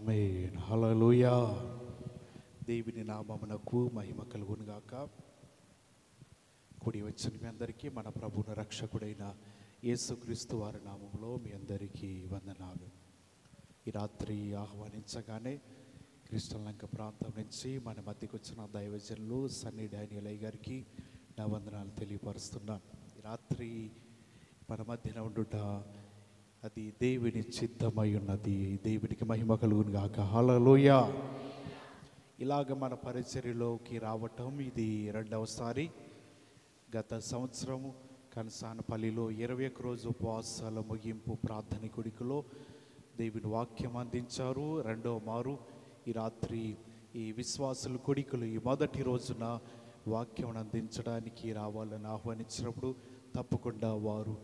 ఆమేన్. హల్లెలూయా. దేవుని నామమునకు మహిమ కలుగును గాక. కూడి వచ్చిన మీ అందరికీ మన ప్రభువును రక్షకుడైన యేసుక్రీస్తు వారి నామములో మీ అందరికీ వందనాలు. ఈ రాత్రి ఆహ్వానించగానే కృష్ణలంక ప్రాంతం నుంచి మన మధ్యకు వచ్చిన దైవజనులు సన్నీ డానియల్ గారికి నా వందనాలు తెలియపరుస్తున్నాను. ఈ రాత్రి మన మధ్యన ఉండుట అది దేవుని చిత్తమై ఉన్నది. దేవునికి మహిమ కలుగును గాక. హల్లెలూయా. ఇలాగ మన పరిచర్యలోకి రావటం ఇది రెండవసారి. గత సంవత్సరము కనసానపల్లిలో 21 రోజు ఉపవాసాల ముగింపు ప్రార్థన కొడుకులో దేవుని వాక్యం అందించారు. రెండవ మారు ఈ రాత్రి ఈ విశ్వాసుల కొడుకులు ఈ మొదటి రోజున వాక్యం అందించడానికి రావాలని ఆహ్వానించినప్పుడు తప్పకుండా వారు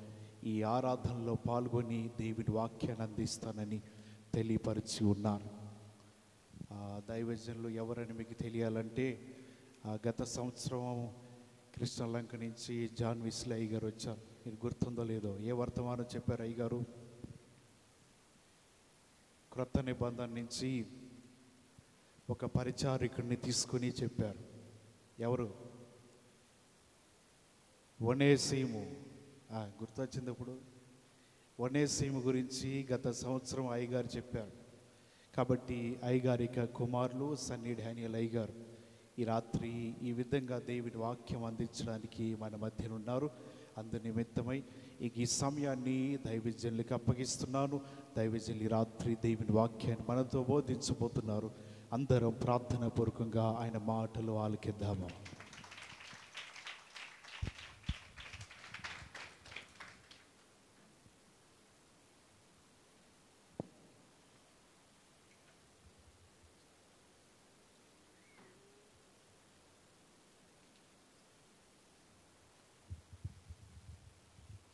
ఈ ఆరాధనలో పాల్గొని దేవుని వాక్యాన్ని అందిస్తానని తెలియపరిచి ఉన్నారు. దైవజనులు ఎవరని మీకు తెలియాలంటే గత సంవత్సరం కృష్ణలంక నుంచి జాన్ విస్లీ అయ్య గారు వచ్చారు. మీరు గుర్తుందో లేదో? ఏ వర్తమానం చెప్పారు అయ్య గారు? క్రొత్త నిబంధన నుంచి ఒక పరిచారికుడిని తీసుకుని చెప్పారు. ఎవరు? ఒనేసీము. గుర్తొచ్చింది ఇప్పుడు. ఒనేసీము గురించి గత సంవత్సరం అయ్యగారు చెప్పారు. కాబట్టి అయ్యగారిక కుమారులు సన్నీ డానియల్ అయ్యగారు ఈ రాత్రి ఈ విధంగా దేవుని వాక్యం అందించడానికి మన మధ్యన ఉన్నారు. అందు నిమిత్తమై ఈ సమయాన్ని దైవజనులకు అప్పగిస్తున్నాను. దైవజనులు ఈ రాత్రి దేవుని వాక్యాన్ని మనతో బోధించబోతున్నారు. అందరం ప్రార్థన పూర్వకంగా ఆయన మాటలు ఆలకిద్దాము.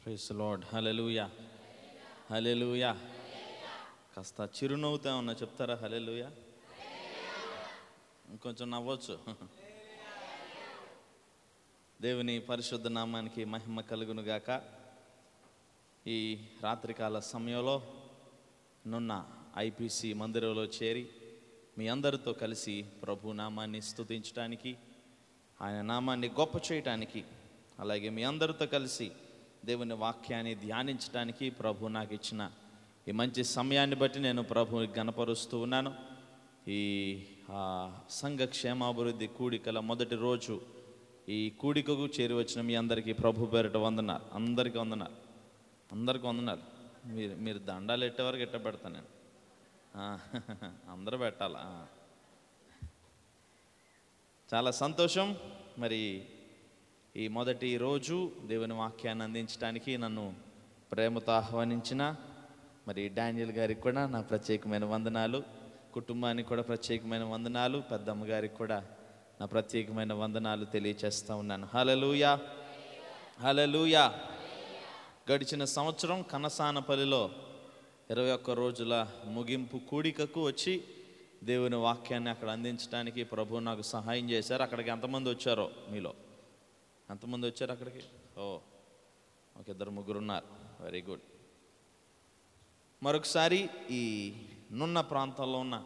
Praise the lord. Hallelujah, hallelujah. కాస్త చిరునవ్వుతో ఉన్నా చెప్తారా? హల్లెలూయా. ఇంకొంచెం నవ్వచ్చు. దేవుని పరిశుద్ధ నామానికి మహిమ కలుగును గాక. ఈ రాత్రికాల సమయంలో నున్న ఐపీసీ మందిరంలో చేరి మీ అందరితో కలిసి ప్రభు నామాన్ని స్తుతించడానికి, ఆయన నామాన్ని గొప్ప చేయటానికి, అలాగే మీ అందరితో కలిసి దేవుని వాక్యాన్ని ధ్యానించడానికి ప్రభు నాకు ఇచ్చిన ఈ మంచి సమయాన్ని బట్టి నేను ప్రభుని గణపరుస్తూ ఉన్నాను. ఈ సంఘ క్షేమాభివృద్ధి కూడికల మొదటి రోజు ఈ కూడికకు చేరి వచ్చిన మీ అందరికీ ప్రభు పేరిట వందనాలు. అందరికీ వందనాలు, అందరికీ వందనాలు. మీరు దండాలు ఎట్టే వరకు ఎట్ట పెడతాను నేను. అందరూ పెట్టాలా? చాలా సంతోషం. మరి ఈ మొదటి రోజు దేవుని వాక్యాన్ని అందించడానికి నన్ను ప్రేమతో ఆహ్వానించిన మరి డానియల్ గారికి కూడా నా ప్రత్యేకమైన వందనాలు, కుటుంబానికి కూడా ప్రత్యేకమైన వందనాలు, పెద్దమ్మ గారికి కూడా నా ప్రత్యేకమైన వందనాలు తెలియచేస్తూ ఉన్నాను. హల్లెలూయా, హల్లెలూయా. గడిచిన సంవత్సరం కనసానపల్లిలో 21 రోజుల ముగింపు కూడికకు వచ్చి దేవుని వాక్యాన్ని అక్కడ అందించడానికి ప్రభు నాకు సహాయం చేశారు. అక్కడికి ఎంతమంది వచ్చారో మీలో? ఎంతమంది వచ్చారు అక్కడికి? ఒక 2-3 ఉన్నారు. Very good. మరొకసారి ఈ నున్న ప్రాంతంలో ఉన్న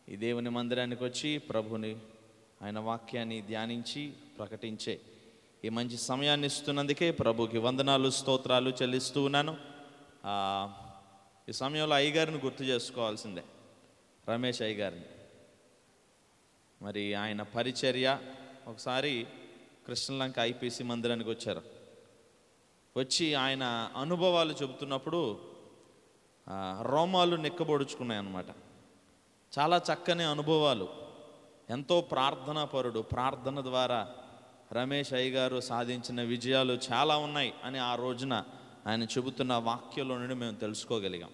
ఈ దేవుని మందిరానికి వచ్చి ప్రభుని ఆయన వాక్యాన్ని ధ్యానించి ప్రకటించే ఈ మంచి సమయాన్ని ఇస్తున్నందుకే ప్రభుకి వందనాలు, స్తోత్రాలు చెల్లిస్తూ ఉన్నాను. ఈ సమయంలో అయ్యగారిని గుర్తు చేసుకోవాల్సిందే, రమేష్ అయ్యగారిని. మరి ఆయన పరిచర్య ఒకసారి కృష్ణలంక ఐపీసీ మందిరానికి వచ్చారు. వచ్చి ఆయన అనుభవాలు చెబుతున్నప్పుడు రోమాలు నిక్కబొడుచుకున్నాయి అన్నమాట. చాలా చక్కని అనుభవాలు. ఎంతో ప్రార్థనాపరుడు. ప్రార్థన ద్వారా రమేష్ అయ్య గారు సాధించిన విజయాలు చాలా ఉన్నాయి అని ఆ రోజున ఆయన చెబుతున్న వాక్యంలో నుండి మేము తెలుసుకోగలిగాం.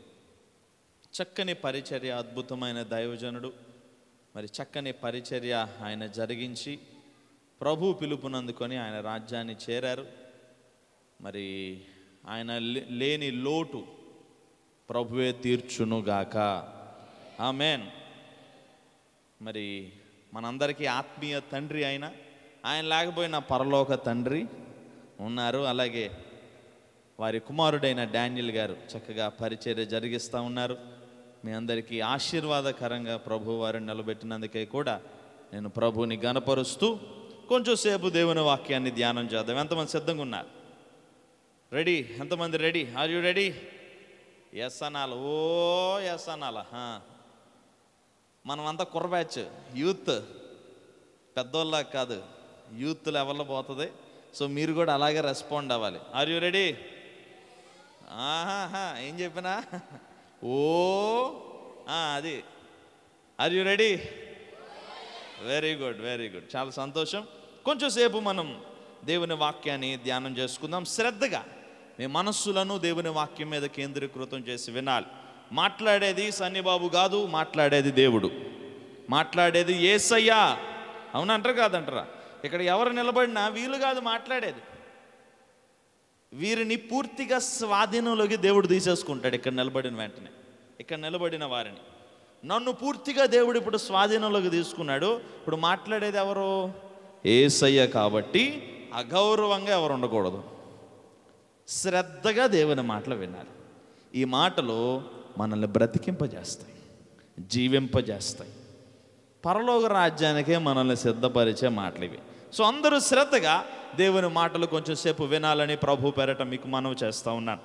చక్కని పరిచర్య, అద్భుతమైన దైవజనుడు. మరి చక్కని పరిచర్య ఆయన జరిగించి ప్రభు పిలుపునందుకొని ఆయన రాజ్యాన్ని చేరారు. మరి ఆయన లేని లోటు ప్రభువే తీర్చునుగాక. ఆమేన్. మరి మనందరికీ ఆత్మీయ తండ్రి ఆయన లేకపోయినా పరలోక తండ్రి ఉన్నారు. అలాగే వారి కుమారుడైన డానియల్ గారు చక్కగా పరిచర్య జరిగిస్తూ ఉన్నారు. మీ అందరికీ ఆశీర్వాదకరంగా ప్రభు వారిని నిలబెట్టినందుకే కూడా నేను ప్రభుని గణపరుస్తూ కొంచెం సేపు దేవుని వాక్యాన్ని ధ్యానం చేద్దాం. ఎంతమంది సిద్ధంగా ఉన్నారు? రెడీ? ఎంతమంది ready? Are you ready? Yes అనాలి. ఓ ఎస్ అనాలా? మనమంతా కుర్ర బ్యాచ్, యూత్, పెద్దోళ్ళ కాదు, యూత్ లెవెల్లో పోతుంది. సో మీరు కూడా అలాగే రెస్పాండ్ అవ్వాలి. Are you ready? ఏం చెప్పినా ఓ అది. Are you ready? Very good, very good, చాలా సంతోషం. కొంచెం సేపు మనం దేవుని వాక్యాన్ని ధ్యానం చేసుకుందాం. శ్రద్ధగా మీ మనస్సులను దేవుని వాక్యం మీద కేంద్రీకృతం చేసి వినాలి. మాట్లాడేది సన్నిబాబు కాదు, మాట్లాడేది దేవుడు, మాట్లాడేది యేసయ్య. అవునంటారా కాదంటారా? ఇక్కడ ఎవరు నిలబడినా వీళ్ళు కాదు మాట్లాడేది, వీరిని పూర్తిగా స్వాధీనంలోకి దేవుడు తీసేసుకుంటాడు. ఇక్కడ నిలబడిన వెంటనే, ఇక్కడ నిలబడిన వారిని నన్ను పూర్తిగా దేవుడు ఇప్పుడు స్వాధీనంలోకి తీసుకున్నాడు. ఇప్పుడు మాట్లాడేది ఎవరు? యేసయ్య. కాబట్టి అగౌరవంగా ఎవరు ఉండకూడదు, శ్రద్ధగా దేవుని మాటలు వినాలి. ఈ మాటలు మనల్ని బ్రతికింపజేస్తాయి, జీవింపజేస్తాయి. పరలోక రాజ్యానికే మనల్ని సిద్ధపరిచే మాటలు ఇవి. సో అందరూ శ్రద్ధగా దేవుని మాటలు కొంచెం సేపు వినాలని ప్రభు పేరట మీకు మనవి చేస్తూ ఉన్నాను.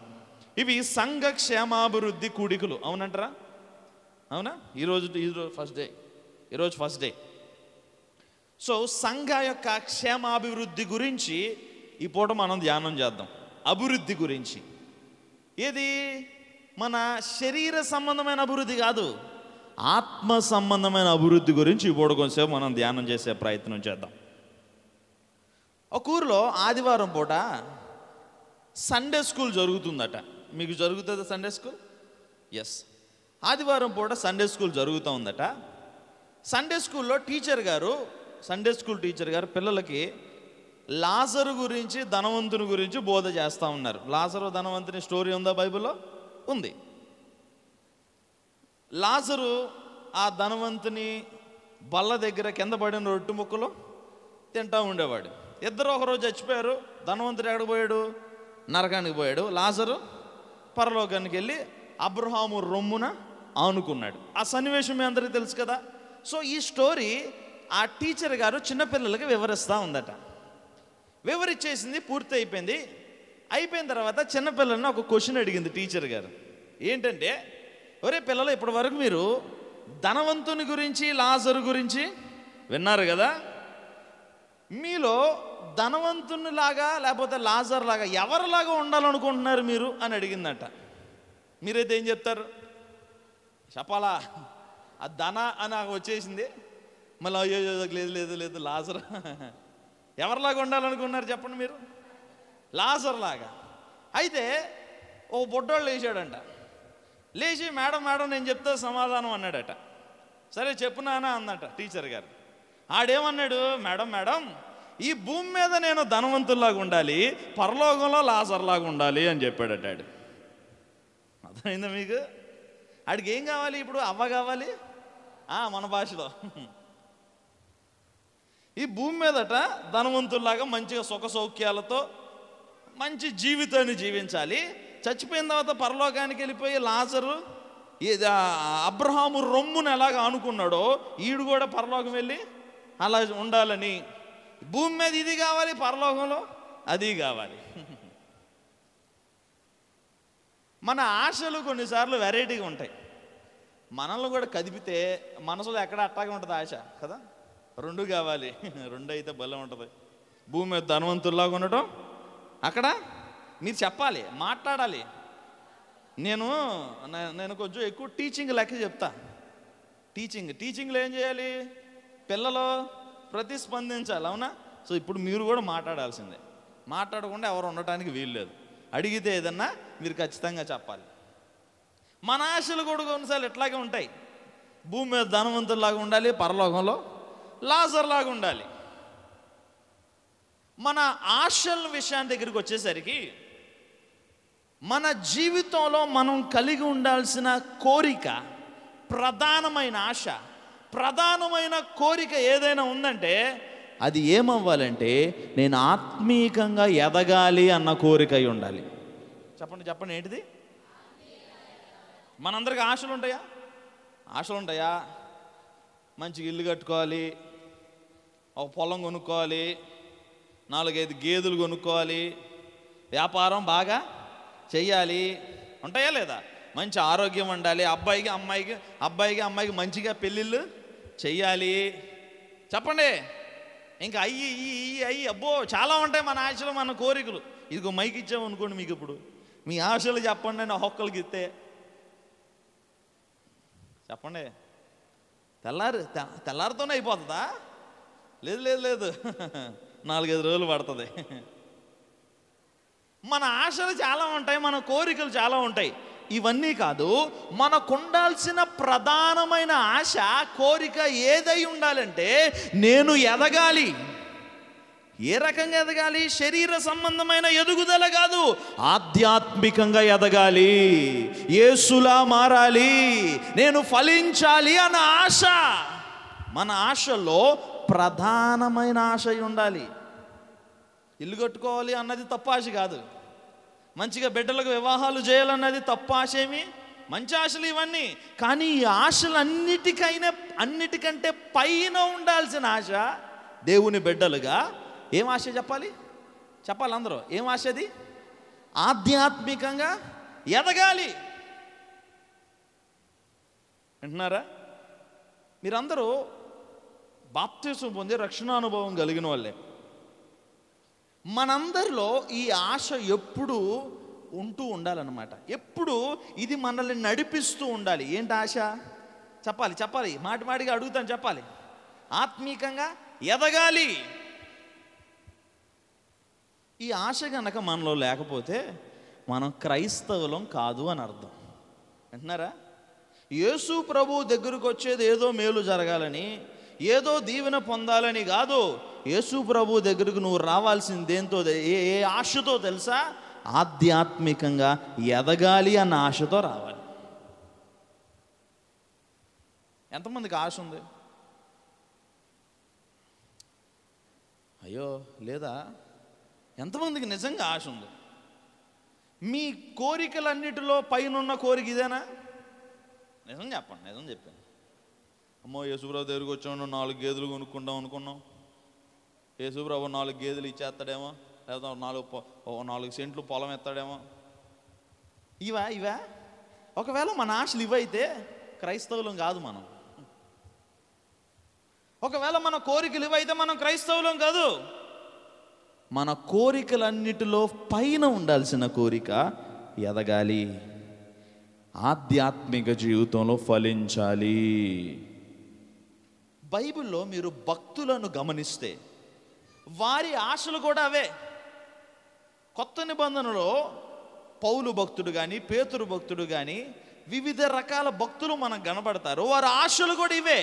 ఇవి సంఘ క్షేమాభివృద్ధి కూడికలు. అవునంటారా? అవునా? ఈరోజు ఫస్ట్ డే. సో సంఘ యొక్క క్షేమాభివృద్ధి గురించి ఈ పూట మనం ధ్యానం చేద్దాం. అభివృద్ధి గురించి. ఇది మన శరీర సంబంధమైన అభివృద్ధి కాదు, ఆత్మ సంబంధమైన అభివృద్ధి గురించి ఈ పూట కొంచెంసేపు మనం ధ్యానం చేసే ప్రయత్నం చేద్దాం. ఒక ఊరిలో ఆదివారం పూట సండే స్కూల్ జరుగుతుందట. మీకు జరుగుతుందా సండే స్కూల్? ఎస్, ఆదివారం పూట సండే స్కూల్ జరుగుతూ ఉందట. సండే స్కూల్లో సండే స్కూల్ టీచర్ గారు పిల్లలకి లాజరు గురించి, ధనవంతుని గురించి బోధ చేస్తూ ఉన్నారు. లాజరు ధనవంతుని స్టోరీ ఉందా బైబిల్లో? ఉంది. లాజరు ఆ ధనవంతుని బల్ల దగ్గర కింద పడిన రొట్టె ముక్కలు తింటూ ఉండేవాడు. ఇద్దరు ఒకరోజు చచ్చిపోయారు. ధనవంతుడు ఎక్కడికి పోయాడు? నరకానికి పోయాడు. లాజరు పరలోకానికి వెళ్ళి అబ్రహాము రొమ్మున ఆనుకున్నాడు. ఆ సన్నివేశం మీ అందరికీ తెలుసు కదా. సో ఈ స్టోరీ ఆ టీచర్ గారు చిన్నపిల్లలకి వివరిస్తూ ఉందట. వివరించేసింది, పూర్తి అయిపోయింది. అయిపోయిన తర్వాత చిన్నపిల్లల్ని ఒక క్వశ్చన్ అడిగింది టీచర్ గారు. ఏంటంటే, ఒరే పిల్లలు, ఇప్పటి వరకు మీరు ధనవంతుని గురించి, లాజరు గురించి విన్నారు కదా. మీలో ధనవంతునిలాగా లేకపోతే లాజర్ లాగా ఎవరిలాగా ఉండాలనుకుంటున్నారు మీరు అని అడిగిందట. మీరైతే ఏం చెప్తారు? చెప్పాలా? ఆ ధన అని నాకు వచ్చేసింది. మళ్ళీ అయ్యో లేదు లాజర్. ఎవరిలాగా ఉండాలనుకున్నారు చెప్పండి మీరు? లాజర్ లాగా. అయితే ఓ బొడ్డోళ్ళు లేచాడంట. లేచి మేడం నేను చెప్తా సమాధానం అన్నాడట. సరే చెప్పునానా అందట టీచర్ గారు. ఆడేమన్నాడు? మేడం ఈ భూమి మీద నేను ధనవంతుల్లాగా ఉండాలి, పరలోకంలో లాజర్లాగా ఉండాలి అని చెప్పాడట. అర్థమైందా మీకు? ఆడికి ఏం కావాలి ఇప్పుడు? అవ్వ కావాలి. మన భాషలో ఈ భూమి మీదట ధనవంతుల్లాగా మంచిగా సుఖ సౌఖ్యాలతో మంచి జీవితాన్ని జీవించాలి. చచ్చిపోయిన తర్వాత పరలోకానికి వెళ్ళిపోయి లాజరు అబ్రహాము రొమ్మును ఎలాగ ఆనుకున్నాడో ఈడు కూడా పరలోకం వెళ్ళి అలా ఉండాలని. భూమి మీద ఇది కావాలి, పరలోకంలో అది కావాలి. మన ఆశలు కొన్నిసార్లు వెరైటీగా ఉంటాయి. మనల్ని కూడా కదిపితే మనసులో ఎక్కడ అట్టాగే ఉంటుంది ఆశ కదా. రెండు కావాలి, రెండు అయితే బలం ఉంటుంది. భూమి మీద ధనవంతుల్లాగా ఉండటం, అక్కడ మీరు చెప్పాలి, మాట్లాడాలి. నేను కొంచెం ఎక్కువ టీచింగ్ లెక్క చెప్తా. టీచింగ్లో ఏం చేయాలి? పిల్లలు ప్రతిస్పందించాలి. అవునా? సో ఇప్పుడు మీరు కూడా మాట్లాడాల్సిందే. మాట్లాడకుండా ఎవరు ఉండటానికి వీల్లేదు. అడిగితే ఏదన్నా మీరు ఖచ్చితంగా చెప్పాలి. మన ఆశలు కూడా కొన్నిసార్లు ఎట్లాగే ఉంటాయి. భూమి మీద ధనవంతుల్లాగా ఉండాలి, పరలోకంలో లాజర్లాగా ఉండాలి. మన ఆశల విషయాన్ని దగ్గరికి వచ్చేసరికి మన జీవితంలో మనం కలిగి ఉండాల్సిన కోరిక, ప్రధానమైన ఆశ, ప్రధానమైన కోరిక ఏదైనా ఉందంటే అది ఏమవ్వాలంటే నేను ఆత్మీయంగా ఎదగాలి అన్న కోరిక అయి ఉండాలి. చెప్పండి ఏంటిది? మనందరికి ఆశలు ఉంటాయా? ఆశలు ఉంటాయా? మంచిగా ఇల్లు కట్టుకోవాలి, ఒక పొలం కొనుక్కోవాలి, 4-5 గేదెలు కొనుక్కోవాలి, వ్యాపారం బాగా చెయ్యాలి, ఉంటాయా లేదా? మంచి ఆరోగ్యం ఉండాలి, అబ్బాయికి అమ్మాయికి మంచిగా పెళ్ళిళ్ళు చెయ్యాలి. చెప్పండి. ఇంకా అయ్యి అబ్బో చాలా ఉంటాయి మన ఆశలు, మన కోరికలు. ఇదిగో మైక్ ఇచ్చామనుకోండి, మీకు ఇప్పుడు మీ ఆశలు చెప్పండి అని ఒక్కొక్కరికి ఇస్తే చెప్పండి. తెల్లారితోనే అయిపోతుందా? లేదు 4-5 రోజులు పడుతుంది. మన ఆశలు చాలా ఉంటాయి, మన కోరికలు చాలా ఉంటాయి. ఇవన్నీ కాదు, మనకు ఉండాల్సిన ప్రధానమైన ఆశ, కోరిక ఏదై ఉండాలంటే నేను ఎదగాలి. ఏ రకంగా ఎదగాలి? శరీర సంబంధమైన ఎదుగుదల కాదు, ఆధ్యాత్మికంగా ఎదగాలి, యేసులా మారాలి, నేను ఫలించాలి అన్న ఆశ. మన ఆశలో ప్రధానమైన ఆశ ఉండాలి. ఇల్లు కట్టుకోవాలి అన్నది తప్పు ఆశ కాదు, మంచిగా బిడ్డలకు వివాహాలు చేయాలన్నది తప్పు ఆశేమి, మంచి ఆశలు ఇవన్నీ. కానీ ఈ ఆశలు అన్నిటికంటే పైన ఉండాల్సిన ఆశ దేవుని బిడ్డలుగా ఏం ఆశ చెప్పాలి అందరూ? ఏం ఆశ అది? ఆధ్యాత్మికంగా ఎదగాలి. వింటున్నారా? మీరందరూ బాప్తిసం పొంది రక్షణానుభవం కలిగిన వాళ్ళే. మనందరిలో ఈ ఆశ ఎప్పుడు ఉంటూ ఉండాలన్నమాట. ఎప్పుడు ఇది మనల్ని నడిపిస్తూ ఉండాలి. ఏంటి ఆశ? చెప్పాలి మాటిగా అడుగుతాను, చెప్పాలి. ఆత్మీకంగా ఎదగాలి. ఈ ఆశ కనుక మనలో లేకపోతే మనం క్రైస్తవులం కాదు అని అర్థం. అంటున్నారా? యేసు ప్రభు దగ్గరకు వచ్చేది ఏదో మేలు జరగాలని, ఏదో దీవెన పొందాలని కాదు. యేసు ప్రభు దగ్గరకు నువ్వు రావాల్సింది దేంతో, ఏ ఆశతో తెలుసా? ఆధ్యాత్మికంగా ఎదగాలి అన్న ఆశతో రావాలి. ఎంతమందికి ఆశ ఉంది? అయ్యో లేదా? ఎంతమందికి నిజంగా ఆశ ఉంది? మీ కోరికలన్నిటిలో పైన కోరిక ఇదేనా? నిజం చెప్పండి. నిజం చెప్పాను. అమ్మో యేసుప్రభు దగ్గరికి వచ్చాము, 4 గేదెలు కొనుక్కుందాం అనుకున్నాం. యేసుప్రభు 4 గేదెలు ఇచ్చేస్తాడేమో, లేదా 4 సెంట్లు పొలం ఎత్తాడేమో. ఇవా ఒకవేళ మన ఆశలు ఇవైతే క్రైస్తవులం కాదు మనం. ఒకవేళ మన కోరికలు ఇవైతే మనం క్రైస్తవులం కాదు. మన కోరికలన్నిటిలో పైన ఉండాల్సిన కోరిక ఎదగాలి, ఆధ్యాత్మిక జీవితంలో ఫలించాలి. బైబిల్లో మీరు భక్తులను గమనిస్తే వారి ఆశలు కూడా అవే. కొత్త నిబంధనలో పౌలు భక్తుడు కానీ, పేతురు భక్తుడు కానీ, వివిధ రకాల భక్తులు మనకు కనబడతారు. వారి ఆశలు కూడా ఇవే.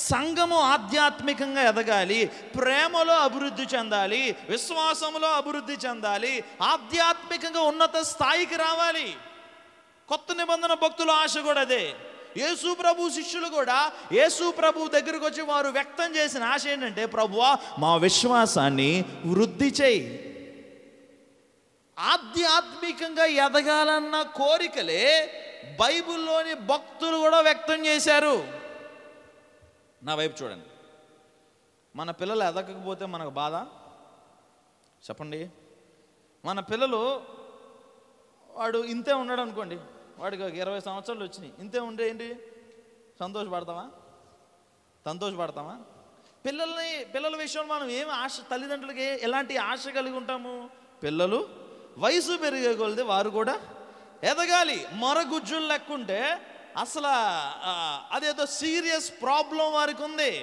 సంఘము ఆధ్యాత్మికంగా ఎదగాలి, ప్రేమలో అభివృద్ధి చెందాలి, విశ్వాసంలో అభివృద్ధి చెందాలి, ఆధ్యాత్మికంగా ఉన్నత స్థాయికి రావాలి. కొత్త నిబంధన భక్తుల ఆశ కూడా అదే. యేసు ప్రభు శిష్యులు కూడా యేసు ప్రభు దగ్గరకు వచ్చి వారు వ్యక్తం చేసిన ఆశ ఏంటంటే, ప్రభువా మా విశ్వాసాన్ని వృద్ధి చేయి. ఆధ్యాత్మికంగా ఎదగాలన్న కోరికలే బైబిల్లోని భక్తులు కూడా వ్యక్తం చేశారు. నా వైపు చూడండి. మన పిల్లలు ఎదగకపోతే మనకు బాధ? చెప్పండి. మన పిల్లలు, వాడు ఇంతే ఉన్నాడు అనుకోండి, వాడికి 20 సంవత్సరాలు వచ్చినాయి, ఇంతే ఉండే ఏంటి సంతోషపడతామా? పిల్లల విషయంలో మనం ఏమి ఆశ, తల్లిదండ్రులకి ఎలాంటి ఆశ కలిగి ఉంటాము? పిల్లలు వయసు పెరిగే కొలది వారు కూడా ఎదగాలి. మరగుజ్జులు లెక్కుంటే అసలు అదేదో సీరియస్ ప్రాబ్లం వారికి ఉంది.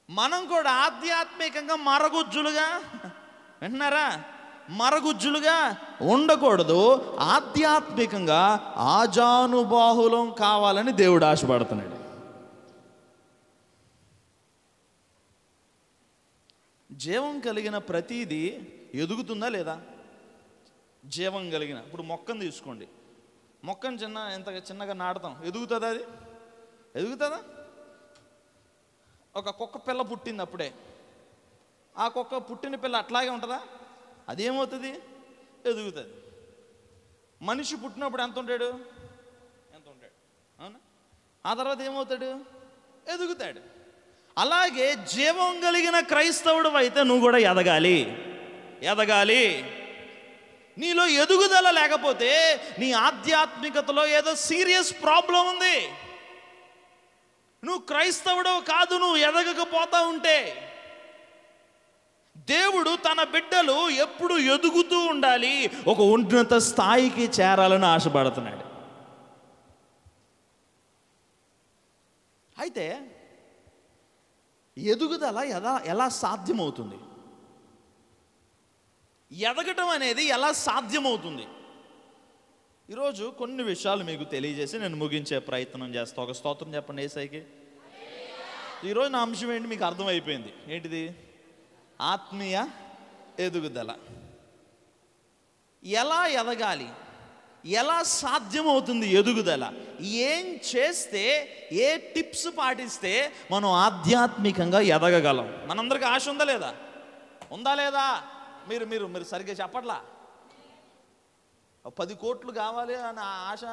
మనం కూడా ఆధ్యాత్మికంగా మరగుజ్జులుగా, వింటున్నారా, మరగుజ్జులుగా ఉండకూడదు. ఆధ్యాత్మికంగా ఆజానుబాహులం కావాలని దేవుడు ఆశపడుతున్నాడు. జీవం కలిగిన ప్రతిదీ ఎదుగుతుందా లేదా? జీవం కలిగిన, ఇప్పుడు మొక్కను తీసుకోండి. మొక్కను ఎంత చిన్నగా నాటుతాం, ఎదుగుతుందా? అది ఎదుగుతుందా? ఒక కుక్క పిల్ల పుట్టింది అప్పుడే, ఆ కుక్క పుట్టిన పిల్ల అట్లాగే ఉంటుందా? అదేమవుతుంది? ఎదుగుతుంది. మనిషి పుట్టినప్పుడు ఎంత ఉంటాడు? అవునా? ఆ తర్వాత ఏమవుతాడు? ఎదుగుతాడు. అలాగే జీవం కలిగిన క్రైస్తవుడు అయితే నువ్వు కూడా ఎదగాలి. నీలో ఎదుగుదల లేకపోతే నీ ఆధ్యాత్మికతలో ఏదో సీరియస్ ప్రాబ్లం ఉంది. నువ్వు క్రైస్తవుడు కాదు, నువ్వు ఎదగకపోతా ఉంటే. దేవుడు తన బిడ్డలు ఎప్పుడు ఎదుగుతూ ఉండాలి, ఒక ఉన్నత స్థాయికి చేరాలని ఆశపడుతున్నాడు. అయితే ఎదుగుదల ఎలా సాధ్యమవుతుంది? ఎదగటం అనేది ఎలా సాధ్యమవుతుంది? ఈరోజు కొన్ని విషయాలు మీకు తెలియజేసి నేను ముగించే ప్రయత్నం చేస్తా. ఒక స్తోత్రం చెప్పండి యేసయ్యకి. ఈరోజు నా అంశం ఏంటి మీకు అర్థమైపోయింది. ఏంటిది? ఆత్మీయ ఎదుగుదల. ఎలా ఎదగాలి, ఎలా సాధ్యమవుతుంది ఎదుగుదల, ఏం చేస్తే, ఏ టిప్స్ పాటిస్తే మనం ఆధ్యాత్మికంగా ఎదగగలం? మనందరికీ ఆశ ఉందా లేదా? మీరు మీరు మీరు సరిగ్గా చెప్పట్లా. 10 కోట్లు కావాలి అని ఆశ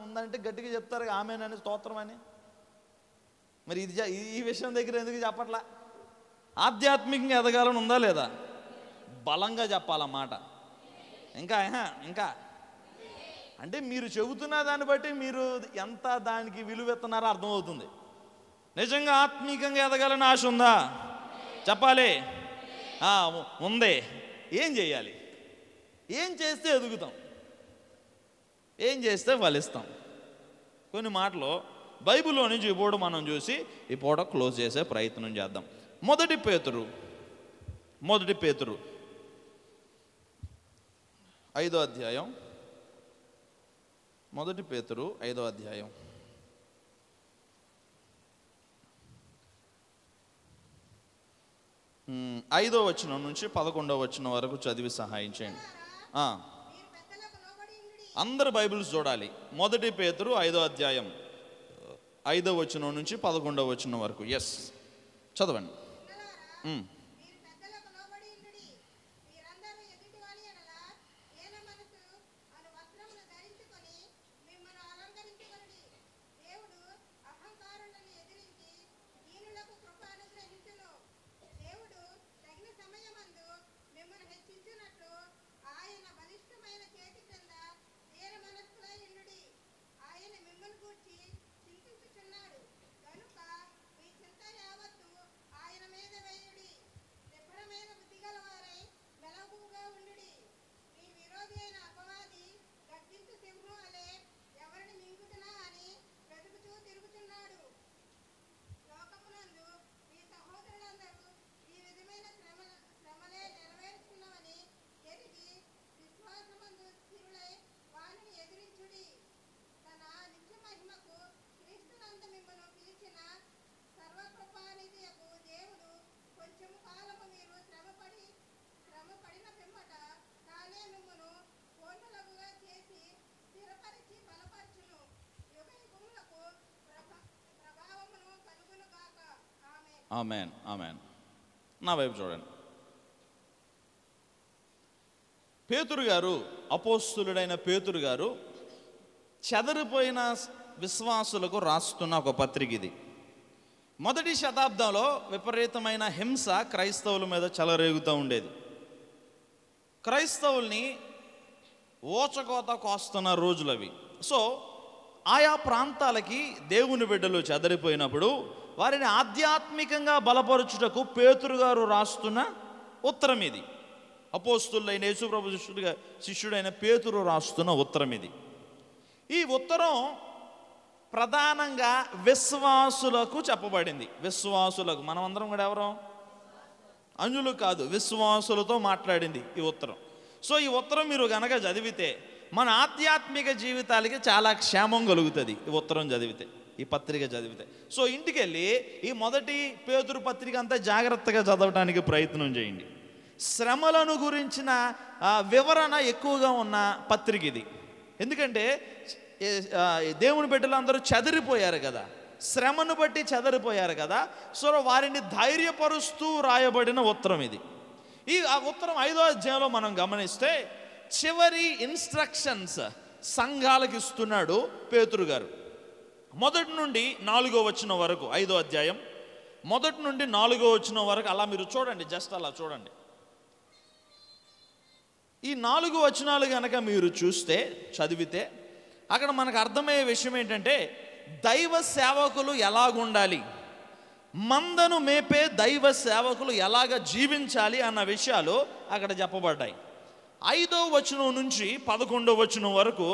ఉందంటే గట్టిగా చెప్తారు ఆమెనని, స్తోత్రం అని. మరి ఈ విషయం దగ్గర ఎందుకు చెప్పట్లా? ఆధ్యాత్మికంగా ఎదగాలని ఉందా లేదా? బలంగా చెప్పాలన్నమాట. ఇంకా అంటే మీరు చెబుతున్న దాన్ని బట్టి మీరు ఎంత దానికి విలువెత్తనారో అర్థమవుతుంది. నిజంగా ఆత్మీకంగా ఎదగాలని ఆశ ఉందా? చెప్పాలి. ఉంది. ఏం చేయాలి? ఏం చేస్తే ఎదుగుతాం? ఏం చేస్తే ఫలిస్తాం? కొన్ని మాటలు బైబిల్లో నుంచి ఈ పూట మనం చూసి ఈ పూట క్లోజ్ చేసే ప్రయత్నం చేద్దాం. మొదటి పేతురు 5వ అధ్యాయం. మొదటి పేతురు 5వ అధ్యాయం 5వ వచనం నుంచి 11వ వచనం వరకు చదివి సహాయం చేయండి. అందరు బైబిల్స్ చూడాలి. మొదటి పేతురు 5వ అధ్యాయం 5వ వచనం నుంచి 11వ వచనం వరకు. ఎస్, చదవండి. Amen, amen. నా వైపు చూడండి. పేతురు గారు, అపోస్తులుడైన పేతురు గారు చెదరిపోయిన విశ్వాసులకు రాస్తున్న ఒక పత్రిక ఇది. మొదటి శతాబ్దంలో విపరీతమైన హింస క్రైస్తవుల మీద చెలరేగుతూ ఉండేది. క్రైస్తవుల్ని ఓచకోత కోస్తున్న రోజులవి. సో ఆయా ప్రాంతాలకి దేవుని బిడ్డలు చెదరిపోయినప్పుడు వారిని ఆధ్యాత్మికంగా బలపరుచుటకు పేతురు గారు రాస్తున్న ఉత్తరం ఇది. అపోస్తులైన యేసుప్రభు శిష్యుడైన పేతురు రాస్తున్న ఉత్తరం ఇది. ఈ ఉత్తరం ప్రధానంగా విశ్వాసులకు చెప్పబడింది. విశ్వాసులకు, మనమందరం కూడా ఎవరు? అన్యులు కాదు, విశ్వాసులతో మాట్లాడింది ఈ ఉత్తరం. సో ఈ ఉత్తరం మీరు గనక చదివితే మన ఆధ్యాత్మిక జీవితాలకి చాలా క్షేమం కలుగుతుంది ఈ ఉత్తరం చదివితే, ఈ పత్రిక చదివితే. సో ఇంటికి వెళ్ళి ఈ మొదటి పేతురు పత్రిక అంతా జాగ్రత్తగా చదవడానికి ప్రయత్నం చేయండి. శ్రమలను గురించిన వివరణ ఎక్కువగా ఉన్న పత్రిక ఇది. ఎందుకంటే దేవుని బిడ్డలు అందరూ చెదిరిపోయారు కదా, శ్రమను బట్టి చెదిరిపోయారు కదా. సో వారిని ధైర్యపరుస్తూ రాయబడిన ఉత్తరం ఇది. ఆ ఉత్తరం 5వ అధ్యాయంలో మనం గమనిస్తే చివరి ఇన్స్ట్రక్షన్స్ సంఘాలకు ఇస్తున్నాడు పేతురు గారు. మొదటి నుండి 4వ వచనం వరకు, 5వ అధ్యాయం మొదటి నుండి 4వ వచనం వరకు అలా మీరు చూడండి, జస్ట్ అలా చూడండి. ఈ 4 వచనాలు కనుక మీరు చూస్తే, చదివితే అక్కడ మనకు అర్థమయ్యే విషయం ఏంటంటే దైవ సేవకులు ఎలాగుండాలి, మందను మేపే దైవ సేవకులు ఎలాగ జీవించాలి అన్న విషయాలు అక్కడ చెప్పబడ్డాయి. 5వ వచనం నుంచి 11వ వచనం వరకు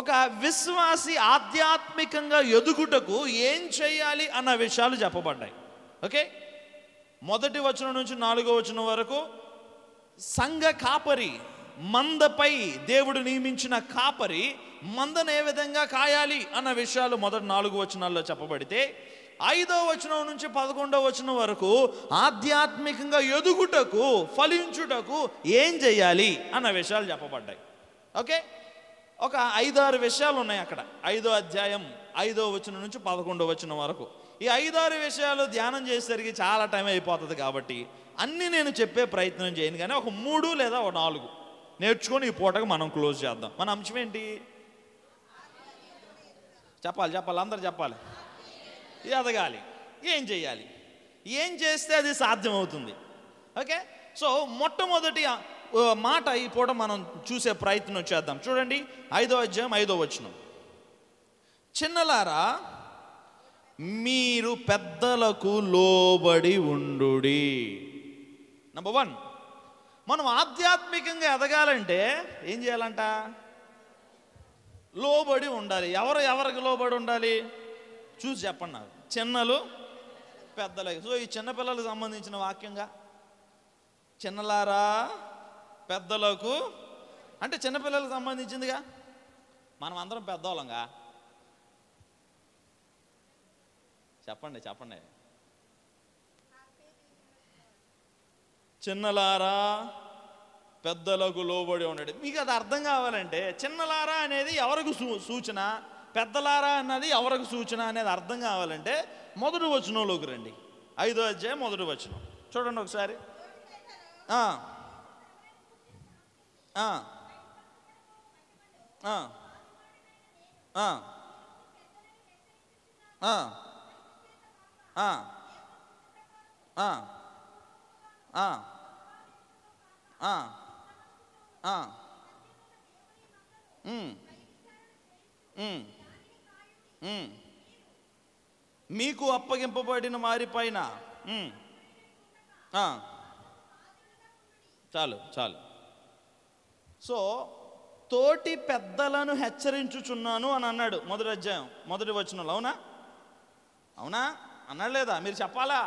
ఒక విశ్వాసి ఆధ్యాత్మికంగా ఎదుగుటకు ఏం చేయాలి అన్న విషయాలు చెప్పబడ్డాయి. ఓకే, మొదటి వచనం నుంచి 4వ వచనం వరకు సంఘ కాపరి, మందపై దేవుడు నియమించిన కాపరి మందను ఏ విధంగా కాయాలి అన్న విషయాలు మొదటి 4 వచనాల్లో చెప్పబడితే, 5వ వచనం నుంచి 11వ వచనం వరకు ఆధ్యాత్మికంగా ఎదుగుటకు, ఫలించుటకు ఏం చేయాలి అన్న విషయాలు చెప్పబడ్డాయి. ఓకే, ఒక 5-6 విషయాలు ఉన్నాయి అక్కడ. 5వ అధ్యాయం 5వ వచనం నుంచి 11వ వచనం వరకు ఈ 5-6 విషయాలు ధ్యానం చేసేసరికి చాలా టైం అయిపోతుంది. కాబట్టి అన్నీ నేను చెప్పే ప్రయత్నం చేయను, కానీ ఒక 3 లేదా 4 నేర్చుకొని ఈ పూటకు మనం క్లోజ్ చేద్దాం. మన అంశం ఏంటి? చెప్పాలి, అందరు చెప్పాలి. ఎదగాలి. ఏం చేయాలి? ఏం చేస్తే అది సాధ్యమవుతుంది? ఓకే, సో మొట్టమొదటి మాట ఈ పూట మనం చూసే ప్రయత్నం చేద్దాం. చూడండి, 5వ అధ్యాయం 5వ వచనం. చిన్నలారా, మీరు పెద్దలకు లోబడి ఉండుడి. నంబర్ 1, మనం ఆధ్యాత్మికంగా ఎదగాలంటే ఏం చేయాలంట? లోబడి ఉండాలి. ఎవరికి లోబడి ఉండాలి? చూసి చెప్పండి నాకు. చిన్నలు పెద్దలకి. సో ఈ చిన్నపిల్లలకు సంబంధించిన వాక్యంగా, చిన్నలారా పెద్దలకు అంటే చిన్నపిల్లలకు సంబంధించిందిగా. మనం అందరం పెద్దవాళ్ళంగా. చెప్పండి. చిన్నలారా పెద్దలకు లోబడి ఉండడు. మీకు అది అర్థం కావాలంటే చిన్నలారా అనేది ఎవరికి సూచన, పెద్దలారా అన్నది ఎవరికి సూచన అనేది అర్థం కావాలంటే మొదటి వచనంలోకి రండి. 5వ అధ్యాయం మొదటి వచనం చూడండి ఒకసారి. మీకు అప్పగింపబడిన వారి పైన చాలు. సో తోటి పెద్దలను హెచ్చరించుచున్నాను అని అన్నాడు మొదటి అధ్యాయం మొదటి వచనంలో. అవునా అన్నాడు లేదా? మీరు చెప్పాలా?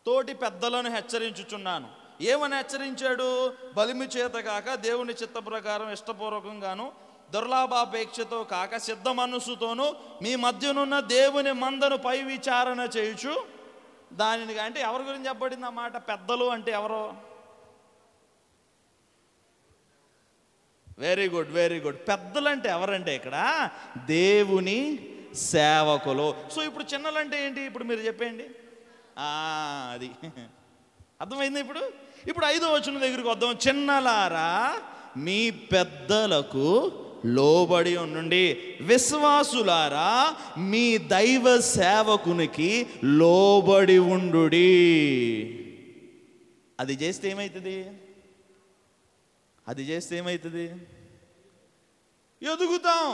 తోటి పెద్దలను హెచ్చరించుచున్నాను. ఏమని హెచ్చరించాడు? బలిమి చేత కాక దేవుని చిత్త ప్రకారం ఇష్టపూర్వకంగాను దుర్లాభాపేక్షతో కాక సిద్ధ మనస్సుతోనూ మీ మధ్యనున్న దేవుని మందను పై విచారణ చేయుచు దానిని. అంటే ఎవరి గురించి చెప్పబడింది అన్నమాట? పెద్దలు అంటే ఎవరో? Very good. పెద్దలు అంటే ఎవరంటే ఇక్కడ దేవుని సేవకులు. సో ఇప్పుడు చిన్నలు అంటే ఏంటి? ఇప్పుడు మీరు చెప్పండి. అది అర్థమైంది. ఇప్పుడు 5వ వచనం దగ్గరికి వద్దాం. చిన్నలారా మీ పెద్దలకు లోబడి ఉండండి, విశ్వాసులారా మీ దైవ సేవకునికి లోబడి ఉండుడి. అది చేస్తే ఏమవుతుంది? ఎదుగుతాం.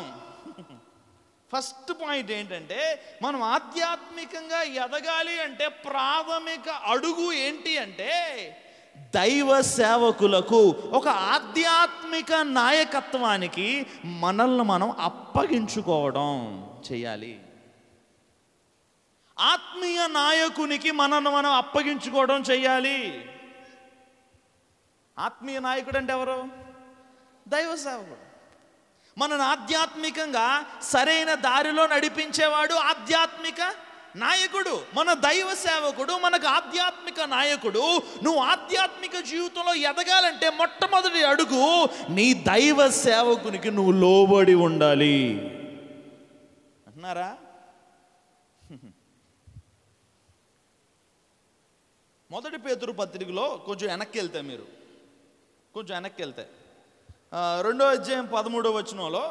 ఫస్ట్ పాయింట్ ఏంటంటే మనం ఆధ్యాత్మికంగా ఎదగాలి అంటే ప్రాథమిక అడుగు ఏంటి అంటే దైవ సేవకులకు ఒక ఆధ్యాత్మిక నాయకత్వానికి మనల్ని మనం అప్పగించుకోవడం చేయాలి. ఆత్మీయ నాయకునికి మనల్ని మనం అప్పగించుకోవడం చేయాలి. ఆత్మీయ నాయకుడు అంటే ఎవరు? దైవ సేవకుడు. మనను ఆధ్యాత్మికంగా సరైన దారిలో నడిపించేవాడు ఆధ్యాత్మిక నాయకుడు. మన దైవ సేవకుడు మనకు ఆధ్యాత్మిక నాయకుడు. నువ్వు ఆధ్యాత్మిక జీవితంలో ఎదగాలంటే మొట్టమొదటి అడుగు నీ దైవ సేవకునికి నువ్వు లోబడి ఉండాలి. అంటున్నారా? మొదటి పేతురు పత్రికలో కొంచెం వెనక్కి వెళ్తే 2వ అధ్యాయం 13వ వచనంలో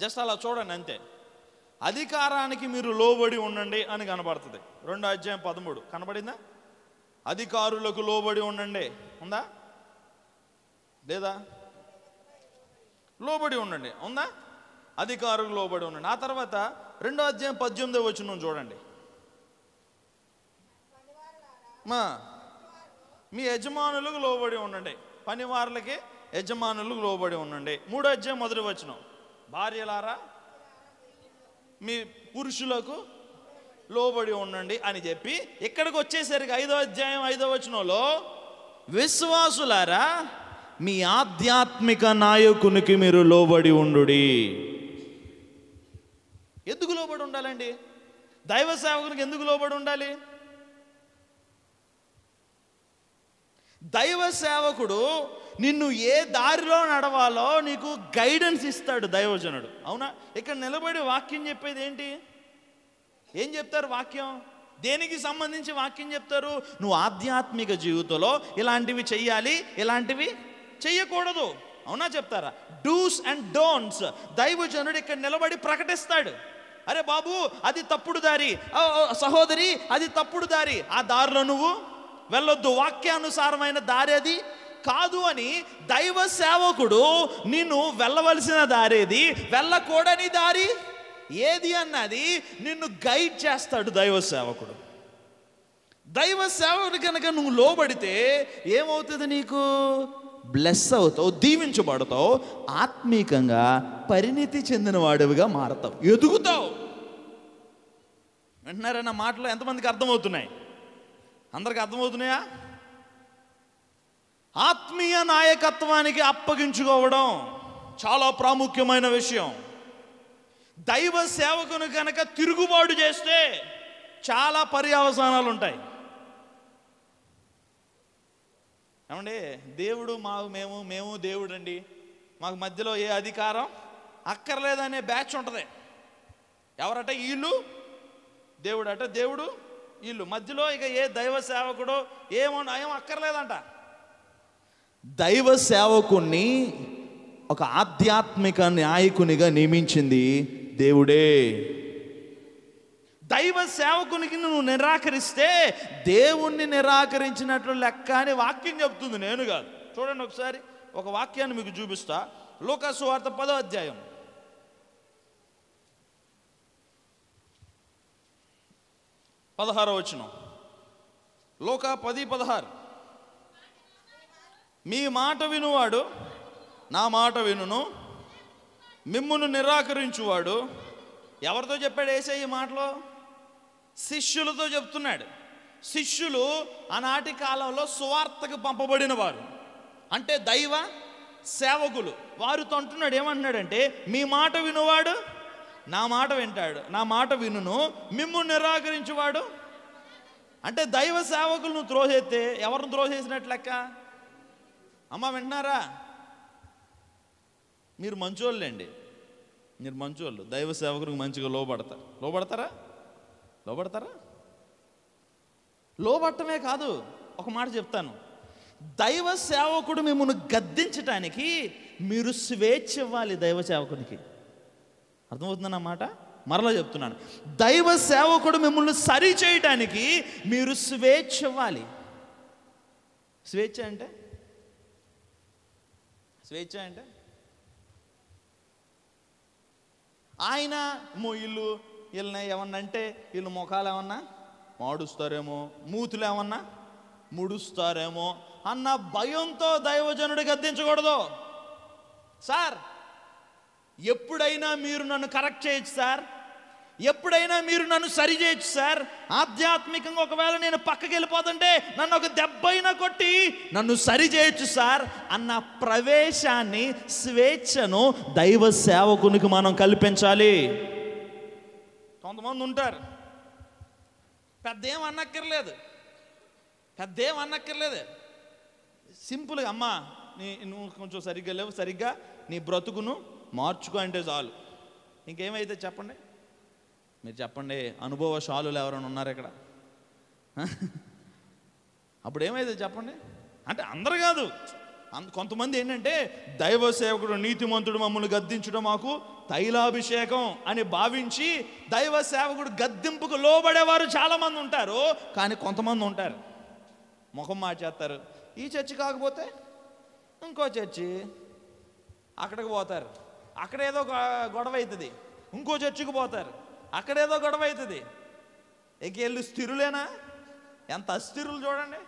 జస్ట్ అలా చూడండి అంతే. అధికారానికి మీరు లోబడి ఉండండి అని కనబడుతుంది. 2వ అధ్యాయం 13 కనబడిందా? అధికారులకు లోబడి ఉండండి ఉందా లేదా? లోబడి ఉండండి ఉందా? అధికారులకు లోబడి ఉండండి. ఆ తర్వాత 2వ అధ్యాయం 18వ వచనం చూడండి. మీ యజమానులకు లోబడి ఉండండి, పనివారులకి యజమానులకు లోబడి ఉండండి. 3వ అధ్యాయం 1వ వచనం, భార్యలారా మీ పురుషులకు లోబడి ఉండండి అని చెప్పి ఇక్కడికి వచ్చేసరికి 5వ అధ్యాయం 5వ వచనంలో విశ్వాసులారా మీ ఆధ్యాత్మిక నాయకునికి మీరు లోబడి ఉండుడి. ఎందుకు లోబడి ఉండాలండి? దైవ సేవకునికి ఎందుకు లోబడి ఉండాలి? దైవ సేవకుడు నిన్ను ఏ దారిలో నడవాలో నీకు గైడెన్స్ ఇస్తాడు దైవజనుడు. అవునా? ఇక్కడ నిలబడి వాక్యం చెప్పేది ఏంటి? ఏం చెప్తారు వాక్యం? దేనికి సంబంధించి వాక్యం చెప్తారు? నువ్వు ఆధ్యాత్మిక జీవితంలో ఇలాంటివి చెయ్యాలి, ఇలాంటివి చెయ్యకూడదు. అవునా? చెప్తారా? డూస్ అండ్ డోంట్స్ దైవజనుడు ఇక్కడ నిలబడి ప్రకటిస్తాడు. అరే బాబు అది తప్పుడు దారి, సహోదరి అది తప్పుడు దారి, ఆ దారిలో నువ్వు వెళ్ళొద్దు, వాక్యానుసారమైన దారి అది కాదు అని దైవ సేవకుడు నిన్ను వెళ్ళవలసిన దారేది, వెళ్ళకూడని దారి ఏది అన్నది నిన్ను గైడ్ చేస్తాడు దైవ సేవకుడు. దైవ సేవకుడు కనుక నువ్వు లోబడితే ఏమవుతుంది? నీకు బ్లెస్ అవుతావు, దీవించబడతావు, ఆత్మీకంగా పరిణితి చెందిన వాడివిగా మారతావు, ఎదుగుతావు. వింటున్నారన్న మాటలు ఎంతమందికి అర్థమవుతున్నాయి? అందరికి అర్థమవుతున్నాయా? ఆత్మీయ నాయకత్వానికి అప్పగించుకోవడం చాలా ప్రాముఖ్యమైన విషయం. దైవ సేవకుని కనుక తిరుగుబాటు చేస్తే చాలా పర్యవసానాలు ఉంటాయి. ఏమండి, దేవుడు మేము దేవుడు అండి, మాకు మధ్యలో ఏ అధికారం అక్కర్లేదనే బ్యాచ్ ఉంటుంది. ఎవరట? వీళ్ళు దేవుడు అట, దేవుడు వీళ్ళు, మధ్యలో ఇక ఏ దైవ సేవకుడు ఏం అక్కర్లేదంట. దైవ సేవకుణ్ణి ఒక ఆధ్యాత్మిక నాయకునిగా నియమించింది దేవుడే. దైవ సేవకునికి నువ్వు నిరాకరిస్తే దేవుణ్ణి నిరాకరించినట్లు లెక్క అని వాక్యం చెప్తుంది, నేను కాదు. చూడండి ఒకసారి ఒక వాక్యాన్ని మీకు చూపిస్తా. లూకా సువార్త 10వ అధ్యాయం 16వ వచనం. లూకా 10:16. మీ మాట వినువాడు నా మాట వినును, మిమ్మును నిరాకరించువాడు. ఎవరితో చెప్పాడు యేసయ్య ఈ మాటలో? శిష్యులతో చెప్తున్నాడు. శిష్యులు ఆనాటి కాలంలో సువార్తకు పంపబడిన వారు, అంటే దైవ సేవకులు. వారితో అంటున్నాడు, ఏమంటున్నాడంటే మీ మాట వినువాడు నా మాట వింటాడు, నా మాట వినును, మిమ్మును నిరాకరించువాడు. అంటే దైవ సేవకులను త్రోసేస్తే ఎవరిని త్రోసేసినట్లు లెక్క? అమ్మ వింటున్నారా? మీరు మంచోళ్ళండి, మీరు మంచోళ్ళు. దైవ సేవకునికి మంచిగా లోబడతారా? లోబట్టమే కాదు, ఒక మాట చెప్తాను. దైవ సేవకుడు మిమ్మల్ని గద్దించటానికి మీరు స్వేచ్ఛ ఇవ్వాలి దైవ సేవకునికి. అర్థమవుతుందన్న మాట? మరలా చెప్తున్నాను, దైవ సేవకుడు మిమ్మల్ని సరి చేయటానికి మీరు స్వేచ్ఛ ఇవ్వాలి. స్వేచ్ఛ అంటే ఆయన వీళ్ళని ఏమన్నంటే వీళ్ళు ముఖాలు ఏమన్నా మాడుస్తారేమో, మూతులు ఏమన్నా ముడుస్తారేమో అన్న భయంతో దైవజనుడు గద్దించకూడదు. సార్ ఎప్పుడైనా మీరు నన్ను కరెక్ట్ చేయొచ్చు సార్, ఎప్పుడైనా మీరు నన్ను సరి చేయొచ్చు సార్. ఆధ్యాత్మికంగా ఒకవేళ నేను పక్కకి వెళ్ళిపోతుంటే నన్ను ఒక దెబ్బైనా కొట్టి నన్ను సరి చేయొచ్చు సార్ అన్న ప్రవేశాన్ని, స్వేచ్ఛను దైవ సేవకునికి మనం కల్పించాలి. కొంతమంది ఉంటారు, పెద్దేం అన్నక్కర్లేదు, సింపుల్గా అమ్మా నువ్వు కొంచెం సరిగ్గా లేవు, సరిగ్గా నీ బ్రతుకును మార్చుకో అంటే చాలు. ఇంకేమైతే చెప్పండి, మీరు చెప్పండి. అనుభవశాలులు ఎవరైనా ఉన్నారు ఇక్కడ? అప్పుడు ఏమైతే చెప్పండి. అంటే అందరు కాదు, కొంతమంది ఏంటంటే దైవ సేవకుడు నీతిమంతుడు మమ్మల్ని గద్దించడం మాకు తైలాభిషేకం అని భావించి దైవ సేవకుడు గద్దింపుకు లోబడేవారు చాలామంది ఉంటారు. కానీ కొంతమంది ఉంటారు ముఖం మార్చేస్తారు. ఈ చర్చి కాకపోతే ఇంకో చర్చి, అక్కడికి పోతారు, అక్కడేదో గొడవ అవుతుంది. ఇంకో చర్చికి పోతారు, అక్కడేదో గొడవ అవుతుంది. ఎక్కెళ్ళు స్థిరులేనా? ఎంత అస్థిరులు చూడండి.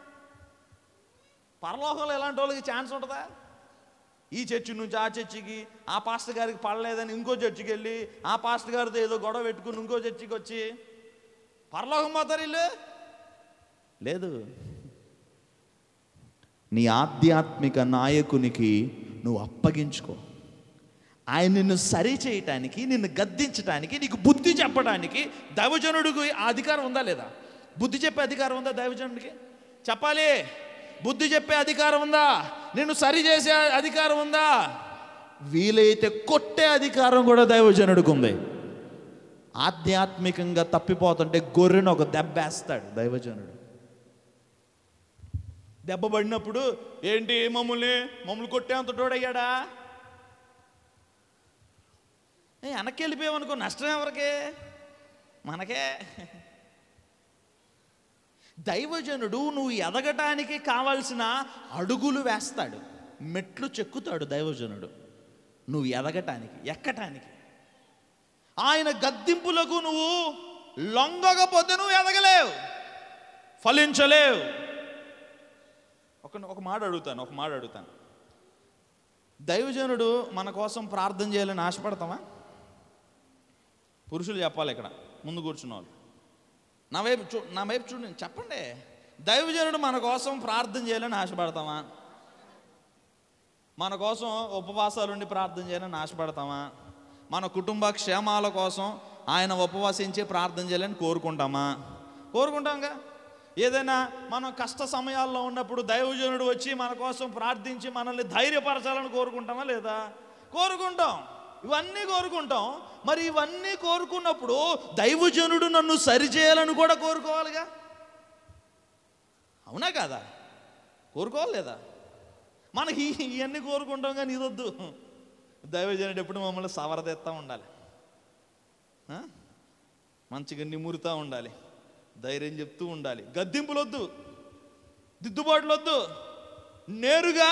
పరలోకంలో ఎలాంటి వాళ్ళకి ఛాన్స్ ఉంటుందా? ఈ చర్చి నుంచి ఆ చర్చికి, ఆ పాస్టర్ గారికి పడలేదని ఇంకో చర్చికి వెళ్ళి ఆ పాస్టర్ గారితో ఏదో గొడవ పెట్టుకుని ఇంకో చర్చికి వచ్చి పరలోకం పోతారు వీళ్ళు? లేదు. నీ ఆధ్యాత్మిక నాయకునికి నువ్వు అప్పగించుకో. ఆయన నిన్ను సరి చేయటానికి, నిన్ను గద్దించడానికి, నీకు బుద్ధి చెప్పడానికి దైవజనుడికి ఆ అధికారం ఉందా లేదా? బుద్ధి చెప్పే అధికారం ఉందా దైవజనుడికి? చెప్పాలి. బుద్ధి చెప్పే అధికారం ఉందా? నిన్ను సరి చేసే అధికారం ఉందా? వీలైతే కొట్టే అధికారం కూడా దైవజనుడికి ఉంది. ఆధ్యాత్మికంగా తప్పిపోతుంటే గొర్రెను ఒక దెబ్బేస్తాడు దైవజనుడు. దెబ్బ పడినప్పుడు ఏంటి మమ్మల్ని కొట్టేంత తోడయ్యాడా? వెనక్కి వెళ్ళిపోయామనుకో నష్టం ఎవరికే? మనకే. దైవజనుడు నువ్వు ఎదగటానికి కావాల్సిన అడుగులు వేస్తాడు, మెట్లు చెక్కుతాడు దైవజనుడు నువ్వు ఎదగటానికి, ఎక్కటానికి. ఆయన గద్దింపులకు నువ్వు లొంగకపోతే నువ్వు ఎదగలేవు, ఫలించలేవు. ఒక మాట అడుగుతాను. దైవజనుడు మన కోసం ప్రార్థన చేయాలని ఆశపడతామా? పురుషులు చెప్పాలి, ఇక్కడ ముందు కూర్చున్న వాళ్ళు నా వైపు చూడండి, చెప్పండి. దైవజనుడు మన కోసం ప్రార్థన చేయాలని ఆశపడతామా? మన కోసం ఉపవాసాలుండి ప్రార్థన చేయాలని ఆశపడతామా? మన కుటుంబ క్షేమాల కోసం ఆయన ఉపవాసించి ప్రార్థన చేయాలని కోరుకుంటాంగా. ఏదైనా మనం కష్ట సమయాల్లో ఉన్నప్పుడు దైవజనుడు వచ్చి మన కోసం ప్రార్థించి మనల్ని ధైర్యపరచాలని కోరుకుంటామా లేదా? కోరుకుంటాం. ఇవన్నీ కోరుకుంటాం. మరి ఇవన్నీ కోరుకున్నప్పుడు దైవజనుడు నన్ను సరిచేయాలని కూడా కోరుకోవాలిగా, అవునా కాదా? కోరుకోవాలి లేదా? మనకి ఇవన్నీ కోరుకుంటాం కానీ ఇదొద్దు. దైవజనుడు ఎప్పుడు మమ్మల్ని సవరదెత్తా ఉండాలి, మంచిగా నిమురుతూ ఉండాలి, ధైర్యం చెప్తూ ఉండాలి. గద్దింపులు వద్దు, దిద్దుబాట్లు వద్దు, నేరుగా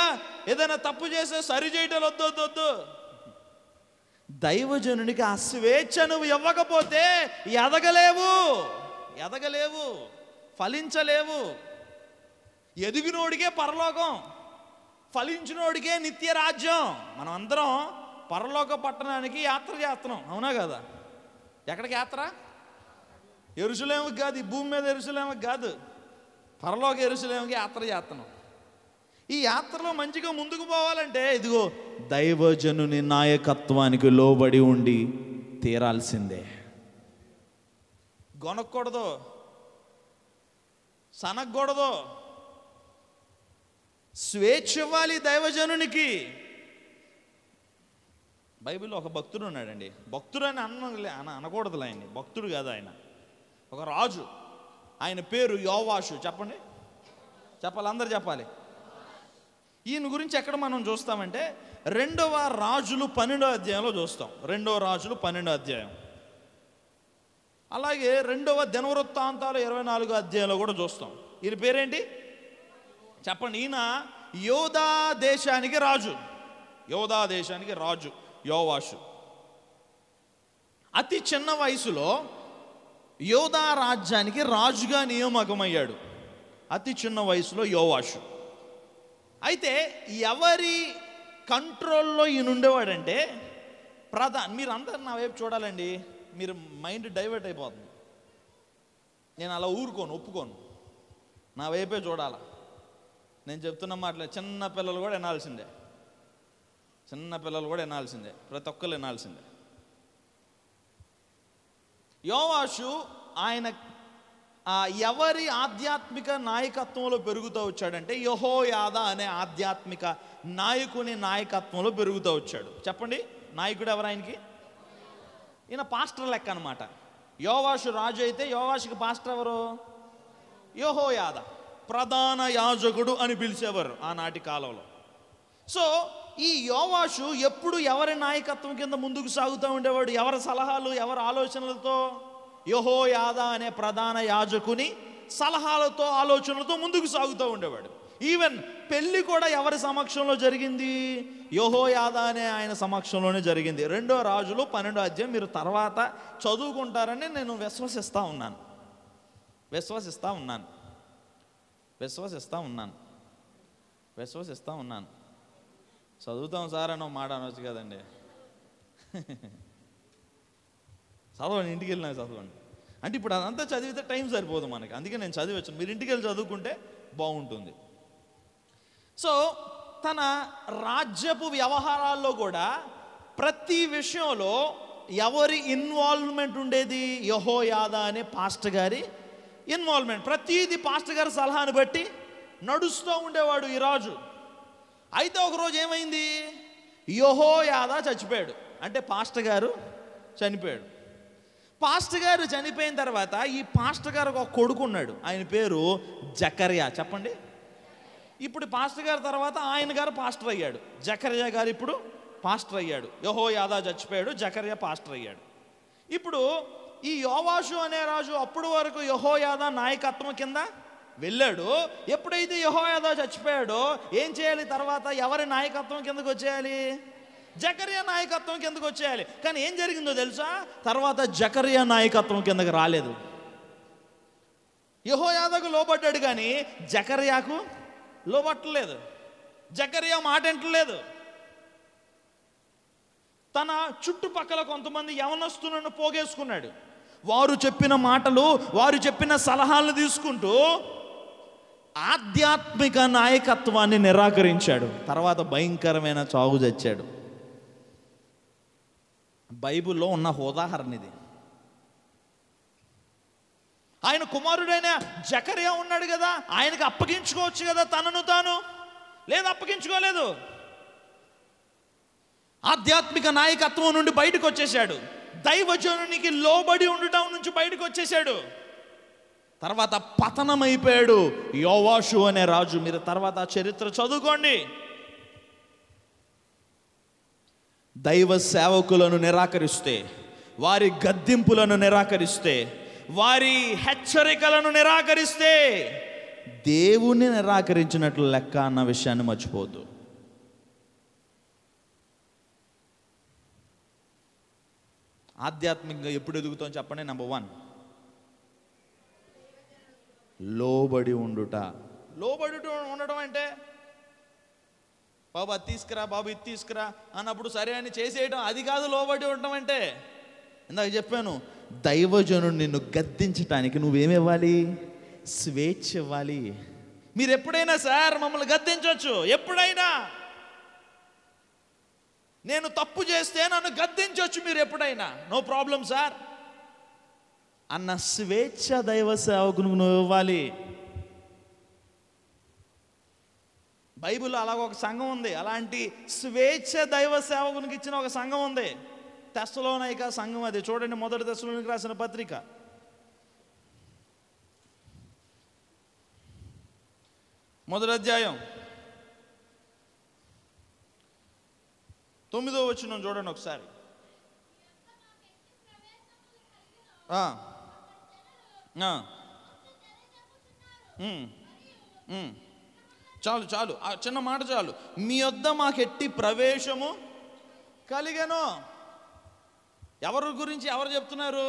ఏదైనా తప్పు చేస్తే సరి చేయటం వద్దు. దైవజనునికి ఆ స్వేచ్ఛ నువ్వు ఇవ్వకపోతే ఎదగలేవు, ఫలించలేవు. ఎదిగినోడికే పరలోకం, ఫలించినోడికే నిత్య రాజ్యం. మనం అందరం పరలోక పట్టణానికి యాత్ర చేస్తున్నాం, అవునా కదా? ఎక్కడికి యాత్ర? యెరూషలేముకి కాదు, ఈ భూమి మీద యెరూషలేముకి కాదు, పరలోక యెరూషలేముకి యాత్ర చేస్తున్నాం. ఈ యాత్రలో మంచిగా ముందుకు పోవాలంటే ఇదిగో దైవజనుని నాయకత్వానికి లోబడి ఉండి తీరాల్సిందే. గొనక్కూడదు, సనగకూడదు, స్వేచ్ఛ ఇవ్వాలి దైవజనునికి. బైబిల్లో ఒక భక్తుడు ఉన్నాడండి. భక్తుడు అని అనకూడదులే, ఆయన్ని భక్తుడు కాదు, ఆయన ఒక రాజు. ఆయన పేరు యోవాషు. చెప్పాలి, అందరు చెప్పాలి. ఈయన గురించి ఎక్కడ మనం చూస్తామంటే 2వ రాజులు 12వ అధ్యాయంలో చూస్తాం. 2వ రాజులు 12వ అధ్యాయం, అలాగే 2వ దినవృత్తాంతాలు 24వ అధ్యాయంలో కూడా చూస్తాం. ఈయన పేరేంటి చెప్పండి? ఈయన యోధా దేశానికి రాజు యోవాషు. అతి చిన్న వయసులో యోధా రాజ్యానికి రాజుగా నియామకమయ్యాడు. అతి చిన్న వయసులో యోవాషు. అయితే ఎవరి కంట్రోల్లో ఈయన ఉండేవాడంటే మీరు అందరు నా వైపు చూడాలండి, మీరు మైండ్ డైవర్ట్ అయిపోతుంది. నేను అలా ఒప్పుకోను, నా వైపే చూడాలా. నేను చెప్తున్న మాటలే చిన్న పిల్లలు కూడా వినాల్సిందే, ప్రతి ఒక్కరు వినాల్సిందే. యోవాషు ఆయన ఎవరి ఆధ్యాత్మిక నాయకత్వంలో పెరుగుతూ వచ్చాడంటే యెహోయాదా అనే ఆధ్యాత్మిక నాయకుని నాయకత్వంలో పెరుగుతూ వచ్చాడు. చెప్పండి, నాయకుడు ఎవరు ఆయనకి? ఈయన పాస్టర్ లెక్క అనమాట. యోవాషు రాజు అయితే యోవాషుకి పాస్టర్ ఎవరు? యెహోయాదా, ప్రధాన యాజకుడు అని పిలిచేవారు ఆనాటి కాలంలో. సో ఈ యోవాషు ఎప్పుడు ఎవరి నాయకత్వం కింద ముందుకు సాగుతూ ఉండేవాడు? ఎవరి సలహాలు, ఎవరి ఆలోచనలతో? యెహోయాదా అనే ప్రధాన యాజకుని సలహాలతో, ఆలోచనలతో ముందుకు సాగుతూ ఉండేవాడు. ఈవెన్ పెళ్లి కూడా ఎవరి సమక్షంలో జరిగింది? యెహోయాదా అనే ఆయన సమక్షంలోనే జరిగింది. 2 రాజులు 12వ అధ్యాయం మీరు తర్వాత చదువుకుంటారని నేను విశ్వసిస్తూ ఉన్నాను. చదువుతాం సార్ అని మాట అనవచ్చు కదండి. చదవండి, ఇంటికి వెళ్ళినా చదవండి. అంటే ఇప్పుడు అదంతా చదివితే టైం సరిపోదు మనకి, అందుకే నేను చదివచ్చు. మీరు ఇంటికి వెళ్ళి చదువుకుంటే బాగుంటుంది. సో తన రాజ్యపు వ్యవహారాల్లో కూడా ప్రతి విషయంలో ఎవరి ఇన్వాల్వ్మెంట్ ఉండేది? యెహోయాదా అనే పాస్టర్ గారి ఇన్వాల్వ్మెంట్. ప్రతిదీ పాస్టర్ గారి సలహాను బట్టి నడుస్తూ ఉండేవాడు ఈ రాజు. అయితే ఒకరోజు ఏమైంది? యెహోయాదా చచ్చిపోయాడు. అంటే పాస్టర్ గారు చనిపోయాడు. పాస్టర్ గారు చనిపోయిన తర్వాత ఈ పాస్టర్ గారు ఒక కొడుకు ఉన్నాడు, ఆయన పేరు జకర్యా. చెప్పండి. ఇప్పుడు పాస్టర్ గారి తర్వాత ఆయన గారు పాస్టర్ అయ్యాడు. జకర్యా గారు ఇప్పుడు పాస్టర్ అయ్యాడు. యెహోయాదా చచ్చిపోయాడు, జకర్యా పాస్టర్ అయ్యాడు. ఇప్పుడు ఈ యోవాషు అనే రాజు అప్పుడు వరకు యెహోయాదా నాయకత్వం కింద వెళ్ళాడు. ఎప్పుడైతే యెహోయాదా చచ్చిపోయాడో ఏం చేయాలి? తర్వాత ఎవరి నాయకత్వం కిందకు వచ్చేయాలి? జకర్యా నాయకత్వం కిందకు వచ్చేయాలి. కానీ ఏం జరిగిందో తెలుసా? తర్వాత జకర్యా నాయకత్వం కిందకు రాలేదు. యెహోయాదాకు లోబడ్డాడు కానీ జకర్యాకు లోబట్టలేదు. జకర్యా మాట వింటలేదు. తన చుట్టుపక్కల కొంతమంది యవనస్తులను పోగేసుకున్నాడు. వారు చెప్పిన మాటలు, వారు చెప్పిన సలహాలను తీసుకుంటూ ఆధ్యాత్మిక నాయకత్వాన్ని నిరాకరించాడు. తర్వాత భయంకరమైన చావు చచ్చాడు. బైబిల్లో ఉన్న ఉదాహరణ ఇది. ఆయన కుమారుడైన జకర్యా ఉన్నాడు కదా, ఆయనకు అప్పగించుకోవచ్చు కదా తనను తాను. లేదు, అప్పగించుకోలేదు. ఆధ్యాత్మిక నాయకత్వం నుండి బయటకు వచ్చేసాడు. దైవజనునికి లోబడి ఉండటం నుంచి బయటకు వచ్చేసాడు. తర్వాత పతనమైపోయాడు యోవాషు అనే రాజు. మీరు తర్వాత చరిత్ర చదువుకోండి. దైవ సేవకులను నిరాకరిస్తే, వారి గద్దింపులను నిరాకరిస్తే, వారి హెచ్చరికలను నిరాకరిస్తే దేవుణ్ణి నిరాకరించినట్లు లెక్క అన్న విషయాన్ని మర్చిపోవద్దు. ఆధ్యాత్మికంగా ఎప్పుడు ఎదుగుతాం చెప్పండి? నెంబర్ 1, లోబడి ఉండుట. లోబడి ఉండడం అంటే బాబు అది తీసుకురా, బాబు ఇది తీసుకురా అన్నప్పుడు సరే అని చేసేయడం, అది కాదు లోబడి ఉండటం అంటే. ఇందాక చెప్పాను, దైవజనుడు నిన్ను గద్దించటానికి నువ్వేమివ్వాలి? స్వేచ్ఛ ఇవ్వాలి. మీరు ఎప్పుడైనా సార్ మమ్మల్ని గద్దించవచ్చు, ఎప్పుడైనా. నేను తప్పు చేస్తే నన్ను గద్దించవచ్చు మీరు ఎప్పుడైనా, నో ప్రాబ్లం సార్ అన్న స్వేచ్ఛ దైవ సేవకును నువ్వు ఇవ్వాలి. బైబిల్లో అలాగ ఒక సంఘం ఉంది. అలాంటి స్వేచ్ఛ దైవ సేవకునికి ఇచ్చిన ఒక సంఘం ఉంది, తెస్సలోనిక సంఘం. అది చూడండి, 1 తెస్సలోనికీయులకు రాసిన పత్రిక 1వ అధ్యాయం 9వ వచనం చూడండి ఒకసారి. చాలు చాలు, ఆ చిన్న మాట చాలు. మీ వద్ద మాకెట్టి ప్రవేశము కలిగెను. ఎవరి గురించి ఎవరు చెప్తున్నారు?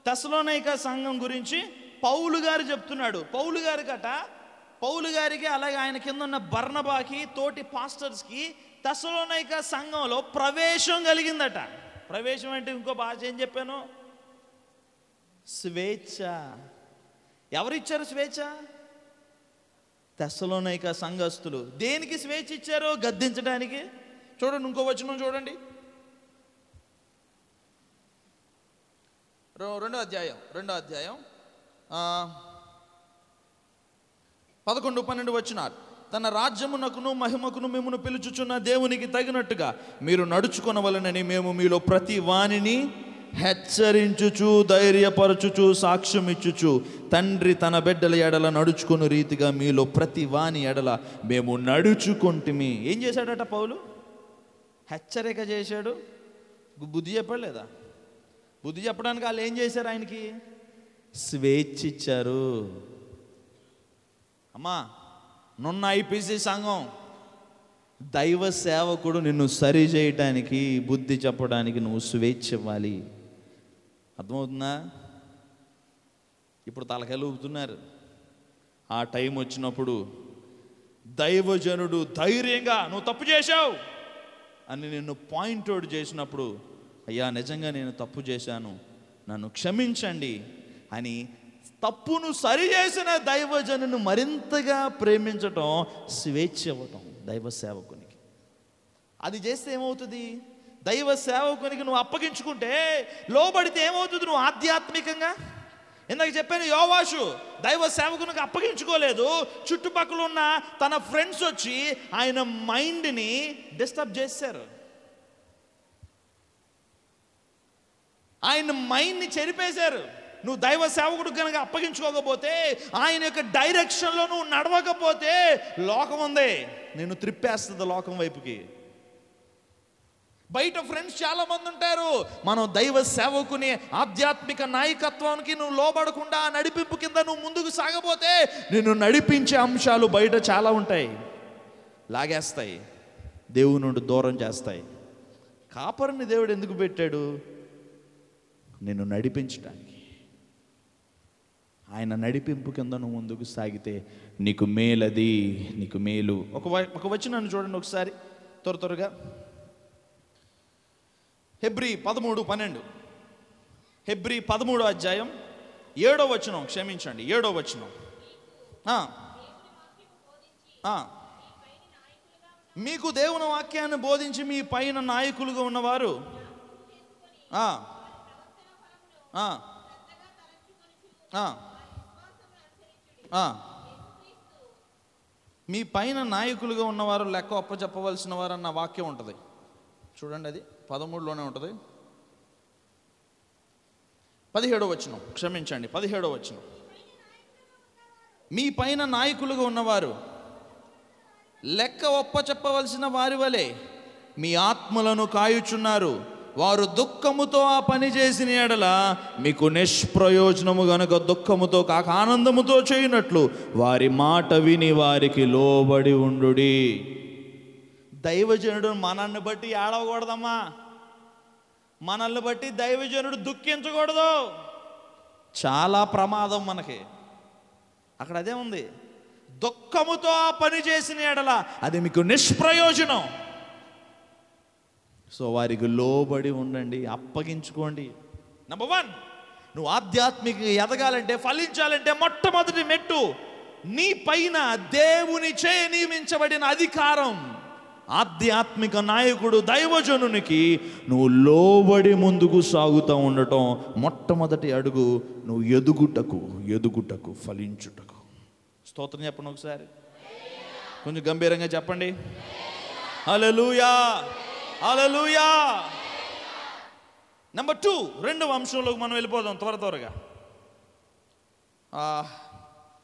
తెస్సలోనిక సంఘం గురించి పౌలు గారు చెప్తున్నాడు. పౌలు గారికి అలాగే ఆయన కింద ఉన్న బర్నబాకి, తోటి పాస్టర్స్కి తెస్సలోనిక సంఘంలో ప్రవేశం కలిగిందట. ప్రవేశం అంటే ఇంకో భాష ఏం చెప్పాను? స్వేచ్ఛ. ఎవరిచ్చారు స్వేచ్ఛ? తెస్సలోనిక సంఘస్థులు. దేనికి స్వేచ్ఛ ఇచ్చారు? గద్దించడానికి. చూడండి, ఇంకో వచనం చూడండి, 2వ అధ్యాయం 11-12 వచనాలు. తన రాజ్యమునకును మహిమకును మిమ్మును పిలుచుచున్న దేవునికి తగినట్టుగా మీరు నడుచుకొనవలెనని మేము మీలో ప్రతి వానిని హెచ్చరించుచు, ధైర్యపరచుచు, సాక్ష్యం ఇచ్చుచు, తండ్రి తన బిడ్డల ఎడల నడుచుకుని రీతిగా మీలో ప్రతి వాని ఎడల మేము నడుచుకుంటుమి. ఏం చేశాడట పౌలు? హెచ్చరిక చేశాడు, బుద్ధి చెప్పాడు లేదా? బుద్ధి చెప్పడానికి వాళ్ళు ఏం చేశారు? ఆయనకి స్వేచ్ఛ ఇచ్చారు. అమ్మా, నున్న ఐపీసీ సంఘం దైవ సేవకుడు నిన్ను సరి చేయటానికి, బుద్ధి చెప్పడానికి నువ్వు స్వేచ్ఛ ఇవ్వాలి. అర్థమవుతుందా? ఇప్పుడు తలకాయలు ఊపుతున్నారు. ఆ టైం వచ్చినప్పుడు దైవజనుడు ధైర్యంగా నువ్వు తప్పు చేశావు అని నిన్ను పాయింట్ అవుట్ చేసినప్పుడు, అయ్యా నిజంగా నేను తప్పు చేశాను, నన్ను క్షమించండి అని తప్పును సరి చేసిన దైవజనుని మరింతగా ప్రేమించటం స్వేచ్ఛ ఇవ్వటం దైవ సేవకునికి. అది చేస్తే ఏమవుతుంది? దైవ సేవకునికి నువ్వు అప్పగించుకుంటే, లోబడితే ఏమవుతుంది? నువ్వు ఆధ్యాత్మికంగా, ఇందాక చెప్పాను, యోవాషు దైవ సేవకునికి అప్పగించుకోలేదు. చుట్టుపక్కల ఉన్న తన ఫ్రెండ్స్ వచ్చి ఆయన మైండ్ని డిస్టర్బ్ చేశారు, ఆయన మైండ్ని చెరిపేశారు. నువ్వు దైవ సేవకుడు కనుక అప్పగించుకోకపోతే, ఆయన యొక్క డైరెక్షన్లో నువ్వు నడవకపోతే, లోకం ఉంది నిన్ను త్రిప్పేస్తుంది లోకం వైపుకి. బయట ఫ్రెండ్స్ చాలా మంది ఉంటారు. మనం దైవ సేవకుని ఆధ్యాత్మిక నాయకత్వానికి నువ్వు లోబడకుండా నడిపింపు కింద నువ్వు ముందుకు సాగపోతే, నిన్ను నడిపించే అంశాలు బయట చాలా ఉంటాయి, లాగేస్తాయి, దేవుని నుండి దూరం చేస్తాయి. కాపరిని దేవుడు ఎందుకు పెట్టాడు? నిన్ను నడిపించడానికి. ఆయన నడిపింపు కింద నువ్వు ముందుకు సాగితే నీకు మేలది, నీకు మేలు. ఒక వచనాన్ని చూడండి ఒకసారి త్వరగా. హెబ్రీ 13:12. హెబ్రీ 13వ అధ్యాయం 7వ వచనం, క్షమించండి 7వ వచనం. మీకు దేవుని వాక్యాన్ని బోధించి మీ పైన నాయకులుగా ఉన్నవారు మీ పైన నాయకులుగా ఉన్నవారు లెక్క అప్పచెప్పవలసిన వారు అన్న వాక్యం ఉంటుంది చూడండి. అది 13లోనే ఉంటుంది. 17వ వచనం, క్షమించండి 17వ వచనం. మీ పైన నాయకులుగా ఉన్నవారు లెక్క ఒప్పచెప్పవలసిన వారి వలె మీ ఆత్మలను కాయుచున్నారు. వారు దుఃఖముతో ఆ పని చేసిన ఎడల మీకు నిష్ప్రయోజనము గనుక దుఃఖముతో కాక ఆనందముతో చేయనట్లు వారి మాట విని వారికి లోబడి ఉండుడి. దైవజనుడు మనల్ని బట్టి ఏడవకూడదమ్మా, మనల్ని బట్టి దైవజనుడు దుఃఖించకూడదు. చాలా ప్రమాదం మనకి. అక్కడ అదే ఉంది, దుఃఖముతో ఆ పని చేసిన ఎడల అది మీకు నిష్ప్రయోజనం. సో వారికి లోబడి ఉండండి, అప్పగించుకోండి. నెంబర్ 1, నువ్వు ఆధ్యాత్మికంగా ఎదగాలంటే, ఫలించాలంటే మొట్టమొదటి మెట్టు నీ పైన దేవునిచే నియమించబడిన అధికారం. ఆధ్యాత్మిక నాయకుడు దైవజనునికి నువ్వు లోబడి ముందుకు సాగుతూ ఉండటం మొట్టమొదటి అడుగు. నువ్వు ఎదుగుటకు ఫలించుటకు. స్తోత్రం చెప్పండి ఒకసారి, కొంచెం గంభీరంగా చెప్పండి. హల్లెలూయా, హల్లెలూయా. నెంబర్ 2, రెండవ అంశంలోకి మనం వెళ్ళిపోదాం త్వరగా.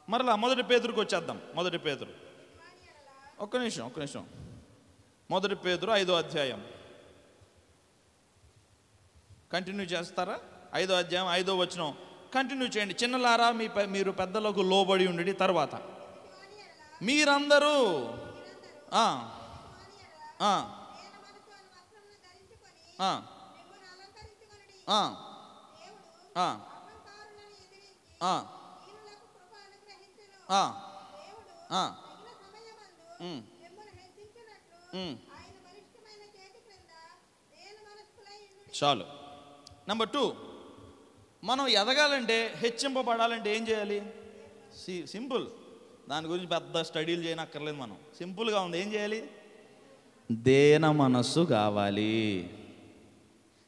మరలా 1 పేతురుకి వచ్చేద్దాం. 1 పేతురు, ఒక్క నిమిషం. 1 పేతురు 5వ అధ్యాయం కంటిన్యూ చేస్తారా? 5వ అధ్యాయం 5వ వచనం కంటిన్యూ చేయండి. చిన్నలారా మీరు పెద్దలకు లోబడి ఉండి, తర్వాత మీరందరూ చాలు. నెంబర్ 2, మనం ఎదగాలంటే, హెచ్చింపబడాలంటే ఏం చేయాలి? సింపుల్. దాని గురించి పెద్ద స్టడీలు చేయనక్కర్లేదు. మనం సింపుల్గా ఉంది. ఏం చేయాలి? దేన మనస్సు కావాలి.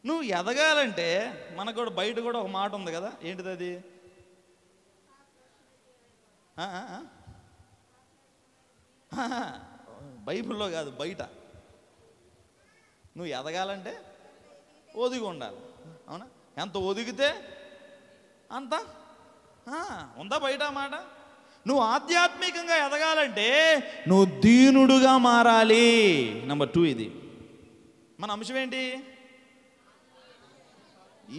నువ్వు ఎదగాలంటే మనకు కూడా బయట కూడా ఒక మాట ఉంది కదా, ఏంటిది అది? బైబిల్లో కాదు, బయట. నువ్వు ఎదగాలంటే ఒదిగి ఉండాలి. అవునా? ఎంత ఒదిగితే అంత ఉందా బయట మాట? నువ్వు ఆధ్యాత్మికంగా ఎదగాలంటే నువ్వు దీనుడుగా మారాలి. నెంబర్ 2 ఇది. మన అంశం ఏంటి?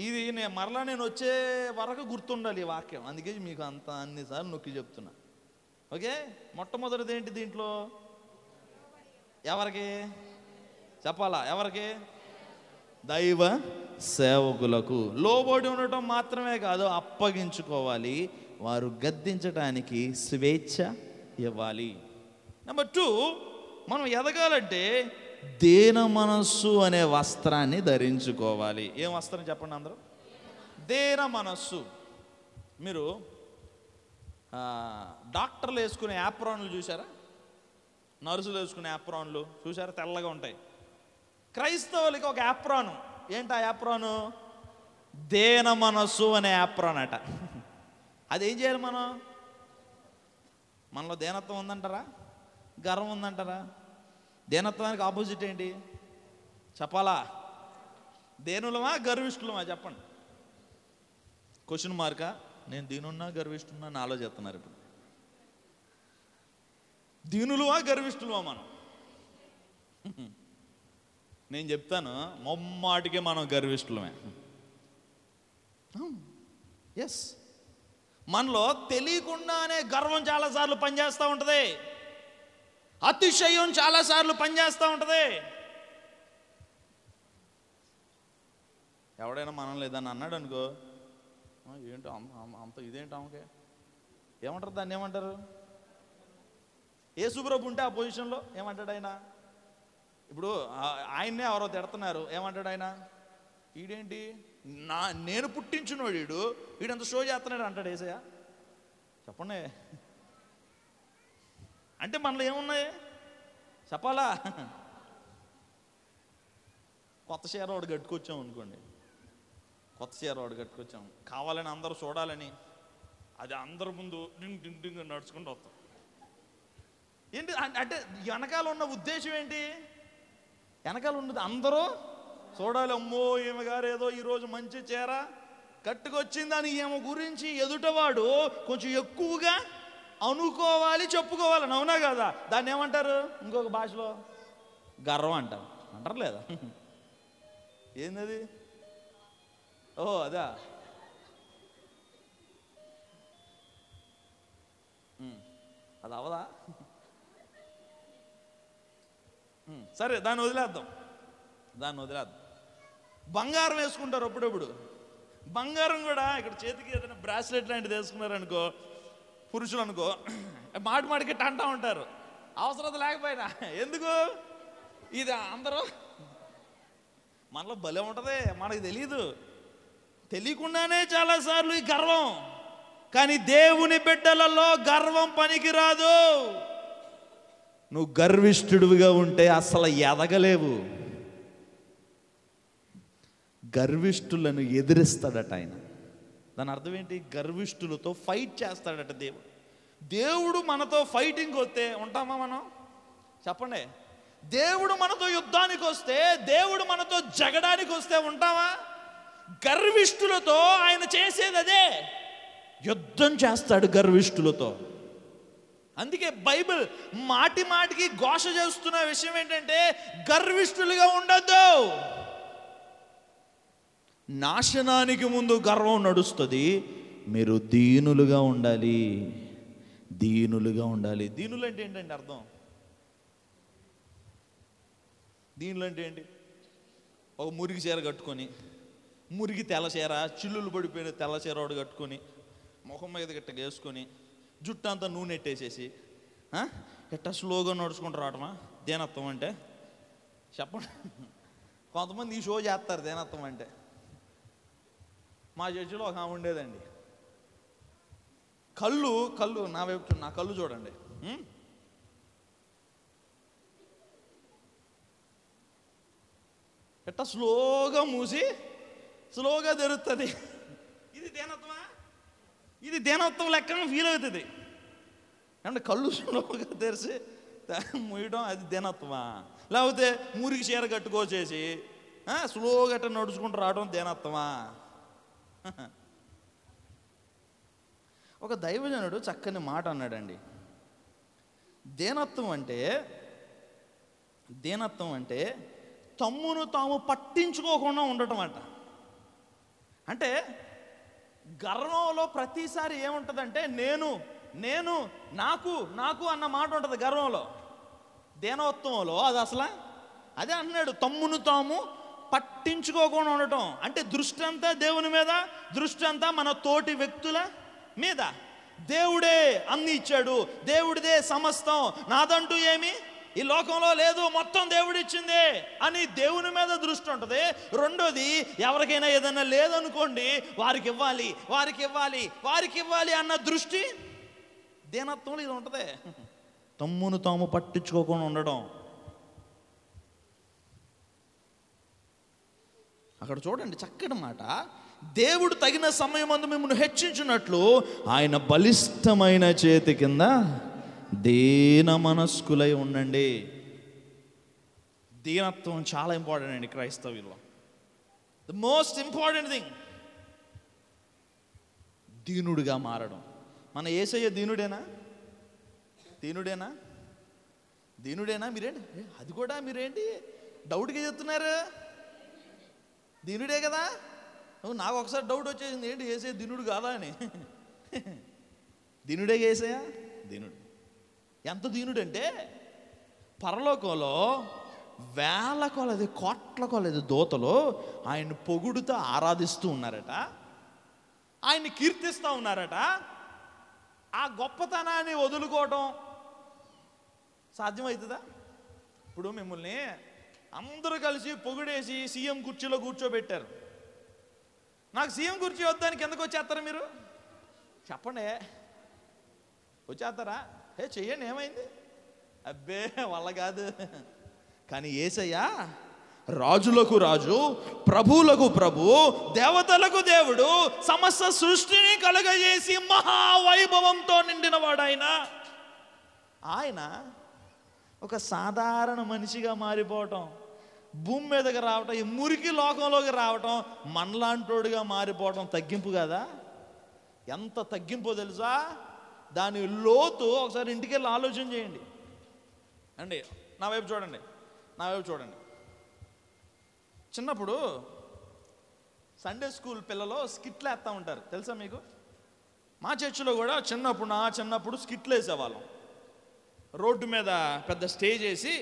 ఇది నేను వచ్చే వరకు గుర్తుండాలి ఈ వాక్యం, అందుకే మీకు అన్నిసార్లు నొక్కి చెప్తున్నా. ఓకే, మొట్టమొదటిది ఏంటి దీంట్లో? ఎవరికి చెప్పాలా? ఎవరికి? దైవ సేవకులకు లోబడి ఉండటం మాత్రమే కాదు, అప్పగించుకోవాలి. వారు గద్దించడానికి స్వేచ్ఛ ఇవ్వాలి. నెంబర్ 2, మనం ఎదగాలంటే దేన మనస్సు అనే వస్త్రాన్ని ధరించుకోవాలి. ఏం వస్త్రం చెప్పండి అందరూ? దేన మనస్సు. మీరు డాక్టర్లు వేసుకునే యాప్రాన్లు చూసారా? నర్సులు వేసుకునే యాప్రాన్లు చూసారా? తెల్లగా ఉంటాయి. క్రైస్తవులకి ఒక యాప్రాను. ఏంటి ఆ యాప్రాను? దేన మనస్సు అనే యాప్రాన్ అట. అదేం చేయాలి మనం? మనలో దేనత్వం ఉందంటారా? గర్వం ఉందంటారా? దేనత్వానికి ఆపోజిట్ ఏంటి చెప్పాలా? దేనులమా గర్విష్ఠులమా? చెప్పండి. Question markka? నేను దీనున్నా గర్విష్ఠున్నా అని ఆలోచిస్తున్నారు ఇప్పుడు. దీనులువా గర్విష్ఠులమా మనం? నేను చెప్తాను, మొమ్మాటికే మనం గర్విష్ఠులమే. ఎస్, మనలో తెలియకుండానే గర్వం చాలాసార్లు పనిచేస్తూ ఉంటుంది. అతిశయం చాలాసార్లు పనిచేస్తూ ఉంటుంది. ఎవడైనా మనల్ని ఏదన్నా అన్నాడు అనుకో, ఏంటో అంత ఇదేంటి ఆమెకే ఏమంటారు? దాన్ని ఏమంటారు? యేసుప్రభు ఉంటే ఆ పొజిషన్లో ఏమంటాడు ఆయన? ఇప్పుడు ఆయన్నే ఎవరో తిడుతున్నారు, ఏమంటాడు ఆయన? ఈడేంటి నేను పుట్టించినోడు వీడంత షో చేస్తున్నాడు అంటాడు యేసయ్య. చెప్పండి. అంటే మనలో ఏమున్నాయి చెప్పాలా? కొత్త చీర వాడు కట్టుకొచ్చాం అనుకోండి, కొత్త చీర వాడు కట్టుకొచ్చాం కావాలని అందరూ చూడాలని, అది అందరి ముందు డింగ్ నడుచుకుంటూ వస్తాం. ఏంటి అంటే వెనకాల ఉన్న ఉద్దేశం ఏంటి? వెనకాల ఉన్నది అందరూ చూడాలి. అమ్మో ఈమె గారు ఏదో ఈరోజు మంచి చీర కట్టుకొచ్చిందని ఈమె గురించి ఎదుటవాడు కొంచెం ఎక్కువగా అనుకోవాలి, చెప్పుకోవాలని. అవునా కదా? దాన్ని ఏమంటారు ఇంకొక భాషలో? గర్వం అంటారు. అంటారు లేదా? ఏందది? ఓ అదా, అది అవదా? సరే, దాన్ని వదిలేద్దాం. బంగారం వేసుకుంటారు అప్పుడప్పుడు. బంగారం కూడా ఇక్కడ చేతికి ఏదైనా బ్రాస్లెట్ లాంటిది వేసుకున్నారనుకో, పురుషులు అనుకో, మాటికి అంటా ఉంటారు అవసరం లేకపోయినా. ఎందుకు? ఇది అందరూ మనలో భలే ఉంటుంది, మనకు తెలియదు. తెలియకుండానే చాలాసార్లు ఈ గర్వం. కానీ దేవుని బిడ్డలలో గర్వం పనికిరాదు. నువ్వు గర్విష్ఠుడివిగా ఉంటే అసలు ఎదగలేవు. గర్విష్ఠులను ఎదిరిస్తాడట ఆయన. దాని అర్థం ఏంటి? గర్విష్ఠులతో ఫైట్ చేస్తాడట దేవుడు. దేవుడు మనతో ఫైటింగ్ వస్తే ఉంటామా మనం? చెప్పండి. దేవుడు మనతో యుద్ధానికి వస్తే, దేవుడు మనతో జగడానికి వస్తే ఉంటామా? గర్విష్ఠులతో ఆయన చేసేది అదే, యుద్ధం చేస్తాడు గర్విష్ఠులతో. అందుకే బైబిల్ మాటికి ఘోష చేస్తున్న విషయం ఏంటంటే, గర్విష్ఠులుగా ఉండొద్దు. నాశనానికి ముందు గర్వం నడుస్తుంది. మీరు దీనులుగా ఉండాలి. దీనులు అంటే ఏంటండి అర్థం? దీనులు అంటే ఏంటి? ఒక మురికి చీర కట్టుకొని, మురికి తెల్ల చీర, చిల్లులు పడిపోయిన తెల్ల చీర ఒకటి కట్టుకొని, ముఖం మీద గట్ట వేసుకొని, జుట్టు అంతా నూనె ఎట్టేసేసి ఎట్టా స్లోగా నడుచుకుంటూ రావటమా దేనత్వం అంటే? చెప్పండి. కొంతమంది ఈ షో చేస్తారు దేనత్వం అంటే. మా చర్చిలో ఒక ఆమె ఉండేదండి. కళ్ళు నా వైపు, నా కళ్ళు చూడండి. ఎట్టా స్లోగా మూసి స్లోగా తెరుస్తుంది. ఇది దేనత్వమా? ఇది దేనత్వం లెక్కన ఫీల్ అవుతుంది. అంటే కళ్ళు స్లోగా తెరిచి మూయడం అది దేనత్వమా? లేకపోతే మురికి చీర కట్టుకోచేసి స్లోగా అట్ట నడుచుకుంటూ రావడం దేనత్వమా? ఒక దైవజనుడు చక్కని మాట అన్నాడండి. దేనత్వం అంటే తమ్మును తాము పట్టించుకోకుండా ఉండటం అంట. అంటే గర్వంలో ప్రతిసారి ఏముంటుందంటే నేను నేను నాకు నాకు అన్న మాట ఉంటుంది గర్వంలో. దేనోత్వంలో అది అసలు అదే అంటున్నాడు, తమ్మును తాము పట్టించుకోకుండా ఉండటం. అంటే దృష్టి అంతా దేవుని మీద, దృష్టి అంతా మన తోటి వ్యక్తుల మీద. దేవుడే అన్ని ఇచ్చాడు, దేవుడిదే సమస్తం, నాదంటూ ఏమి ఈ లోకంలో లేదు, మొత్తం దేవుడిచ్చిందే అని దేవుని మీద దృష్టి ఉంటుంది. రెండోది, ఎవరికైనా ఏదైనా లేదనుకోండి, వారికి ఇవ్వాలి వారికి ఇవ్వాలి వారికి ఇవ్వాలి అన్న దృష్టి దీనత్వంలో ఇది ఉంటుంది. తమ్మును తాము పట్టించుకోకుండా ఉండడం. అక్కడ చూడండి చక్కటి మాట, దేవుడు తగిన సమయమందు మిమ్మల్ని హెచ్చించినట్లు ఆయన బలిష్టమైన చేతి కింద దీన మనస్కులై ఉండండి. దీనత్వం చాలా ఇంపార్టెంట్ అండి క్రైస్తవుల్లో. ద మోస్ట్ ఇంపార్టెంట్ థింగ్ దీనుడిగా మారడం. మన యేసయ్య దీనుడేనా? దీనుడేనా? దీనుడేనా? మీరేంటి అది కూడా మీరేంటి డౌట్గా చెప్తున్నారు? దీనుడే కదా. నాకు ఒకసారి డౌట్ వచ్చేసింది, ఏంటి యేసయ్య దీనుడు కాదా అని. దీనుడే యేసయ్య, దీనుడు. ఎంత దీనుడంటే పరలోకంలో వేల కొలది కోట్ల కొలది దూతలు ఆయన పొగుడుతూ ఆరాధిస్తూ ఉన్నారట, ఆయన్ని కీర్తిస్తూ ఉన్నారట. ఆ గొప్పతనాన్ని వదులుకోవటం సాధ్యమవుతుందా? ఇప్పుడు మిమ్మల్ని అందరూ కలిసి పొగిడేసి సీఎం కుర్చీలో కూర్చోబెట్టారు. నాకు సీఎం కుర్చీ వద్దానికి ఎందుకు వచ్చేస్తారా మీరు? చెప్పండి, వచ్చేస్తారా? చెయ్యండి, ఏమైంది? అబ్బే వాళ్ళ కాదు. కానీ యేసయ్య రాజులకు రాజు, ప్రభువులకు ప్రభు, దేవతలకు దేవుడు, సమస్త సృష్టిని కలుగజేసి మహావైభవంతో నిండినవాడు ఆయన ఒక సాధారణ మనిషిగా మారిపోవటం, భూమి మీదకి రావటం, ఈ మురికి లోకంలోకి రావటం, మనలాంటోడుగా మారిపోవటం తగ్గింపు కదా? ఎంత తగ్గింపో తెలుసా? దాని లోతు ఒకసారి ఇంటికి వెళ్ళి ఆలోచన చేయండి అండి. నా వైపు చూడండి, నా వైపు చూడండి. చిన్నప్పుడు సండే స్కూల్ పిల్లలు స్కిట్లు వేస్తూ ఉంటారు, తెలుసా మీకు? మా చర్చిలో కూడా చిన్నప్పుడు స్కిట్లు వేసేవాళ్ళం. రోడ్డు మీద పెద్ద స్టేజ్ వేసి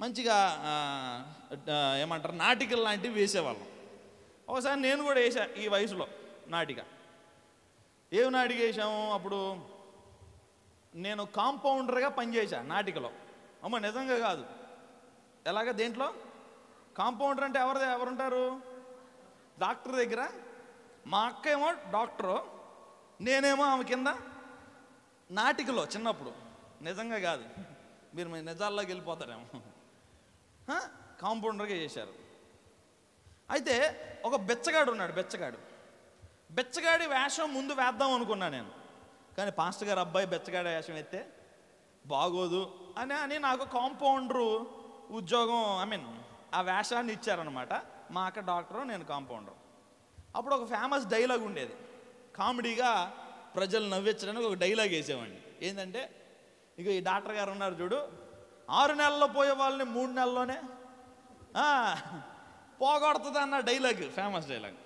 మంచిగా ఏమంటారు నాటికలు లాంటివి వేసేవాళ్ళం. ఒకసారి నేను కూడా వేసా ఈ వయసులో నాటిక. ఏమి నాటిక వేసాము? అప్పుడు నేను కాంపౌండర్గా పనిచేసా నాటికలో. అమ్మ నిజంగా కాదు, ఎలాగ దేంట్లో? కాంపౌండర్ అంటే ఎవరుంటారు? డాక్టర్ దగ్గర. మా అక్క ఏమో డాక్టరు, నేనేమో ఆమె కింద నాటికలో. చిన్నప్పుడు నిజంగా కాదు, మీరు నిజాల్లోకి వెళ్ళిపోతారేమో. కాంపౌండర్గా చేశారు. అయితే ఒక బెచ్చగాడు ఉన్నాడు, బెచ్చగాడి వేషం ముందు వేద్దాం అనుకున్నా నేను. కానీ పాస్టర్ గారు అబ్బాయి బెచ్చగాడి వేషం ఎత్తే బాగోదు అని నాకు కాంపౌండరు ఉద్యోగం, ఆ వేషాన్ని ఇచ్చారనమాట. మా అక్క డాక్టరు, నేను కాంపౌండరు. అప్పుడు ఒక ఫేమస్ డైలాగ్ ఉండేది, కామెడీగా ప్రజలు నవ్వించడానికి ఒక డైలాగ్ వేసేవాడిని. ఏంటంటే, ఇక ఈ డాక్టర్ గారు ఉన్నారు చూడు, 6 నెలల్లో పోయే వాళ్ళని 3 నెలల్లోనే పోగొడుతుంది అన్న డైలాగ్, ఫేమస్ డైలాగ్.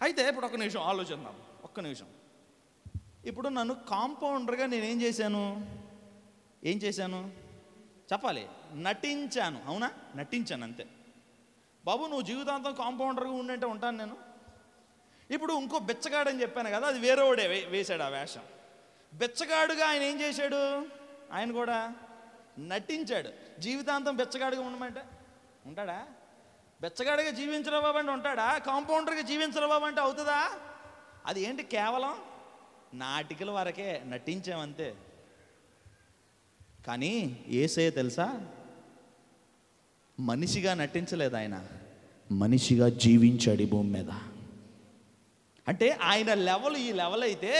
అయితే ఇప్పుడు ఒక్క నిమిషం ఆలోచిద్దాం, ఒక్క నిమిషం. ఇప్పుడు నన్ను కాంపౌండర్గా నేనేం చేశాను చెప్పాలి? నటించాను. అవునా? నటించాను అంతే. బాబు నువ్వు జీవితాంతం కాంపౌండర్గా ఉండంటే ఉంటాను నేను. ఇప్పుడు ఇంకో బెచ్చగాడని చెప్పాను కదా, అది వేరేవాడే వేశాడు ఆ వేషం. బెచ్చగాడుగా ఆయన ఏం చేశాడు? ఆయన కూడా నటించాడు. జీవితాంతం బెచ్చగాడుగా ఉండమంటే ఉంటాడా? బెచ్చగాడిగా జీవించరా బాబు అంటే ఉంటాడా? కాంపౌండర్గా జీవించరా బాబు అంటే అవుతుందా? అది ఏంటి? కేవలం నాటికల వరకే, నటించామంతే. కానీ యేసయ్య తెలుసా, మనిషిగా నటించలేదు, ఆయన మనిషిగా జీవించాడు ఈ భూమి మీద. అంటే ఆయన లెవెల్ ఈ లెవెల్ అయితే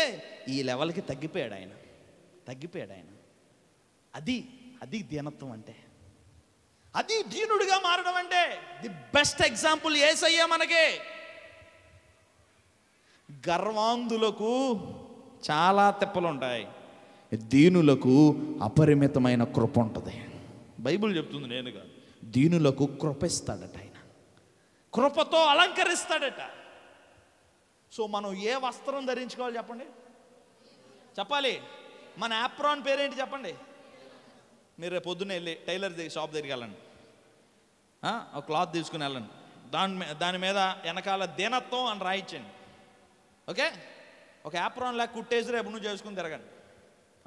ఈ లెవెల్కి తగ్గిపోయాడు ఆయన. అది దీనత్వం అంటే, అది దీనుడిగా మారడం అంటే. ది బెస్ట్ ఎగ్జాంపుల్ యేసయ్య మనకే. గర్వాంధులకు చాలా తెప్పలు ఉంటాయి, దీనులకు అపరిమితమైన కృప ఉంటుంది. బైబిల్ చెప్తుంది, నేను కాదు. దీనులకు కృపిస్తాడట. ఆయన కృపతో అలంకరిస్తాడట. సో మనం ఏ వస్త్రం ధరించుకోవాలి చెప్పండి? చెప్పాలి. మన యాప్రాన్ పేరేంటి చెప్పండి? మీరు రేపు పొద్దున్నే వెళ్ళి టైలర్ షాప్ దగ్గరికి వెళ్ళండి, ఒక క్లాత్ తీసుకుని వెళ్ళండి, దాని మీద వెనకాల దీనత్వం అని రాయించండి. ఓకే, ఒక యాప్రాన్ లాగా కుట్టేసి రేపు నువ్వు చేసుకుని తిరగండి.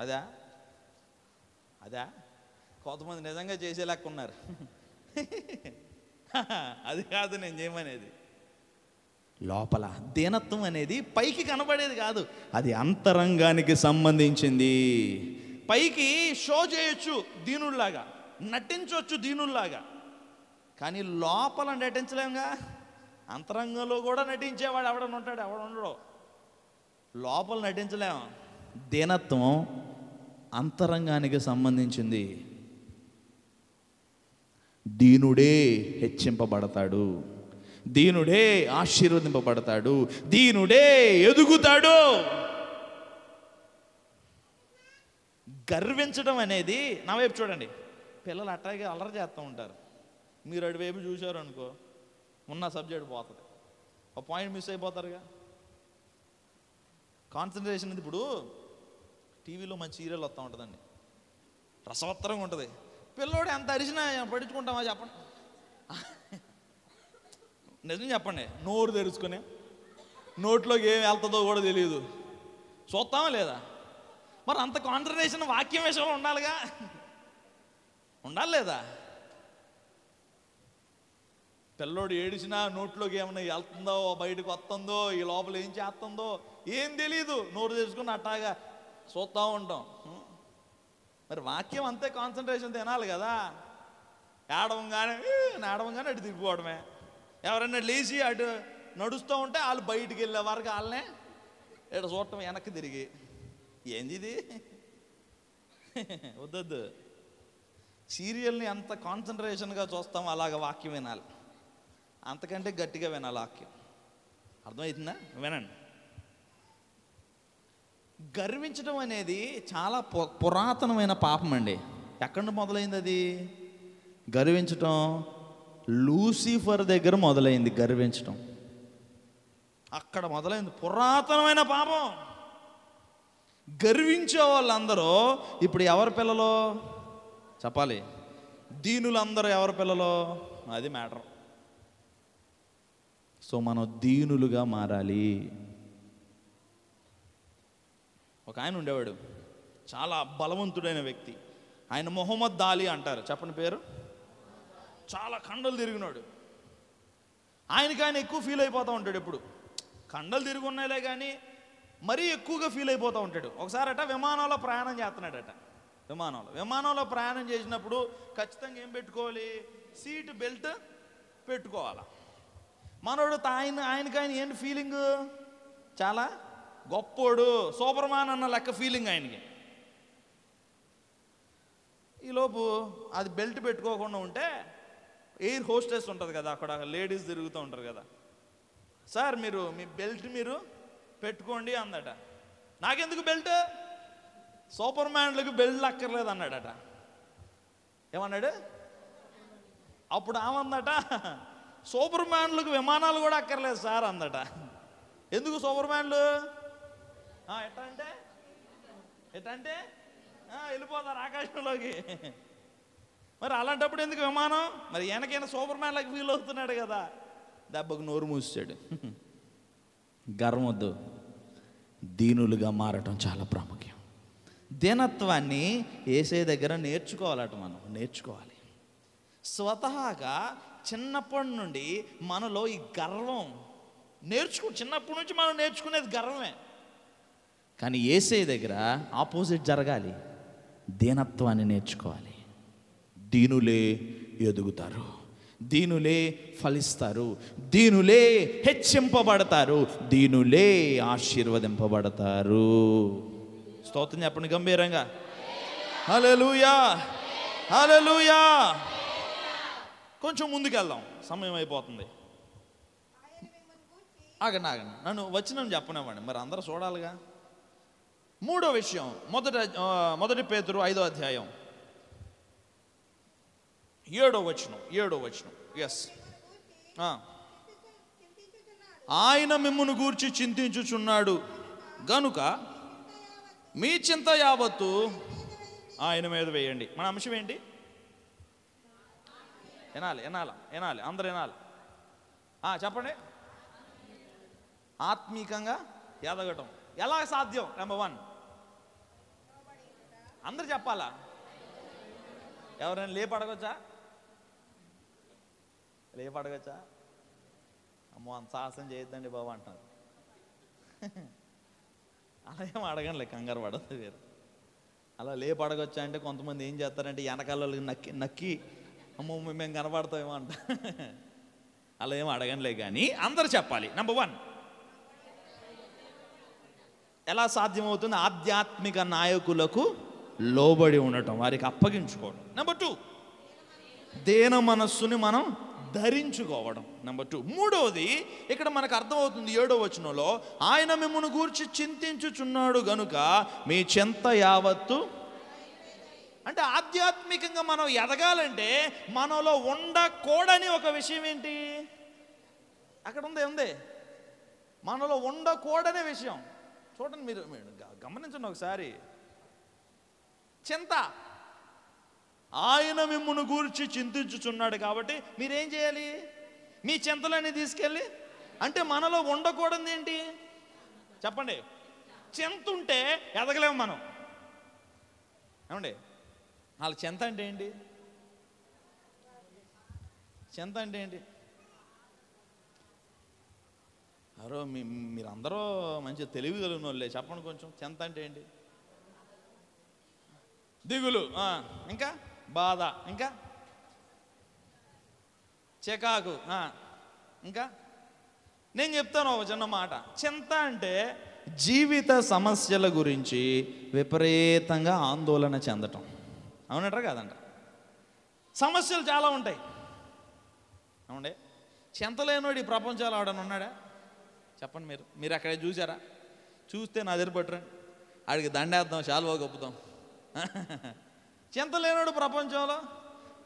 అదా కొంతమంది నిజంగా చేసేలాగా ఉన్నారు. అది కాదు నేను చేయమనేది. లోపల దీనత్వం అనేది పైకి కనబడేది కాదు, అది అంతరంగానికి సంబంధించింది. పైకి షో చేయొచ్చు దీనుల్లాగా, నటించవచ్చు దీనుల్లాగా, కానీ లోపల నటించలేముగా. అంతరంగంలో కూడా నటించేవాడు ఎవడన్నా ఉంటాడు? ఎవడుండడు. లోపల నటించలేము. దీనత్వం అంతరంగానికి సంబంధించింది. దీనుడే హెచ్చింపబడతాడు, దీనుడే ఆశీర్వదింపబడతాడు, దీనుడే ఎదుగుతాడు. గర్వించడం అనేది, నా వైపు చూడండి, పిల్లలు అట్టాగే అల్లరి చేస్తూ ఉంటారు. మీరు అటువైపు చూశారు అనుకో, ఉన్న సబ్జెక్ట్ పోతుంది, ఒక పాయింట్ మిస్ అయిపోతారుగా. కాన్సన్ట్రేషన్ ఇది. ఇప్పుడు టీవీలో మంచి సీరియల్ వస్తూ ఉంటుందండి, రసవత్తరంగా ఉంటుంది. పిల్లోడు ఎంత అరిచినా పట్టించుకుంటామా చెప్పండి? నిజం చెప్పండి. నోరు తెరుచుకొని నోట్లోకి ఏం వెళ్తుందో కూడా తెలియదు, చూస్తామా లేదా? మరి అంత కాన్సన్ట్రేషన్ వాక్యం విషయంలో ఉండాలిగా, ఉండాలి లేదా? పిల్లోడు ఏడిచినా నోట్లోకి ఏమైనా వెళ్తుందో, బయటకు వస్తుందో, ఈ లోపల ఏం చేస్తుందో ఏం తెలీదు, నోరు తెరుచుకుని అట్టాగా చూస్తూ ఉంటాం. మరి వాక్యం అంతే కాన్సన్ట్రేషన్ తినాలి కదా. ఏడవంగానే అటు తిరిగిపోవడమే. ఎవరైనా లేచి అటు నడుస్తూ ఉంటే వాళ్ళు బయటికి వెళ్ళే వరకు వాళ్ళనే ఇక్కడ చూడటం, వెనక్కి తిరిగి. ఏంది ఇది? వద్దొద్దు. సీరియల్ని అంత కాన్సన్ట్రేషన్గా చూస్తాం, అలాగ వాక్యం వినాలి, అంతకంటే గట్టిగా వినాలి వాక్యం. అర్థమవుతుందా? వినండి. గర్వించడం అనేది చాలా పురాతనమైన పాపం అండి. ఎక్కడ మొదలైంది అది? గర్వించటం లూసిఫర్ దగ్గర మొదలైంది. గర్వించటం అక్కడ మొదలైంది, పురాతనమైన పాపం. గర్వించే వాళ్ళందరూ ఇప్పుడు ఎవరి పిల్లలో చెప్పాలి? దీనులందరూ ఎవరి పిల్లలో? అది మ్యాటర్. సో మనం దీనులుగా మారాలి. ఒక ఆయన ఉండేవాడు, చాలా బలవంతుడైన వ్యక్తి. ఆయన మొహమ్మద్ అలీ అంటారు. చెప్పండి పేరు. చాలా కండలు తిరిగినాడు. ఆయన ఎక్కువ ఫీల్ అయిపోతూ ఉంటాడు. ఎప్పుడు కండలు తిరిగి ఉన్నాయిలే కానీ మరీ ఎక్కువగా ఫీల్ అయిపోతూ ఉంటాడు. ఒకసారి విమానంలో ప్రయాణం చేస్తున్నాడట. విమానంలో ప్రయాణం చేసినప్పుడు ఖచ్చితంగా ఏం పెట్టుకోవాలి? సీట్ బెల్ట్ పెట్టుకోవాలి. మనోడు ఆయనకి ఏంటి ఫీలింగ్? చాలా గొప్పోడు, సూపర్ మ్యాన్ అన్న లెక్క ఫీలింగ్ ఆయనకి. ఈలోపు అది బెల్ట్ పెట్టుకోకుండా ఉంటే ఎయిర్ హోస్టెస్ ఉంటుంది కదా, అక్కడ లేడీస్ తిరుగుతూ ఉంటారు కదా, సార్ మీరు మీ బెల్ట్ మీరు పెట్టుకోండి అందట. నాకెందుకు బెల్ట్? సూపర్ మ్యాన్లకు బెల్ట్ అక్కర్లేదు అన్నాడట. ఏమన్నాడు? అప్పుడు ఆమందట, సూపర్ మ్యాన్లకు విమానాలు కూడా అక్కర్లేదు సార్ అందట. ఎందుకు సూపర్ మ్యాన్లు? ఎట్టంటే వెళ్ళిపోతారు ఆకాశంలోకి. మరి అలాంటప్పుడు ఎందుకు విమానం? మరి వెనకైనా సూపర్ మ్యాన్ లాగా ఫీల్ అవుతున్నాడు కదా. దెబ్బకు నోరు మూసాడు. గర్వం వద్దు, దీనులుగా మారటం చాలా ప్రాముఖ్యం. దీనత్వాన్ని యేసయ్య దగ్గర నేర్చుకోవాలట. మనం నేర్చుకోవాలి. స్వతహాగా చిన్నప్పటి నుండి మనలో ఈ గర్వం చిన్నప్పటి నుంచి మనం నేర్చుకునేది గర్వమే. కానీ యేసయ్య దగ్గర ఆపోజిట్ జరగాలి. దీనత్వాన్ని నేర్చుకోవాలి. దీనులే ఎదుగుతారు, దీనులే ఫలిస్తారు, దీనులే హెచ్చింపబడతారు, దీనులే ఆశీర్వదింపబడతారు. స్తోత్రం చెప్పండి గంభీరంగా. హల్లెలూయా, హల్లెలూయా. కొంచెం ముందుకెళ్దాం, సమయం అయిపోతుంది. ఆగండి, నన్ను వచ్చిన చెప్పనివ్వండి, మరి అందరూ చూడాలిగా. మూడో విషయం, మొదటి పేతురు 5వ అధ్యాయం 7వ వచనం. ఎస్. ఆయన మిమ్మును గూర్చి చింతించుచున్నాడు గనుక మీ చింత యావత్తు ఆయన మీద వేయండి. మన అంశం ఏంటి? వినాలి అందరూ వినాలి. చెప్పండి. ఆత్మీకంగా ఎదగటం ఎలా సాధ్యం? నెంబర్ 1 అందరు చెప్పాలా? ఎవరైనా లేపడగొచ్చా? అమ్మో అంత సాహసం చేయొద్దండి బాబు అంటారు. అలా ఏం అడగనులే, కంగారు పడదు వేరు. అలా లేపడగొచ్చా అంటే కొంతమంది ఏం చేస్తారంటే వెనకాల నక్కి అమ్మో మేము కనపడతామేమో అంట. అలా ఏం అడగనులే కానీ అందరు చెప్పాలి. నెంబర్ 1 ఎలా సాధ్యమవుతుంది? ఆధ్యాత్మిక నాయకులకు లోబడి ఉండటం, వారికి అప్పగించుకోవడం. నెంబర్ 2 దేన మనస్సుని మనం ధరించుకోవడం. నెంబర్ 2. మూడవది ఇక్కడ మనకు అర్థమవుతుంది 7వ వచనంలో, ఆయన మిమ్మును గూర్చి చింతించుచున్నాడు గనుక మీ చింత యావత్తు. అంటే ఆధ్యాత్మికంగా మనం ఎదగాలంటే మనలో ఉండకూడని ఒక విషయం ఏంటి? అక్కడ ఉంది మనలో ఉండకూడనే విషయం. చూడండి, మీరు గమనించండి ఒకసారి. చింత. ఆయన మిమ్మును గూర్చి చింతించుచున్నాడు కాబట్టి మీరేం చేయాలి? మీ చింతలన్నీ తీసుకెళ్ళి, అంటే మనలో ఉండకూడదు ఏంటి చెప్పండి? చింత ఉంటే ఎదగలేము మనం. ఏమండి? వాళ్ళ చింత అంటే ఏంటి? చింత అంటే ఏంటి? అరో మీరందరూ మంచి తెలివి కలిగిన వాళ్ళే, చెప్పండి కొంచెం. చింత అంటే ఏంటి? దిగులు, ఇంకా బాధ, ఇంకా చికాకు, ఇంకా నేను చెప్తాను ఒక చిన్న మాట. చింత అంటే జీవిత సమస్యల గురించి విపరీతంగా ఆందోళన చెందటం. అవునంటారా కాదంట? సమస్యలు చాలా ఉంటాయి. అవునండి. చింత లేనోడు ఈ ప్రపంచంలో ఆడని ఉన్నాడా? చెప్పండి. మీరు అక్కడే చూసారా? చూస్తే నా దగ్గర పట్టురండి, ఆడికి దండేద్దాం, శాలువా కప్పుదాం. చింత లేనోడు ప్రపంచంలో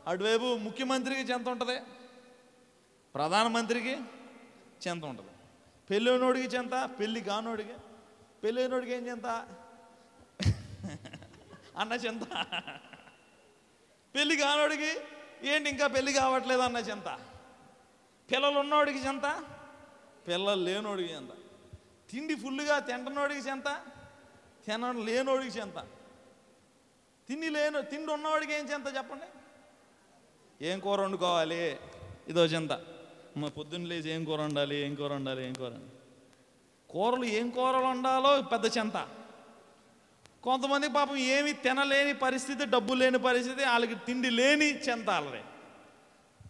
అటువైపు ముఖ్యమంత్రికి చింత ఉంటుంది, ప్రధానమంత్రికి చింత ఉంటుంది, పెళ్ళినోడికి చింత, పెళ్ళి కానోడికి. పెళ్ళైనోడికి ఏం చింత? అన్న చింత. పెళ్ళి కానోడికి ఏంటి ఇంకా పెళ్ళి కావట్లేదు అన్న చింత. పిల్లలు ఉన్నోడికి చింత, పిల్లలు లేనోడికి చింత. తిండి ఫుల్గా తింటున్నోడికి చింత, లేనోడికి చింత. తిండి ఉన్నవాడికి ఏం చింత చెప్పండి? ఏం కూర వండుకోవాలి, ఇదో చింత. పొద్దున్న లేచి ఏం కూర వండాలి, ఏం కూర కూరలు ఏం కూరలు వండాలో పెద్ద చింత. కొంతమంది పాపం ఏమి తినలేని పరిస్థితి, డబ్బు లేని పరిస్థితి, వాళ్ళకి తిండి లేని చింత. వాళ్ళదే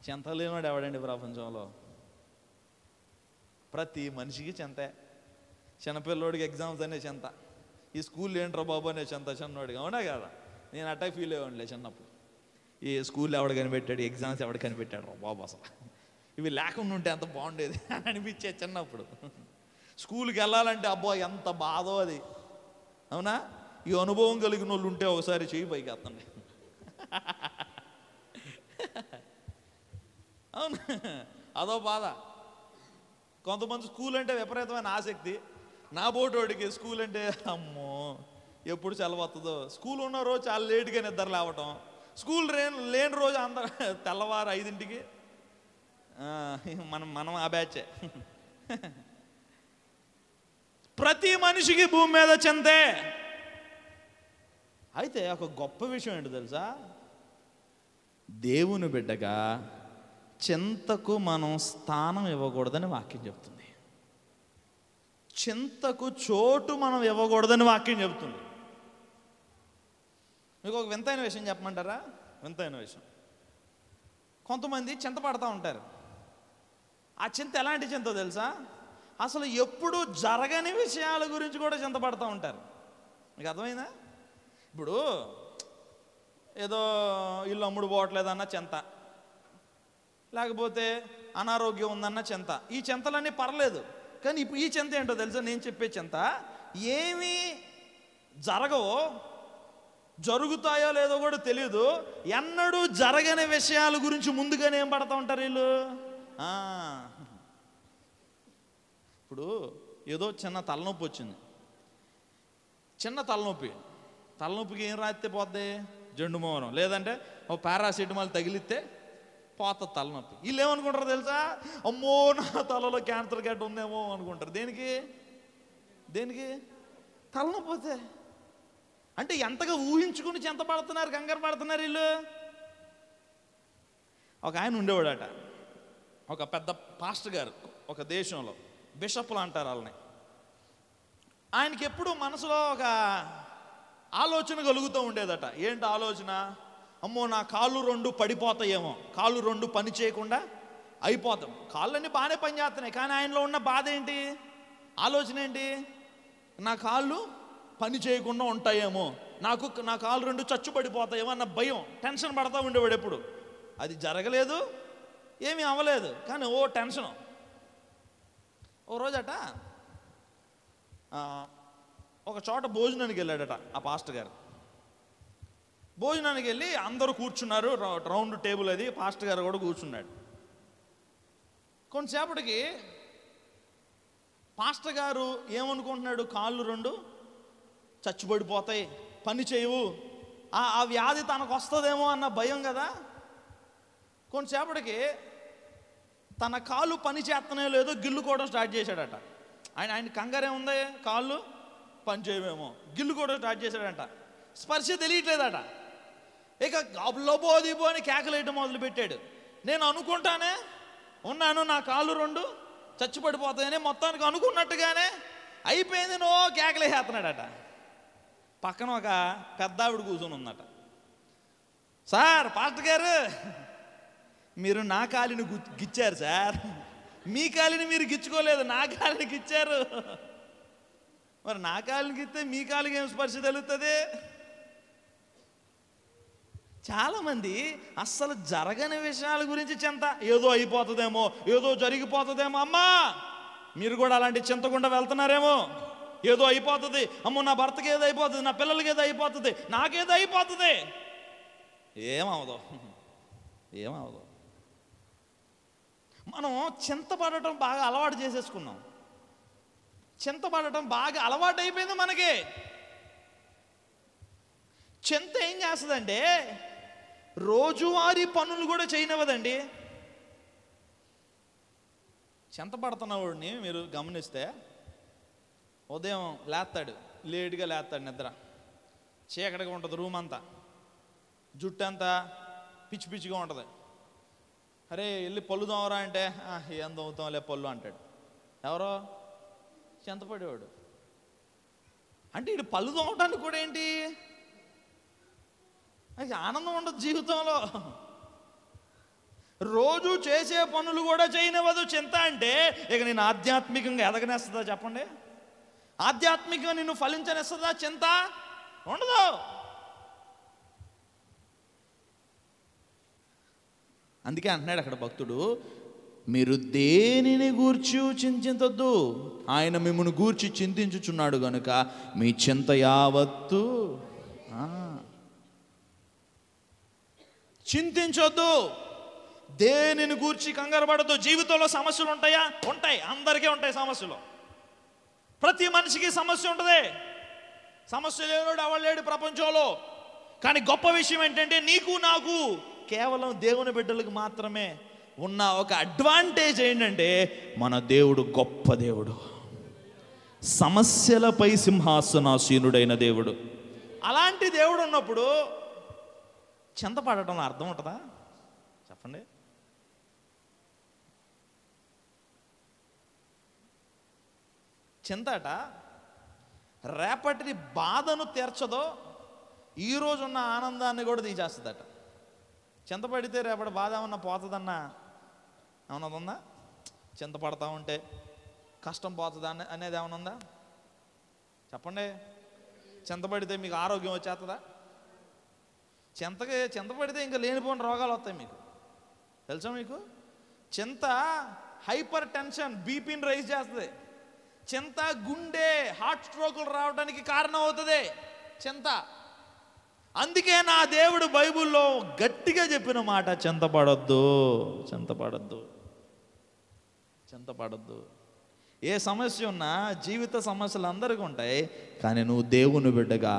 చింత లేనివాడు ఎవడండి ప్రపంచంలో? ప్రతి మనిషికి చింతే. చిన్నపిల్లోడికి ఎగ్జామ్స్ అనే చింత, ఈ స్కూల్ ఏంట్రా బాబు అనే చింత చిన్నవాడికి. అవునా కదా? నేను అట్టా ఫీల్ అయ్యానులే చిన్నప్పుడు. ఈ స్కూల్ ఎవడు కనిపెట్టాడు, ఎగ్జామ్స్ ఎవడు కనిపెట్టాడు రా బాబు, అసలు ఇవి లేకుండా ఉంటే ఎంత బాగుండేది అని అనిపించే చిన్నప్పుడు. స్కూల్కి వెళ్ళాలంటే అబ్బో ఎంత బాధో అది. అవునా? ఈ అనుభవం కలిగిన వాళ్ళు ఉంటే ఒకసారి చెయ్యి పైకి ఎత్తండి. అవును, అదో బాధ. కొంతమంది స్కూల్ అంటే విపరీతమైన ఆసక్తి. నా బోటోడికి స్కూల్ అంటే అమ్మో ఎప్పుడు సెలవు వస్తుందో. స్కూల్ ఉన్న రోజు చాలా లేట్గా నిద్ర లేవటం, స్కూల్ లేని రోజు అందరూ తెల్లవారు 5ంటికి. మనం ఆ బ్యాచే. ప్రతి మనిషికి భూమి మీద చింతే. అయితే ఒక గొప్ప విషయం ఏంటో తెలుసా? దేవుని బిడ్డగా చింతకు మనం స్థానం ఇవ్వకూడదని వాక్యం చెప్తుంది. చింతకు చోటు మనం ఇవ్వకూడదని వాక్యం చెప్తుంది. మీకు ఒక వింతైన విషయం చెప్పమంటారా? వింతైన విషయం. కొంతమంది చింత పడతా ఉంటారు. ఆ చింత ఎలాంటి చింతో తెలుసా? అసలు ఎప్పుడు జరగని విషయాల గురించి కూడా చింత పడతా ఉంటారు. మీకు అర్థమైందా? ఇప్పుడు ఏదో ఇల్లు అమ్ముడు పోవట్లేదన్న చింత, లేకపోతే అనారోగ్యం ఉందన్న చింత. ఈ చింతలన్నీ పర్లేదు, కానీ ఇప్పుడు ఈ చింత ఏంటో తెలుసా? నేను చెప్పే చింత ఏమీ జరగవో, జరుగుతాయో లేదో కూడా తెలియదు. ఎన్నడూ జరగని విషయాల గురించి ముందుగానే ఏం పడతా ఉంటారు వీళ్ళు. ఇప్పుడు ఏదో చిన్న తలనొప్పి వచ్చింది, చిన్న తలనొప్పికి ఏం రాస్తే పోద్ది? జండు మోహరం, లేదంటే ఓ పారాసిటమాల్ తగిలిస్తే పోతుంది తలనొప్పి. వీళ్ళు ఏమనుకుంటారు తెలుసా? అమ్మో నా తలలో క్యాన్సర్ గడ్డ ఉందేమో అనుకుంటారు. దేనికి? తలనొప్పి వస్తే. అంటే ఎంతగా ఊహించుకుని చెంత పడుతున్నారు, కంగారు పడుతున్నారు వీళ్ళు. ఒక ఆయన ఉండేవాడట, ఒక పెద్ద పాస్టర్ గారు, ఒక దేశంలో బిషప్లు అంటారు వాళ్ళని. ఆయనకి ఎప్పుడు మనసులో ఒక ఆలోచన కలుగుతూ ఉండేదట. ఏంటి ఆలోచన? అమ్మో నా కాళ్ళు 2 పడిపోతాయేమో, కాళ్ళు 2 పని చేయకుండా అయిపోతాం. కాళ్ళన్నీ బాగానే పని చేస్తున్నాయి, కానీ ఆయనలో ఉన్న బాధ ఏంటి, ఆలోచన ఏంటి? నా కాళ్ళు పని చేయకుండా ఉంటాయేమో, నా కాళ్ళు 2 చచ్చు పడిపోతాయేమో అన్న భయం, టెన్షన్ పడతా ఉండేవాడు ఎప్పుడు. అది జరగలేదు, ఏమీ అవ్వలేదు, కానీ ఓ టెన్షను. ఓ రోజట ఒక చోట భోజనానికి వెళ్ళాడట ఆ పాస్టర్ గారు. భోజనానికి వెళ్ళి అందరూ కూర్చున్నారు, రౌండ్ టేబుల్ అది, పాస్టర్ గారు కూడా కూర్చున్నాడు. కొంతసేపటికి పాస్టర్ గారు ఏమనుకుంటున్నాడు? కాళ్ళు 2 చచ్చిపడిపోతాయి, పని చేయవు, ఆ వ్యాధి తనకు వస్తుందేమో అన్న భయం కదా. కొంతసేపటికి తన కాళ్ళు పని చేస్తనే లేదో గిల్లుకోవడం స్టార్ట్ చేశాడట. ఆయన కంగారే ఉంది, కాళ్ళు పని చేయవేమో, గిల్లుకోవడం స్టార్ట్ చేశాడంట. స్పర్శ తెలియట్లేదట. ఇక లోబోదిబో అని కేకలేయటం మొదలుపెట్టాడు. నేను అనుకుంటానే ఉన్నాను, నా కాళ్ళు 2 చచ్చిపడిపోతాయని మొత్తానికి అనుకున్నట్టుగానే అయిపోయింది, నో కేకలేసేస్తున్నాడట. పక్కన ఒక పెద్ద ఆవిడ కూర్చొని ఉందట. సార్ పాస్టర్ గారు, మీరు నా కాలిని గిచ్చారు సార్, మీ కాలిని మీరు గిచ్చుకోలేదు, నా కాలిని గిచ్చారు. మరి నా కాలిని గిస్తే మీ కాలికి ఏం స్పర్శ తెలుస్తుంది? చాలామంది అస్సలు జరగని విషయాల గురించి చింత, ఏదో అయిపోతుందేమో, ఏదో జరిగిపోతుందేమో. అమ్మా మీరు కూడా అలాంటి చింతకుండా వెళ్తున్నారేమో. ఏదో అయిపోతుంది, అమ్మో నా భర్తకి ఏదో అయిపోతుంది, నా పిల్లలకి ఏదో అయిపోతుంది, నాకేదో అయిపోతుంది. ఏమవదు. మనం చింతపడటం బాగా అలవాటు చేసేసుకున్నాం. చింతపడటం బాగా అలవాటు అయిపోయింది మనకి. చింత ఏం చేస్తుందంటే రోజువారీ పనులు కూడా చేయనివ్వదండి. చింతపడుతున్నవాడిని మీరు గమనిస్తే ఉదయం లేస్తాడు, లేటుగా లేస్తాడు, నిద్ర చీకటిగా ఉంటుంది, రూమ్ అంతా, జుట్టు అంతా పిచ్చి పిచ్చిగా ఉంటుంది. అరే వెళ్ళి పళ్ళు తోమరా అంటే ఏం తోముతాంలే పళ్ళు అంటాడు. ఎవరో చింతపడేవాడు. అంటే ఇటు పళ్ళు తోమటానికి కూడా ఏంటి ఆనందం ఉండదు జీవితంలో. రోజు చేసే పనులు కూడా చేయనివ్వదు చింత. అంటే ఇక నేను ఆధ్యాత్మికంగా ఎదగనేస్తుందా చెప్పండి? ఆధ్యాత్మికంగా నిన్ను ఫలించనిస్తుందా చింత? ఉండదు. అందుకే అంటున్నాడు అక్కడ భక్తుడు, మీరు దేనిని గూర్చి చింతించొద్దు, ఆయన మిమ్మల్ని గూర్చి చింతించుచున్నాడు గనుక మీ చింత యావత్తు. చింతించొద్దు, దేనిని గూర్చి కంగారు పడద్దు. జీవితంలో సమస్యలు ఉంటాయా? ఉంటాయి, అందరికీ ఉంటాయి సమస్యలు. ప్రతి మనిషికి సమస్య ఉంటుంది. సమస్య లేనివాడు ఎవడు లేడు ప్రపంచంలో. కానీ గొప్ప విషయం ఏంటంటే నీకు నాకు కేవలం దేవుని బిడ్డలకు మాత్రమే ఉన్న ఒక అడ్వాంటేజ్ ఏంటంటే మన దేవుడు గొప్ప దేవుడు, సమస్యలపై సింహాసనాసీనుడైన దేవుడు. అలాంటి దేవుడు ఉన్నప్పుడు చింతపడటంలో అర్థం ఉంటుందా చెప్పండి? చింతట రేపటి బాధను తీర్చదో, ఈరోజు ఉన్న ఆనందాన్ని కూడా తీసేస్తుందట. చింతపడితే రేపటి బాధ ఏమన్నా పోతుందన్నా ఏమన్నా ఉందా? చింతపడతా ఉంటే కష్టం పోతుంది అనేది ఏమన్నా ఉందా చెప్పండి? చింతపడితే మీకు ఆరోగ్యం వచ్చేస్తుందా? చింతపడితే ఇంకా లేనిపోయిన రోగాలు వస్తాయి మీకు, తెలుసా మీకు? చింత హైపర్ టెన్షన్, బీపీని రైజ్ చేస్తుంది. చింత గుండె హార్ట్ స్ట్రోకులు రావడానికి కారణం అవుతుంది చింత. అందుకే నా దేవుడు బైబిల్లో గట్టిగా చెప్పిన మాట, చింతపడొద్దు, చింతపడొద్దు, చింతపడొద్దు. ఏ సమస్య ఉన్నా జీవిత సమస్యలు అందరికీ ఉంటాయి, కానీ నువ్వు దేవుని బిడ్డగా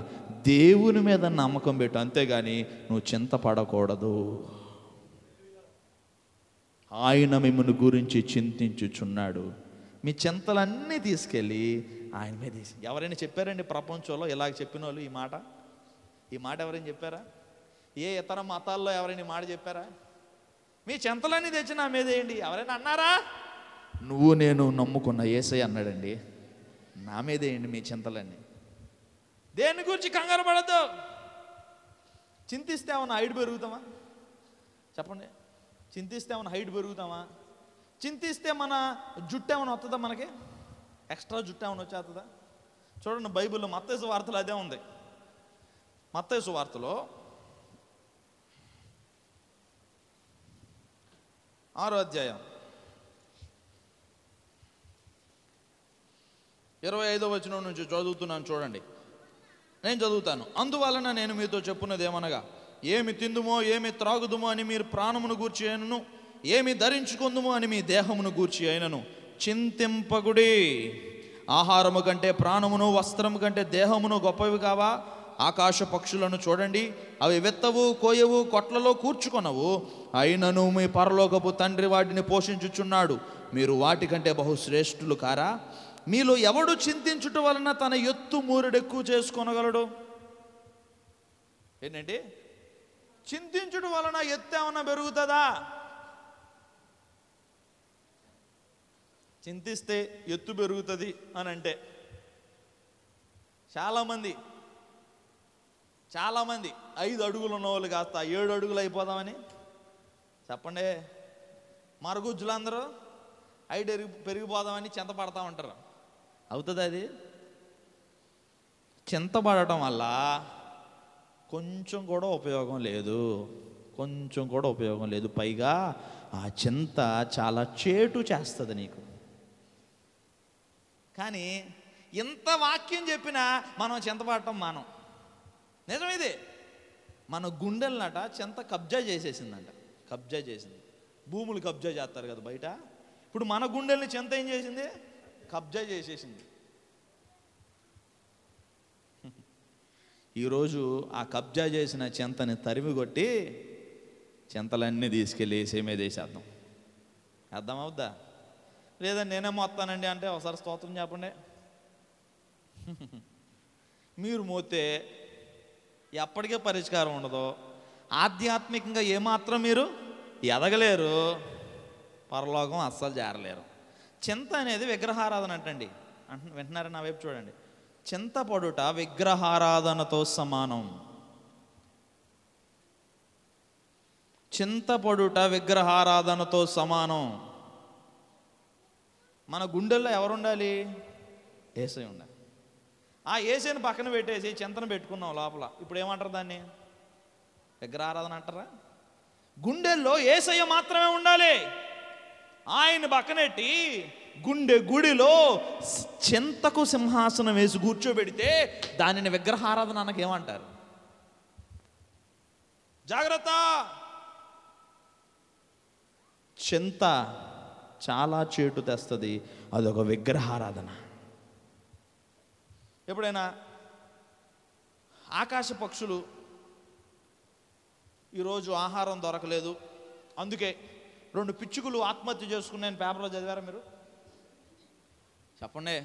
దేవుని మీద నమ్మకం పెట్టు, అంతేగాని నువ్వు చింతపడకూడదు. ఆయన మిమ్మల్ని గురించి చింతించుచున్నాడు. మీ చింతలన్నీ తీసుకెళ్ళి ఆయన మీద తీసి. ఎవరైనా చెప్పారండి ప్రపంచంలో ఇలాగ చెప్పిన వాళ్ళు ఈ మాట ఎవరైనా చెప్పారా? ఏ ఇతర మతాల్లో ఎవరైనా ఈ మాట చెప్పారా? మీ చింతలన్నీ తెచ్చి నా మీద వేయండి ఎవరైనా అన్నారా? నువ్వు నేను నమ్ముకున్న యేసయ్య అన్నాడండి, నా మీద వేయండి మీ చింతలన్నీ. దేని గురించి కంగారు పడద్దు. చింతిస్తే ఏమన్నా హైట్ పెరుగుతామా? చెప్పండి. చింతిస్తే ఏమన్నా హైట్ పెరుగుతామా? చింతిస్తే మన జుట్టు ఏమైనా వస్తుందా? మనకి ఎక్స్ట్రా జుట్టు ఏమైనా వచ్చేస్తుందా? చూడండి, బైబిల్లో మత్తయి సువార్తలో అదే ఉంది. మత్తయి సువార్తలో 6వ అధ్యాయం 25వ వచనం నుంచి చదువుతున్నాను, చూడండి. నేను చదువుతాను. అందువలన నేను మీతో చెప్పున్నది ఏమనగా, ఏమి తిందుమో ఏమి త్రాగుదుమో అని మీరు ప్రాణమును గూర్చి అయినను, ఏమి ధరించుకుందుమో అని మీ దేహమును గూర్చి అయినను చింతింపకుడి. ఆహారము కంటే ప్రాణమును, వస్త్రము కంటే దేహమును గొప్పవి కావా? ఆకాశ పక్షులను చూడండి, అవి విత్తవు, కోయవు, కొట్లలో కూర్చుకొనవు, అయినను మీ పరలోకపు తండ్రి వాటిని పోషించుచున్నాడు. మీరు వాటికంటే బహుశ్రేష్ఠులు కారా? మీలో ఎవడు చింతించుట వలన తన ఎత్తు మూరెడెక్కువ చేసుకొనగలడు? ఏంటంటే చింతించుట వలన ఎత్తు ఏమన్నా పెరుగుతుందా? చింతిస్తే ఎత్తు పెరుగుతుంది అని అంటే చాలామంది 5 అడుగులు ఉన్న వాళ్ళు కాస్త 7 అడుగులు అయిపోదామని చెప్పండి. మరుగుజ్జులందరూ 5 పెరిగిపోదామని చింతపడతా ఉంటారు. అవుతుంది అది? చింతపడటం వల్ల కొంచెం కూడా ఉపయోగం లేదు, పైగా ఆ చింత చాలా చేటు చేస్తుంది నీకు. కానీ ఇంత వాక్యం చెప్పినా మనం చింతపడటం మానం. నిజం ఇది. మన గుండెలనట చింత కబ్జా చేసేసిందంట. భూములు కబ్జా చేస్తారు కదా బయట. ఇప్పుడు మన గుండెల్ని చింత ఏం చేసింది? కబ్జా చేసేసింది. ఈరోజు ఆ కబ్జా చేసిన చింతని తరిమి కొట్టి చింతలన్నీ తీసుకెళ్ళి ఏసే మీద వేసేద్దాం. అర్థమవుద్దా? లేదండి నేనేమో వస్తానండి అంటే ఒకసారి స్తోత్రం చెప్పండి. మీరు మోతే ఎప్పటికే పరిష్కారం ఉండదు. ఆధ్యాత్మికంగా ఏమాత్రం మీరు ఎదగలేరు, పరలోకం అస్సలు చేరలేరు. చింత అనేది విగ్రహారాధన అంటండి. వింటున్నారా? నా వైపు చూడండి. చింతపడుట విగ్రహారాధనతో సమానం. మన గుండెల్లో ఎవరు ఉండాలి? యేసయ్య ఉండాలి. ఆ యేసయ్యని పక్కన పెట్టేసి చింతన పెట్టుకున్నాం లోపల. ఇప్పుడు ఏమంటారు దాన్ని? విగ్రహారాధన అంటారా? గుండెల్లో యేసయ్య మాత్రమే ఉండాలి. ఆయన పక్కనెట్టి గుడిలో చింతకు సింహాసనం వేసి కూర్చోబెడితే దానిని విగ్రహారాధన అనకేమంటారు? జాగ్రత్త. చింత చాలా చేటు తెస్తుంది. అదొక విగ్రహారాధన. ఎప్పుడైనా ఆకాశ పక్షులు ఈరోజు ఆహారం దొరకలేదు, అందుకే 2 పిచ్చుకలు ఆత్మహత్య చేసుకున్నాయని పేపర్లో చదివారా మీరు? చెప్పండి.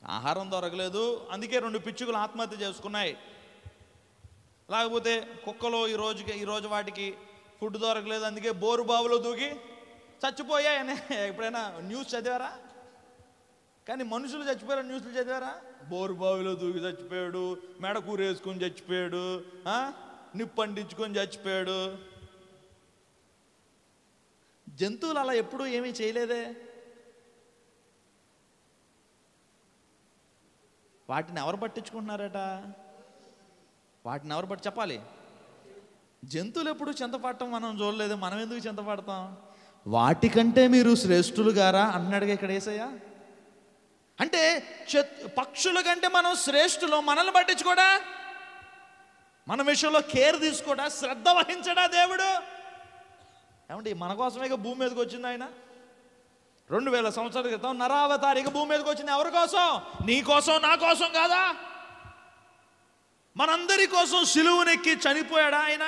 ఆహారం దొరకలేదు, అందుకే 2 పిచ్చుకలు ఆత్మహత్య చేసుకున్నాయి. లేకపోతే కుక్కలు ఈరోజు వాటికి ఫుడ్ దొరకలేదు, అందుకే బోరు బావులో దూకి చచ్చిపోయాయని ఎప్పుడైనా న్యూస్ చదివారా? కానీ మనుషులు చచ్చిపోయారు న్యూస్లు చదివారా? బోరు బావిలో దూకి చచ్చిపోయాడు, మెడ కూర వేసుకొని చచ్చిపోయాడు, నిప్పు అంటించుకొని చచ్చిపోయాడు. జంతువులు అలా ఎప్పుడూ ఏమీ చేయలేదే. వాటిని ఎవరు పట్టించుకుంటున్నారట? చెప్పాలి. జంతువులు ఎప్పుడు చింతపడటం మనం చూడలేదు, మనం ఎందుకు చింతపడతాం? వాటికంటే మీరు శ్రేష్ఠులు గారా అన్నాడుగా ఇక్కడ యేసయ్య. అంటే పక్షుల కంటే మనం శ్రేష్ఠులు, మనల్ని పట్టించుకోడా, మన విషయంలో కేర్ తీసుకోడా, శ్రద్ధ వహించడా దేవుడు? ఏమంటే మన కోసమే భూమి మీదకి వచ్చింది ఆయన. 2000 సంవత్సరాల క్రితం నరావతారిగా భూమి మీదకి వచ్చింది ఎవరి కోసం? నీ కోసం, నా కోసం కాదా? మనందరి కోసం సిలువనెక్కి చనిపోయాడా ఆయన?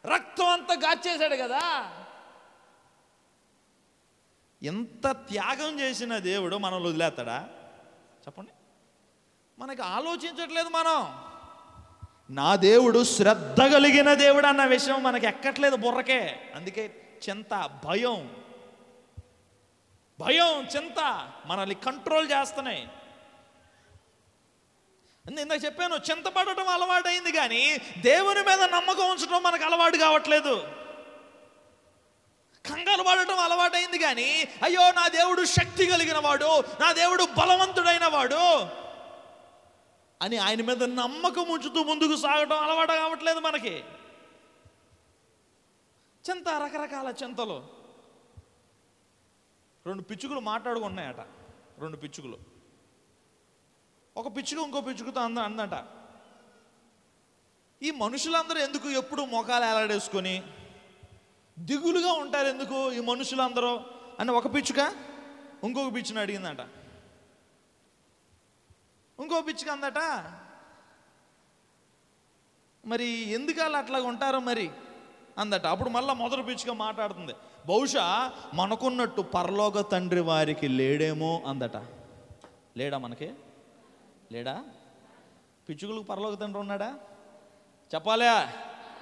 రక్తం అంతా గాచేశాడు కదా. ఎంత త్యాగం చేసిన దేవుడు మనల్ని వదిలేస్తాడా చెప్పండి? మనకి ఆలోచించట్లేదు మనం. నా దేవుడు శ్రద్ధ కలిగిన దేవుడు అన్న విషయం మనకి ఎక్కట్లేదు బుర్రకే. అందుకే చింత, భయం, చింత మనల్ని కంట్రోల్ చేస్తున్నాయి. ఇందాక చెప్పాను, చింతపడటం అలవాటైంది, కానీ దేవుని మీద నమ్మకం ఉంచడం మనకు అలవాటు కావట్లేదు. కంగారు పడటం అలవాటైంది, కానీ అయ్యో నా దేవుడు శక్తి కలిగిన వాడు, నా దేవుడు బలవంతుడైన వాడు అని ఆయన మీద నమ్మకం ఉంచుతూ ముందుకు సాగటం అలవాటు కావట్లేదు మనకి. చింత, రకరకాల చింతలు. 2 పిచ్చుకలు మాట్లాడుకున్నాయట. 2 పిచ్చుకలు. ఒక పిచ్చుక ఇంకో పిచ్చుకతో అందట, ఈ మనుషులందరూ ఎందుకు ఎప్పుడు మొఖాలు ఎలాడేసుకొని దిగులుగా ఉంటారు ఎందుకు ఈ మనుషులందరూ అని ఒక పిచ్చుక ఇంకొక పిచ్చుని అడిగిందట. ఇంకో పిచ్చుక అందట, మరి ఎందుకు వాళ్ళు అట్లాగా ఉంటారో మరి అందట. అప్పుడు మళ్ళీ మొదటి పిచ్చుక మాట్లాడుతుంది, బహుశా మనకున్నట్టు పరలోక తండ్రి వారికి లేడేమో అందట. లేడా? మనకి లేడా? పిచ్చుకలకు పరలోక తండ్రి ఉన్నాడా? చెప్పాలా?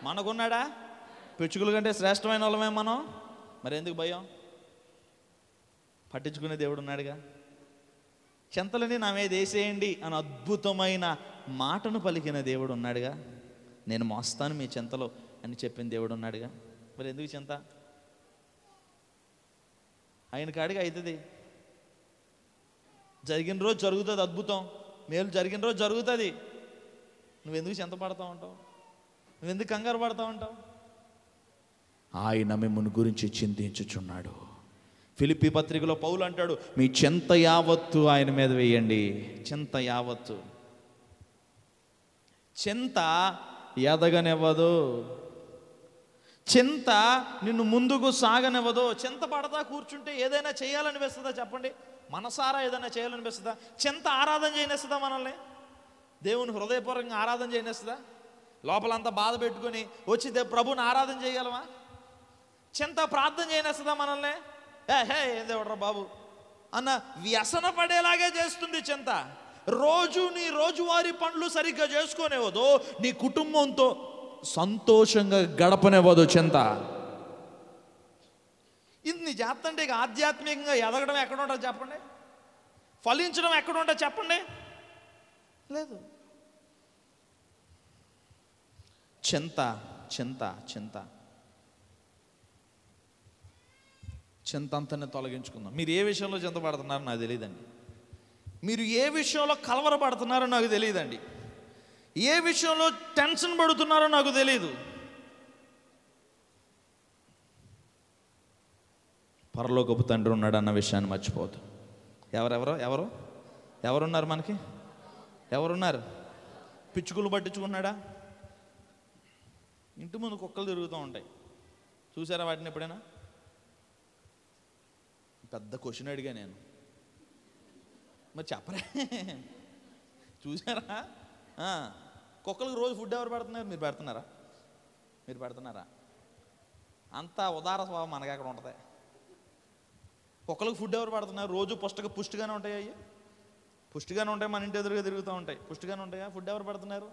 మనకున్నాడా? పిచ్చుకల కంటే శ్రేష్టమైన వాళ్ళమే మనం. మరి ఎందుకు భయం? పట్టించుకునే దేవుడు ఉన్నాడుగా. చింతలని నా మీద వేసేయండి అని అద్భుతమైన మాటను పలికిన దేవుడు ఉన్నాడుగా. నేను మోస్తాను మీ చింతలో అని చెప్పిన దేవుడు ఉన్నాడుగా. మరి ఎందుకు చింత? ఆయన కాడిగా అవుతుంది. జరిగిన రోజు జరుగుతుంది అద్భుతం, మేలు జరిగిన రోజు జరుగుతుంది. నువ్వెందుకు చింత పడతా ఉంటావు? నువ్వెందుకు కంగారు పడతా ఉంటావు? ఆయన మిమ్మల్ని గురించి చింతించుచున్నాడు. ఫిలిప్పీ పత్రికలో పౌలు అంటాడు, మీ చింత యావత్తు ఆయన మీద వేయండి. చింత యావత్తు. చింత ఎదగనివ్వదు, చింత నిన్ను ముందుకు సాగనివ్వదు. చింత పడతా కూర్చుంటే ఏదైనా చేయాలనిపిస్తుందా చెప్పండి? మనసారా ఏదైనా చేయాలనిపిస్తుందా? చింత ఆరాధన చేయనిస్తుందా మనల్ని? దేవుని హృదయపూర్వకంగా ఆరాధన చేయనిస్తుందా? లోపలంతా బాధ పెట్టుకొని వచ్చి ప్రభుని ఆరాధన చేయగలమా? చింత ప్రార్థన చేయనిస్తుందా మనల్ని? హే ఏం దేవుడ్రా బాబు అన్న వ్యసన పడేలాగే చేస్తుంది చింత. రోజు నీ రోజువారీ పనులు సరిగ్గా చేసుకోనివ్వదు, నీ కుటుంబంతో సంతోషంగా గడపనివ్వదు చింత. ఇన్ని చేస్తుంటే ఇక ఆధ్యాత్మికంగా ఎదగడం ఎక్కడ ఉంటుంది చెప్పండి? ఫలించడం ఎక్కడ ఉంటుంది చెప్పండి? లేదు. చింత చింత చింత చింత అంతనే తొలగించుకుందాం. మీరు ఏ విషయంలో చింత పడుతున్నారో నాకు తెలియదండి. మీరు ఏ విషయంలో కలవరపడుతున్నారో నాకు తెలియదండి. ఏ విషయంలో టెన్షన్ పడుతున్నారో నాకు తెలియదు. పరలోకపు తండ్రి ఉన్నాడు అన్న విషయాన్ని మర్చిపోదు. ఎవరున్నారు మనకి? ఎవరున్నారు? పిచ్చుకలు పట్టించుకున్నాడా? ఇంటి ముందు కుక్కలు తిరుగుతూ ఉంటాయి, చూసారా వాటిని ఎప్పుడైనా? పెద్ద క్వశ్చన్ అడిగా నేను, మరి చెప్పరే. చూసారా? కుక్కలకు రోజు ఫుడ్ ఎవరు పెడుతున్నారు? మీరు పెడుతున్నారా? మీరు పెడుతున్నారా? అంత ఉదార స్వభావం మనకి అక్కడ ఉంటుంది. కుక్కలకు ఫుడ్ ఎవరు పెడుతున్నారు? రోజు పుష్టిగానే ఉంటాయి. అయ్యి పుష్టిగానే ఉంటాయి, మన ఇంటి ఎదురుగా తిరుగుతూ ఉంటాయి, పుష్టిగానే ఉంటాయా? ఫుడ్ ఎవరు పెడుతున్నారు?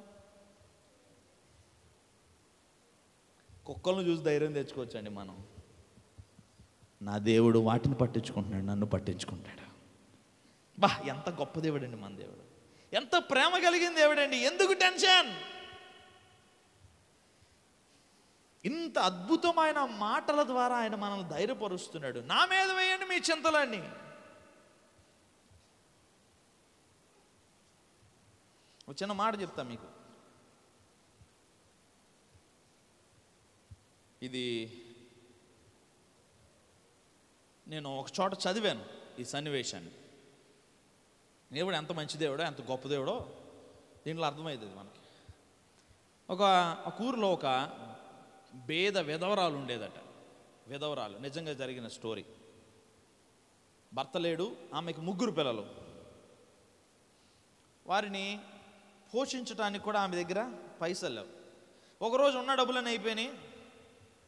కుక్కలను చూసి ధైర్యం తెచ్చుకోవచ్చండి మనం. నా దేవుడు వాటిని పట్టించుకుంటున్నాడు, నన్ను పట్టించుకుంటాడు. బా ఎంత గొప్ప దేవుడు అండి మన దేవుడు, ఎంత ప్రేమ కలిగిన దేవుడు అండి. ఎందుకు టెన్షన్? ఇంత అద్భుతమైన మాటల ద్వారా ఆయన మనల్ని ధైర్యపరుస్తున్నాడు. నా మీద వేయండి మీ చింతలన్నీ. ఒక చిన్న మాట చెప్తా మీకు. ఇది నేను ఒక చోట చదివాను ఈ సన్నివేశాన్ని. దేవుడు ఎంత మంచి దేవుడో, ఎంత గొప్ప దేవుడో దీంట్లో అర్థమవుతుంది మనకి. ఒక ఊరిలో ఒక విధవరాలు ఉండేదట. విధవరాలు, నిజంగా జరిగిన స్టోరీ. భర్త లేడు, ఆమెకు 3 పిల్లలు. వారిని పోషించడానికి కూడా ఆమె దగ్గర పైసలు లేవు. ఒకరోజు ఉన్న డబ్బులన్నీ అయిపోయినాయి.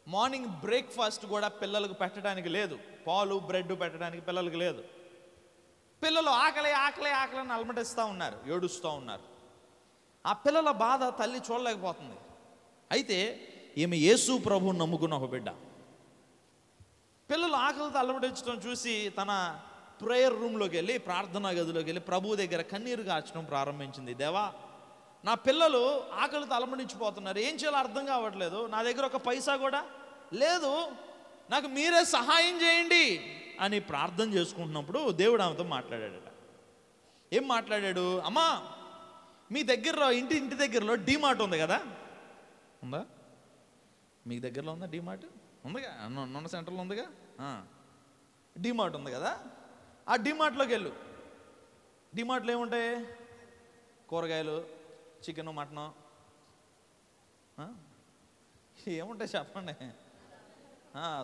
మార్నింగ్ బ్రేక్ఫాస్ట్ కూడా పిల్లలకు పెట్టడానికి లేదు, పాలు బ్రెడ్ పెట్టడానికి పిల్లలకు లేదు. పిల్లలు ఆకలి ఆకలి ఆకలి అని అలమటిస్తూ ఉన్నారు, ఏడుస్తూ ఉన్నారు. ఆ పిల్లల బాధ తల్లి చూడలేకపోతుంది. అయితే ఈమె యేసు ప్రభువుని నమ్ముకున్న ఒక బిడ్డ. పిల్లలు ఆకలితో అలమటించడం చూసి తన ప్రేయర్ రూమ్లోకి వెళ్ళి, ప్రార్థనా గదిలోకి వెళ్ళి ప్రభువు దగ్గర కన్నీరు కార్చడం ప్రారంభించింది. దేవా, నా పిల్లలు ఆకలితో అలమటించిపోతున్నారు, ఏం చేయాలో అర్థం కావట్లేదు, నా దగ్గర ఒక పైసా కూడా లేదు, నాకు మీరే సహాయం చేయండి అని ప్రార్థన చేసుకుంటున్నప్పుడు దేవుడు ఆమెతో మాట్లాడాడట. ఏం మాట్లాడాడు? అమ్మా, మీ దగ్గరలో ఇంటి దగ్గరలో డీమార్ట్ ఉంది కదా, ఉందా? మీ దగ్గరలో ఉందా డీమార్ట్? ఉందిగా, నొన్న సెంటర్లో ఉందిగా. డీమార్ట్ ఉంది కదా, ఆ డీమార్ట్లోకి వెళ్ళు. డీమార్ట్లో ఏముంటాయి? కూరగాయలు, చికెను, మటను, ఏముంటాయి చెప్పండి?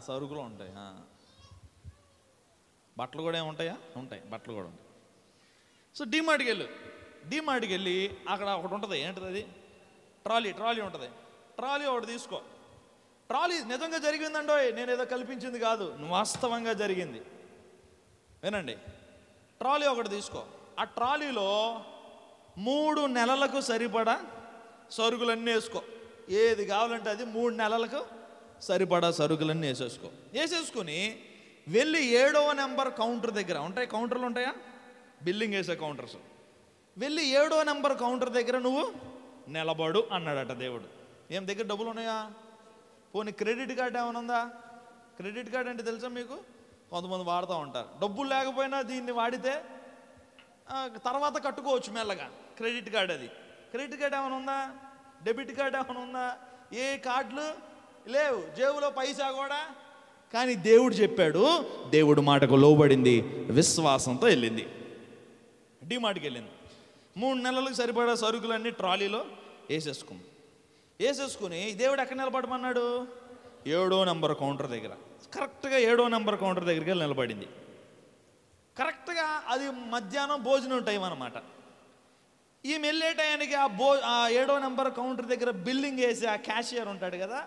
సరుకులు ఉంటాయి. బట్టలు కూడా ఏముంటాయా? ఉంటాయి, బట్టలు కూడా ఉంటాయి. సో డీమార్ట్కి వెళ్ళు. డీమార్ట్కి వెళ్ళి అక్కడ ఒకటి ఉంటుంది, ఏంటిది అది? ట్రాలీ ఉంటుంది. ట్రాలీ ఒకటి తీసుకో. ట్రాలీ నిజంగా జరిగిందండో, నేను ఏదో కల్పించింది కాదు, వాస్తవంగా జరిగింది. వినండి, ట్రాలీ ఒకటి తీసుకో. ఆ ట్రాలీలో 3 నెలలకు సరిపడా సరుకులన్నీ వేసుకో. ఏది కావాలంటే అది 3 నెలలకు సరిపడా సరుకులన్నీ వేసేసుకొని వెళ్ళి 7వ నెంబర్ కౌంటర్ దగ్గర ఉంటాయి, కౌంటర్లు ఉంటాయా, బిల్లింగ్ వేసే కౌంటర్స్, వెళ్ళి 7వ నెంబర్ కౌంటర్ దగ్గర నువ్వు నిలబడు అన్నాడట దేవుడు. ఏం దగ్గర డబ్బులు ఉన్నాయా? పోనీ క్రెడిట్ కార్డు ఏమైనా ఉందా? క్రెడిట్ కార్డు అంటే తెలుసా మీకు? కొంతమంది వాడుతూ ఉంటారు. డబ్బులు లేకపోయినా దీన్ని వాడితే తర్వాత కట్టుకోవచ్చు మెల్లగా. క్రెడిట్ కార్డు అది. క్రెడిట్ కార్డు ఏమైనా ఉందా? డెబిట్ కార్డు ఏమైనా ఉందా? ఏ కార్డులు లేవు, జేబులో పైసా కూడా. కానీ దేవుడు చెప్పాడు, దేవుడు మాటకు లోబడింది, విశ్వాసంతో వెళ్ళింది, డీమార్ట్కి వెళ్ళింది. 3 నెలలకు సరిపడా సరుకులన్నీ ట్రాలీలో వేసేసుకుని దేవుడు ఎక్కడ నిలబడమన్నాడు? 7వ నెంబర్ కౌంటర్ దగ్గర. కరెక్ట్గా 7వ నెంబర్ కౌంటర్ దగ్గరికి వెళ్ళి నిలబడింది. కరెక్ట్గా అది మధ్యాహ్నం భోజనం టైం అన్నమాట. ఈమె వెళ్ళే టయానికి ఆ 7వ నెంబర్ కౌంటర్ దగ్గర బిల్లింగ్ వేసి ఆ క్యాషియర్ ఉంటాడు కదా,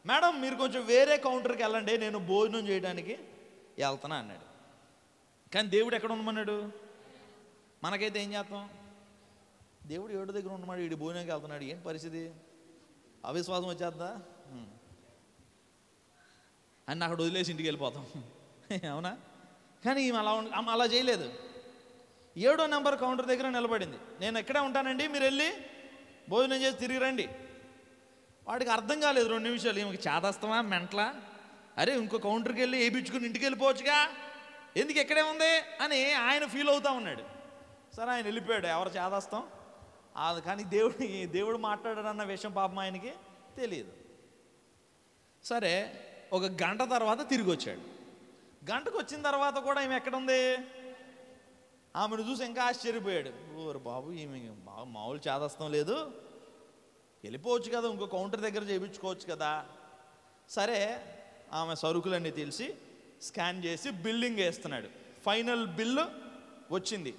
మేడం మీరు కొంచెం వేరే కౌంటర్కి వెళ్ళండి, నేను భోజనం చేయడానికి వెళ్తున్నా అన్నాడు. కానీ దేవుడు ఎక్కడ ఉండమన్నాడు? మనకైతే ఏం చేస్తాం? దేవుడు 7 దగ్గర ఉండమన్నాడు, వీడి భోజనానికి వెళ్తున్నాడు, ఏంటి పరిస్థితి? అవిశ్వాసం వచ్చేద్దా అని అక్కడ వదిలేసి ఇంటికి వెళ్ళిపోతాం, అవునా? కానీ ఈమె అలా చేయలేదు. 7వ నెంబర్ కౌంటర్ దగ్గర నిలబడింది. నేను ఎక్కడే ఉంటానండి, మీరు వెళ్ళి భోజనం చేసి తిరిగి రండి. వాడికి అర్థం కాలేదు 2 నిమిషాలు, ఈమెకి చేదస్తమా మెంట్లా, అరే ఇంకో కౌంటర్కి వెళ్ళి వేయించుకుని ఇంటికి వెళ్ళిపోవచ్చుగా, ఎందుకు ఎక్కడే ఉంది అని ఆయన ఫీల్ అవుతా ఉన్నాడు. సరే ఆయన వెళ్ళిపోయాడు, ఎవరు చేదస్తాం అది. కానీ దేవుడు మాట్లాడాడన్న విషయం పాపం ఆయనకి తెలియదు. సరే ఒక గంట తర్వాత తిరిగి వచ్చాడు. గంటకు వచ్చిన తర్వాత కూడా ఈమె ఎక్కడుంది? ఆమెను చూసి ఇంకా ఆశ్చర్యపోయాడు. ఓరు బాబు, ఈమె మామూలు చేదస్తం లేదు, వెళ్ళిపోవచ్చు కదా, ఇంకో కౌంటర్ దగ్గర చేయించుకోవచ్చు కదా. సరే ఆమె సరుకులన్నీ తెలిసి స్కాన్ చేసి బిల్లింగ్ వేస్తున్నాడు. ఫైనల్ బిల్లు వచ్చింది.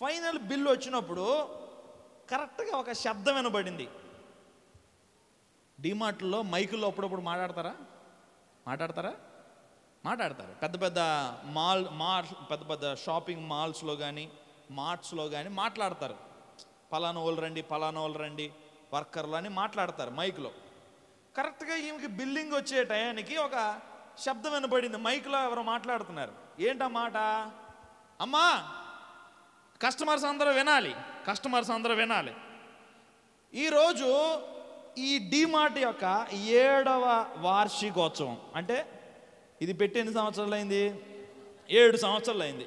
ఫైనల్ బిల్లు వచ్చినప్పుడు కరెక్ట్గా ఒక శబ్దం వినబడింది. డీమార్ట్లో మైకుల్లో అప్పుడప్పుడు మాట్లాడతారు. పెద్ద పెద్ద షాపింగ్ మాల్స్లో కానీ మార్ట్స్లో కానీ మాట్లాడతారు. పలానా వాళ్ళు రండి వర్కర్లు అని మాట్లాడతారు మైక్లో. కరెక్ట్గా ఈమెకి బిల్లింగ్ వచ్చే టయానికి ఒక శబ్దం వినబడింది. మైక్లో ఎవరో మాట్లాడుతున్నారు. ఏంటా మాట? అమ్మా, కస్టమర్స్ అందరూ వినాలి, ఈరోజు ఈ డీమార్ట్ యొక్క 7వ వార్షికోత్సవం, అంటే ఇది పెట్టి ఎన్ని సంవత్సరాలు అయింది? 7 సంవత్సరాలు అయింది.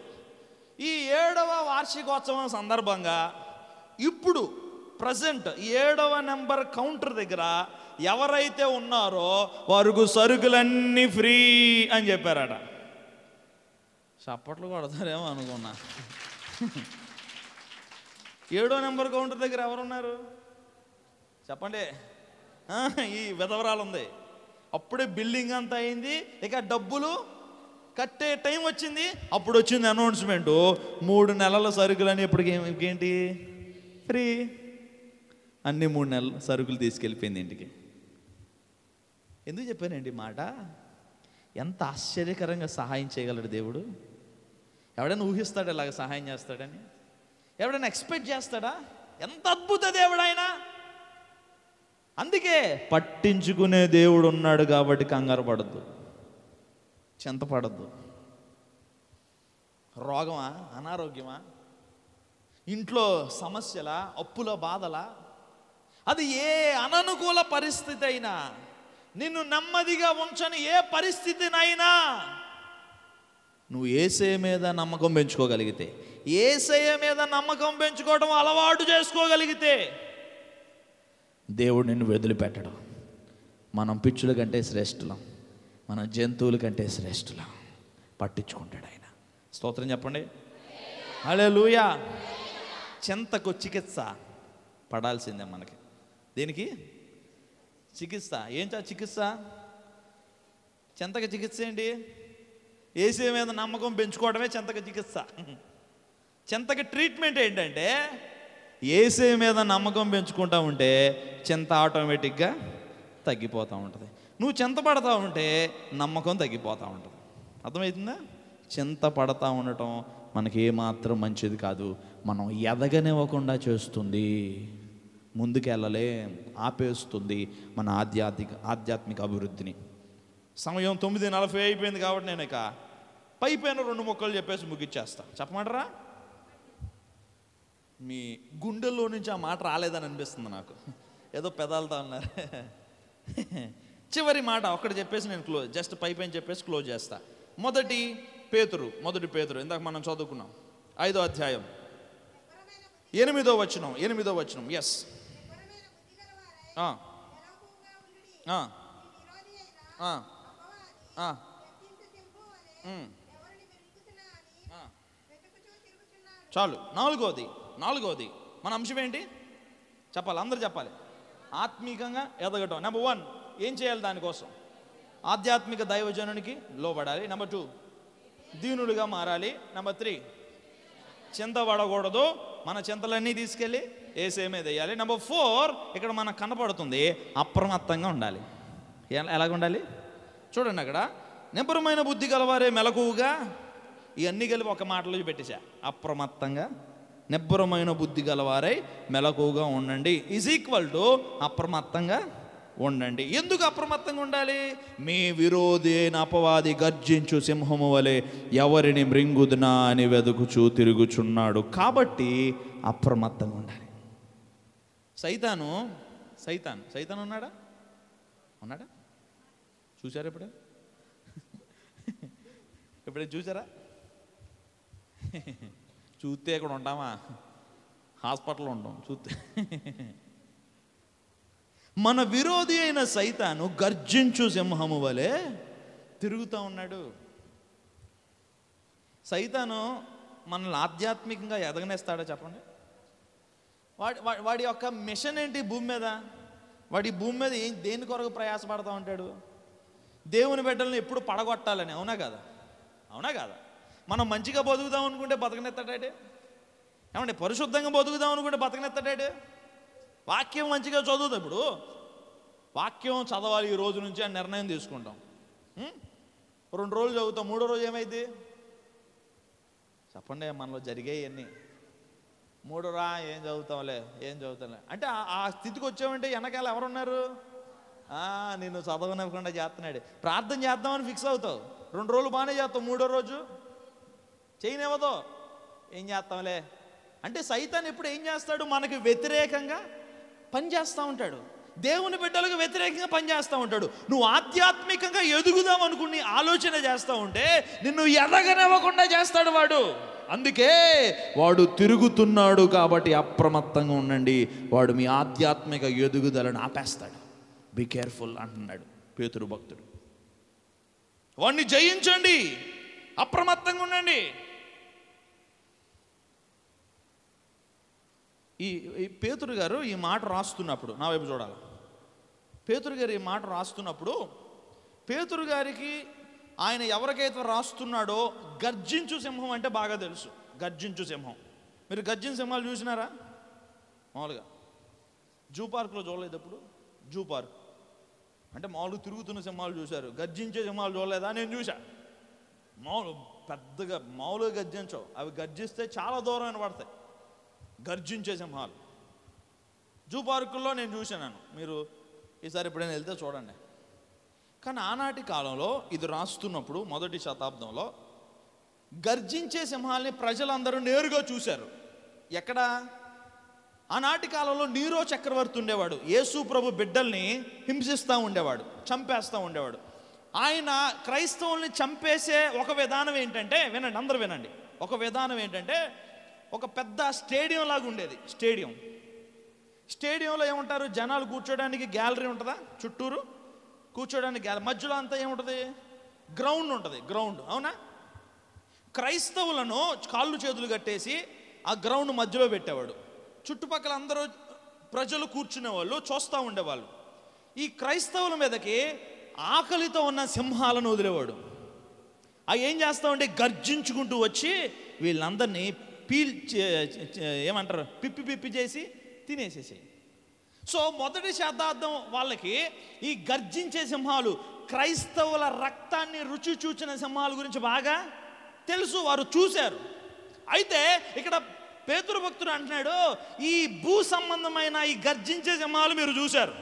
ఈ 7వ వార్షికోత్సవం సందర్భంగా ఇప్పుడు ప్రజెంట్ 7వ నెంబర్ కౌంటర్ దగ్గర ఎవరైతే ఉన్నారో వారికి సరుకులన్నీ ఫ్రీ అని చెప్పారట. చప్పట్లు కొడతారేమో అనుకున్నా. 7వ నెంబర్ కౌంటర్ దగ్గర ఎవరున్నారు చెప్పండి? ఈ విధవరాలు ఉంది. అప్పుడే బిల్డింగ్ అంతా అయింది, ఇక డబ్బులు కట్టే టైం వచ్చింది. అప్పుడు వచ్చింది అనౌన్స్మెంట్, 3 నెలల సరుకులని ఇప్పటికి ఇంకేంటి ఫ్రీ. అన్ని 3 నెలల సరుకులు తీసుకెళ్ళిపోయింది ఇంటికి. ఎందుకు చెప్పానండి మాట? ఎంత ఆశ్చర్యకరంగా సహాయం చేయగలడు దేవుడు. ఎవడైనా ఊహిస్తాడా ఇలాగ సహాయం చేస్తాడని? ఎవడైనా ఎక్స్పెక్ట్ చేస్తాడా? ఎంత అద్భుత దేవుడు ఆయన. అందుకే పట్టించుకునే దేవుడు ఉన్నాడు కాబట్టి కంగారు పడద్దు, చింతపడద్దు. రోగమా, అనారోగ్యమా, ఇంట్లో సమస్యలా, అప్పుల బాధలా, అది ఏ అననుకూల పరిస్థితి అయినా, నిన్ను నెమ్మదిగా ఉంచని ఏ పరిస్థితినైనా నువ్వు యేసయ్య మీద నమ్మకం పెంచుకోగలిగితే, యేసయ్య మీద నమ్మకం పెంచుకోవడం అలవాటు చేసుకోగలిగితే దేవుడు నిన్ను వదిలిపెట్టడం. మనం పిచ్చుల కంటే శ్రేష్ఠులం, మన జంతువుల కంటే శ్రేష్ఠులం. పట్టించుకుంటాడు ఆయన. స్తోత్రం చెప్పండి. హల్లెలూయా. చింతకు చికిత్స పడాల్సిందే మనకి. దేనికి చికిత్స? ఏంటా చికిత్స? చింతకి చికిత్స ఏంటి? యేసయ్య మీద నమ్మకం పెంచుకోవడమే చింతకి చికిత్స. చింతకి ట్రీట్మెంట్ ఏంటంటే, యేసయ్య మీద నమ్మకం పెంచుకుంటా ఉంటే చింత ఆటోమేటిక్గా తగ్గిపోతూ ఉంటుంది. నువ్వు చింత పడతా ఉంటే నమ్మకం తగ్గిపోతూ ఉంటుంది. అర్థమవుతుందా? చింత పడతా ఉండటం మనకి ఏమాత్రం మంచిది కాదు. మనం ఎదగనివ్వకుండా చేస్తుంది, ముందుకెళ్ళలేం, ఆపేస్తుంది మన ఆధ్యాత్మిక అభివృద్ధిని. సమయం 9:40 అయిపోయింది కాబట్టి నేను ఇక పైపైన 2 ముక్కలు చెప్పేసి ముగిచ్చేస్తా. చెప్పమంటారా? మీ గుండెల్లో నుంచి ఆ మాట రాలేదని అనిపిస్తుంది నాకు. ఏదో పెదాలతో అన్నారు. చివరి మాట ఒక్కటి చెప్పేసి నేను జస్ట్ పైపైన చెప్పేసి క్లోజ్ చేస్తా. మొదటి పేతురు ఇందాక మనం చదువుకున్నాం 5వ అధ్యాయం 8వ వచనం. ఎస్. చాలు. నాలుగవది మన అంశం ఏంటి చెప్పాలి, అందరూ చెప్పాలి. ఆత్మీకంగా ఎదగటం. నెంబర్ 1 ఏం చేయాలి? దానికోసం ఆధ్యాత్మిక దైవజనునికి లోబడాలి. నెంబర్ 2 దీనులుగా మారాలి. నెంబర్ 3 చింత పడకూడదు, మన చింతలన్నీ తీసుకెళ్ళి యేసయ్య మీద వేయాలి. నెంబర్ 4 ఇక్కడ మనకు కనపడుతుంది, అప్రమత్తంగా ఉండాలి. ఎలాగ ఉండాలి చూడండి అక్కడ. నిబ్బరమైన బుద్ధి గలవారే మెలకువగా, ఇవన్నీ కలిపి ఒక మాటలో పెట్టేశా. అప్రమత్తంగా, నిబ్బరమైన బుద్ధి గలవారై మెలకువగా ఉండండి ఈజ్ ఈక్వల్ టు అప్రమత్తంగా ఉండండి. ఎందుకు అప్రమత్తంగా ఉండాలి? మీ విరోధి అయిన అపవాది గర్జించు సింహము వలె ఎవరిని మృంగుదునా అని వెదుకుచూ తిరుగుచున్నాడు. కాబట్టి అప్రమత్తంగా ఉండాలి. సైతాను ఉన్నాడా? చూసారా? ఎప్పుడే చూసారా? చూస్తే ఇక్కడ ఉంటామా? హాస్పిటల్లో ఉంటాం చూస్తే. మన విరోధి అయిన సైతాను గర్జించు సింహము వలె తిరుగుతూ ఉన్నాడు. సైతాను మనల్ని ఆధ్యాత్మికంగా ఎదగనేస్తాడా చెప్పండి? వాడి యొక్క మిషన్ ఏంటి భూమి మీద? వాడి భూమి మీద దేని కొరకు ప్రయాసపడతా ఉంటాడు? దేవుని బిడ్డలను ఎప్పుడు పడగొట్టాలని. అవునా కాదా? మనం మంచిగా బతుకుదాం అనుకుంటే బతకనెత్తాడే. ఏమంటే పరిశుద్ధంగా బతుకుదాం అనుకుంటే బతకనెత్తాడే. వాక్యం మంచిగా చదువుతాం. ఇప్పుడు వాక్యం చదవాలి ఈ రోజు నుంచి అని నిర్ణయం తీసుకుంటాం. 2 రోజులు చదువుతాం, 3వ రోజు ఏమైంది చెప్పండి? మనలో జరిగేవన్నీ 3రా ఏం చదువుతాంలే అంటే ఆ స్థితికి వచ్చామంటే వెనకాల ఎవరున్నారు? నిన్ను చదవనివ్వకుండా చేస్తున్నాడు. ప్రార్థన చేద్దామని ఫిక్స్ అవుతావు, 2 రోజులు బాగానే చేస్తావు, 3వ రోజు చేయనివ్వదు. ఏం చేస్తాంలే అంటే సైతాన్ ఎప్పుడు ఏం చేస్తాడు? మనకి వ్యతిరేకంగా పనిచేస్తూ ఉంటాడు. దేవుని బిడ్డలకు వ్యతిరేకంగా పనిచేస్తూ ఉంటాడు. నువ్వు ఆధ్యాత్మికంగా ఎదుగుదాం అనుకుని ఆలోచన చేస్తూ ఉంటే నిన్ను ఎదగనివ్వకుండా చేస్తాడు వాడు. అందుకే వాడు తిరుగుతున్నాడు. కాబట్టి అప్రమత్తంగా ఉండండి. వాడు మీ ఆధ్యాత్మిక ఎదుగుదలను ఆపేస్తాడు. బీ కేర్ఫుల్ అంటున్నాడు పేతురు భక్తుడు. వాడిని జయించండి, అప్రమత్తంగా ఉండండి. ఈ పేతురు గారు ఈ మాట రాస్తున్నప్పుడు, నా వైపు చూడాలి, పేతురు గారు ఈ మాట రాస్తున్నప్పుడు పేతురు గారికి ఆయన ఎవరికైతే రాస్తున్నాడో గర్జించు సింహం అంటే బాగా తెలుసు. గర్జించు సింహం, మీరు గర్జించు సింహాలు చూసినారా? మామూలుగా జూ పార్క్లో చూడలేదు ఎప్పుడు? జూ పార్క్ అంటే మామూలుగా తిరుగుతున్న సింహాలు చూశారు, గర్జించే సింహాలు చూడలేదా? నేను చూసా. మామూలు పెద్దగా మామూలుగా గర్జించవు, అవి గర్జిస్తే చాలా దూరం వినపడతాయి గర్జించే సింహాలు. జూ పార్కుల్లో నేను చూశాను, మీరు ఈసారి ఎప్పుడైనా వెళ్తే చూడండి. కానీ ఆనాటి కాలంలో ఇది రాస్తున్నప్పుడు మొదటి శతాబ్దంలో గర్జించే సింహాల్ని ప్రజలందరూ నేరుగా చూశారు. ఎక్కడ? ఆనాటి కాలంలో నీరో చక్రవర్తి ఉండేవాడు, యేసు ప్రభు బిడ్డల్ని హింసిస్తూ ఉండేవాడు, చంపేస్తూ ఉండేవాడు. ఆయన క్రైస్తవుల్ని చంపేసే ఒక విధానం ఏంటంటే, వినండి అందరూ వినండి, ఒక విధానం ఏంటంటే ఒక పెద్ద స్టేడియం లాగా ఉండేది. స్టేడియంలో ఏముంటారు? జనాలు కూర్చోడానికి గ్యాలరీ ఉంటుందా, చుట్టూరు కూర్చోడానికి గ్యాలరీ, మధ్యలో అంతా ఏముంటుంది? గ్రౌండ్ ఉంటుంది. గ్రౌండ్, అవునా? క్రైస్తవులను కాళ్ళు చేతులు కట్టేసి ఆ గ్రౌండ్ మధ్యలో పెట్టేవాడు. చుట్టుపక్కల అందరూ ప్రజలు కూర్చునేవాళ్ళు, చూస్తూ ఉండేవాళ్ళు. ఈ క్రైస్తవుల మీదకి ఆకలితో ఉన్న సింహాలను వదిలేవాడు. అవి ఏం చేస్తామంటే గర్జించుకుంటూ వచ్చి వీళ్ళందరినీ ఏమంటారు, పిప్పి చేసి తినేసేసి. సో మొదటి శతాబ్దం వాళ్ళకి ఈ గర్జించే సింహాలు, క్రైస్తవుల రక్తాన్ని రుచి చూచిన సింహాల గురించి బాగా తెలుసు, వారు చూశారు. అయితే ఇక్కడ పేతురు భక్తుడు అంటున్నాడు, ఈ భూ సంబంధమైన ఈ గర్జించే సింహాలు మీరు చూశారు,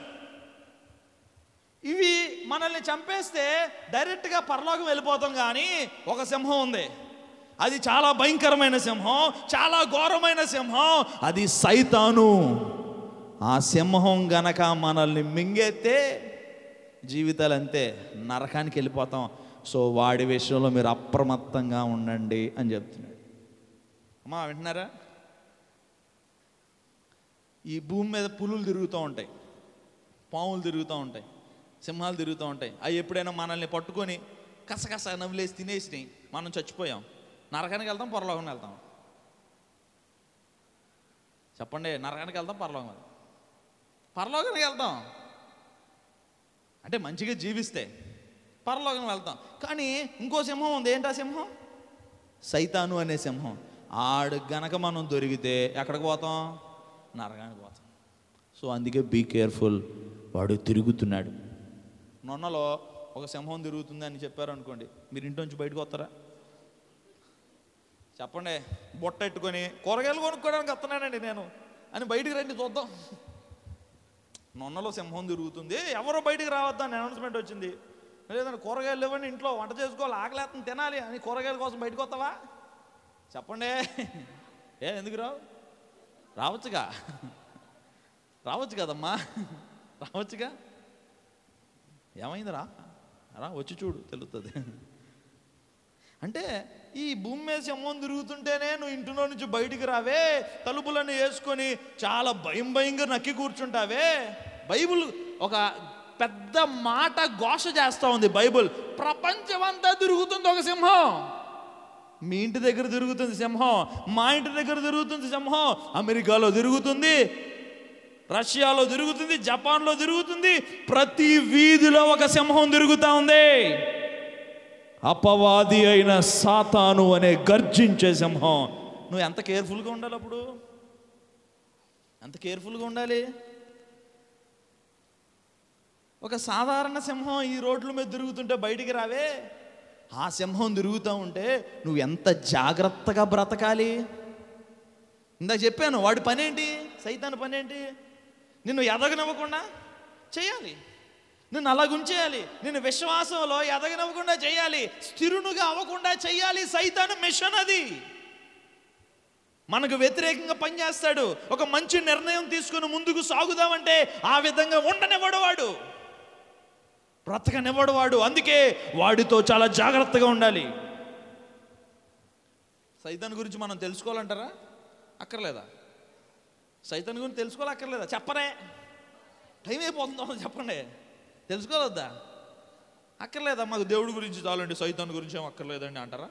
ఇవి మనల్ని చంపేస్తే డైరెక్ట్గా పరలోకం వెళ్ళిపోతాం. కానీ ఒక సింహం ఉంది, అది చాలా భయంకరమైన సింహం, చాలా ఘోరమైన సింహం, అది సైతాను. ఆ సింహం గనక మనల్ని మింగేస్తే జీవితాలు అంతే, నరకానికి వెళ్ళిపోతాం. సో వాడి విషయంలో మీరు అప్రమత్తంగా ఉండండి అని చెప్తున్నాడు. అమ్మా వింటున్నారా? ఈ భూమి మీద పులులు తిరుగుతూ ఉంటాయి, పాములు తిరుగుతూ ఉంటాయి, సింహాలు తిరుగుతూ ఉంటాయి. అవి ఎప్పుడైనా మనల్ని పట్టుకొని కసకస నవ్వులేసి తినేసినాయి, మనం చచ్చిపోయాం, నరకానికి వెళ్తాం, పరలోకానికి వెళ్తాం? చెప్పండి, నరకానికి వెళ్తాం, పరలోకానికి వెళ్తాం. అంటే మంచిగా జీవిస్తే పరలోకం వెళ్తాం. కానీ ఇంకో సింహం ఉంది. ఏంటా సింహం? సైతాను అనే సింహం. ఆడు గనక మనం దొరికితే ఎక్కడికి పోతాం? నరకానికి పోతాం. సో అందుకే బీ కేర్ఫుల్, వాడు తిరుగుతున్నాడు. నొన్నలో ఒక సింహం తిరుగుతుంది అని చెప్పారు అనుకోండి, మీరు ఇంటి నుంచి బయటకు వస్తారా? చెప్పండి, బొట్ట ఎట్టుకొని కూరగాయలు కొనుక్కోవడానికి వస్తున్నానండి నేను అని బయటికి రండి చూద్దాం. నొన్నలో సింహం తిరుగుతుంది, ఎవరో బయటికి రావద్దని అనౌన్స్మెంట్ వచ్చింది. లేదంటే కూరగాయలు ఇవ్వండి, ఇంట్లో వంట చేసుకోవాలి, ఆకలేస్తుంది, తినాలి అని కూరగాయల కోసం బయటకు వస్తావా? చెప్పండి, ఎందుకు రావచ్చుగా, రావచ్చు కదమ్మా, రావచ్చుగా. ఏమైంది? రా వచ్చి చూడు, తెలుస్తుంది. అంటే ఈ భూమి మీద సింహం తిరుగుతుంటేనే నువ్వు ఇంటిలో నుంచి బయటికి రావే, తలుపులను వేసుకొని చాలా భయంగా నక్కి కూర్చుంటావే. బైబుల్ ఒక పెద్ద మాట ఘోష చేస్తూ ఉంది. బైబుల్ ప్రపంచం అంతా తిరుగుతుంది ఒక సింహం. మీ ఇంటి దగ్గర తిరుగుతుంది సింహం, మా ఇంటి దగ్గర తిరుగుతుంది సింహం, అమెరికాలో తిరుగుతుంది, రష్యాలో తిరుగుతుంది, జపాన్లో తిరుగుతుంది. ప్రతి వీధిలో ఒక సింహం తిరుగుతూ ఉంది. అపవాది అయిన సాతాను అనే గర్జించే సింహం. నువ్వు ఎంత కేర్ఫుల్గా ఉండాలి, అప్పుడు ఎంత కేర్ఫుల్గా ఉండాలి. ఒక సాధారణ సింహం ఈ రోడ్ల మీద తిరుగుతుంటే బయటికి రావే, ఆ సింహం తిరుగుతూ ఉంటే నువ్వు ఎంత జాగ్రత్తగా బ్రతకాలి. ఇందాక చెప్పాను, వాడి పనేంటి? సైతాను పనేంటి? నిన్ను ఎదగనివ్వకుండా చేయాలి, నిన్ను అలాగుంచేయాలి, నిన్ను విశ్వాసంలో ఎదగనివ్వకుండా చేయాలి, స్థిరునుగా అవ్వకుండా చేయాలి. సైతాను మిషన్ అది. మనకు వ్యతిరేకంగా పనిచేస్తాడు. ఒక మంచి నిర్ణయం తీసుకుని ముందుకు సాగుదామంటే ఆ విధంగా ఉండనివ్వడు వాడు, బ్రతకనివ్వడు వాడు. అందుకే వాడితో చాలా జాగ్రత్తగా ఉండాలి. సైతాన్ గురించి మనం తెలుసుకోవాలంటారా? అక్కర్లేదా? సైతాన్ గురించి తెలుసుకోవాలి, అక్కర్లేదా? చెప్పరే, టైం అయిపోతుందో చెప్పండి. తెలుసుకోవద్దా? అక్కర్లేదా? మాకు దేవుడి గురించి చాలండి, సైతాన్ గురించి ఏం అక్కర్లేదండి అంటారా?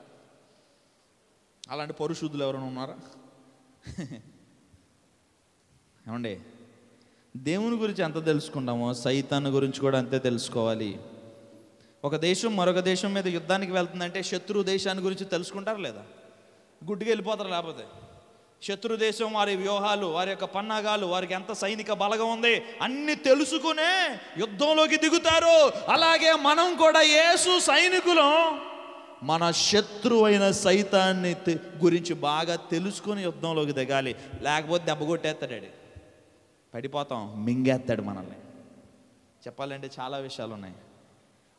అలాంటి పరిశుద్ధులు ఎవరైనా ఉన్నారా? ఏమండి, దేవుని గురించి ఎంత తెలుసుకుంటామో సైతాను గురించి కూడా అంతే తెలుసుకోవాలి. ఒక దేశం మరొక దేశం మీద యుద్ధానికి వెళ్తుందంటే శత్రు దేశాన్ని గురించి తెలుసుకుంటారా లేదా? గుడ్డిగా వెళ్ళిపోతారు. లేకపోతే శత్రు దేశం వారి వ్యూహాలు, వారి యొక్క పన్నాగాలు, వారికి ఎంత సైనిక బలగం ఉంది అన్ని తెలుసుకునే యుద్ధంలోకి దిగుతారు. అలాగే మనం కూడా యేసు సైనికులం మన శత్రువు అయిన సైతాన్ని గురించి బాగా తెలుసుకుని యుద్ధంలోకి దిగాలి. లేకపోతే దెబ్బ కొట్టేస్తాడు, పడిపోతాం, మింగేస్తాడు మనల్ని. చెప్పాలంటే చాలా విషయాలు ఉన్నాయి.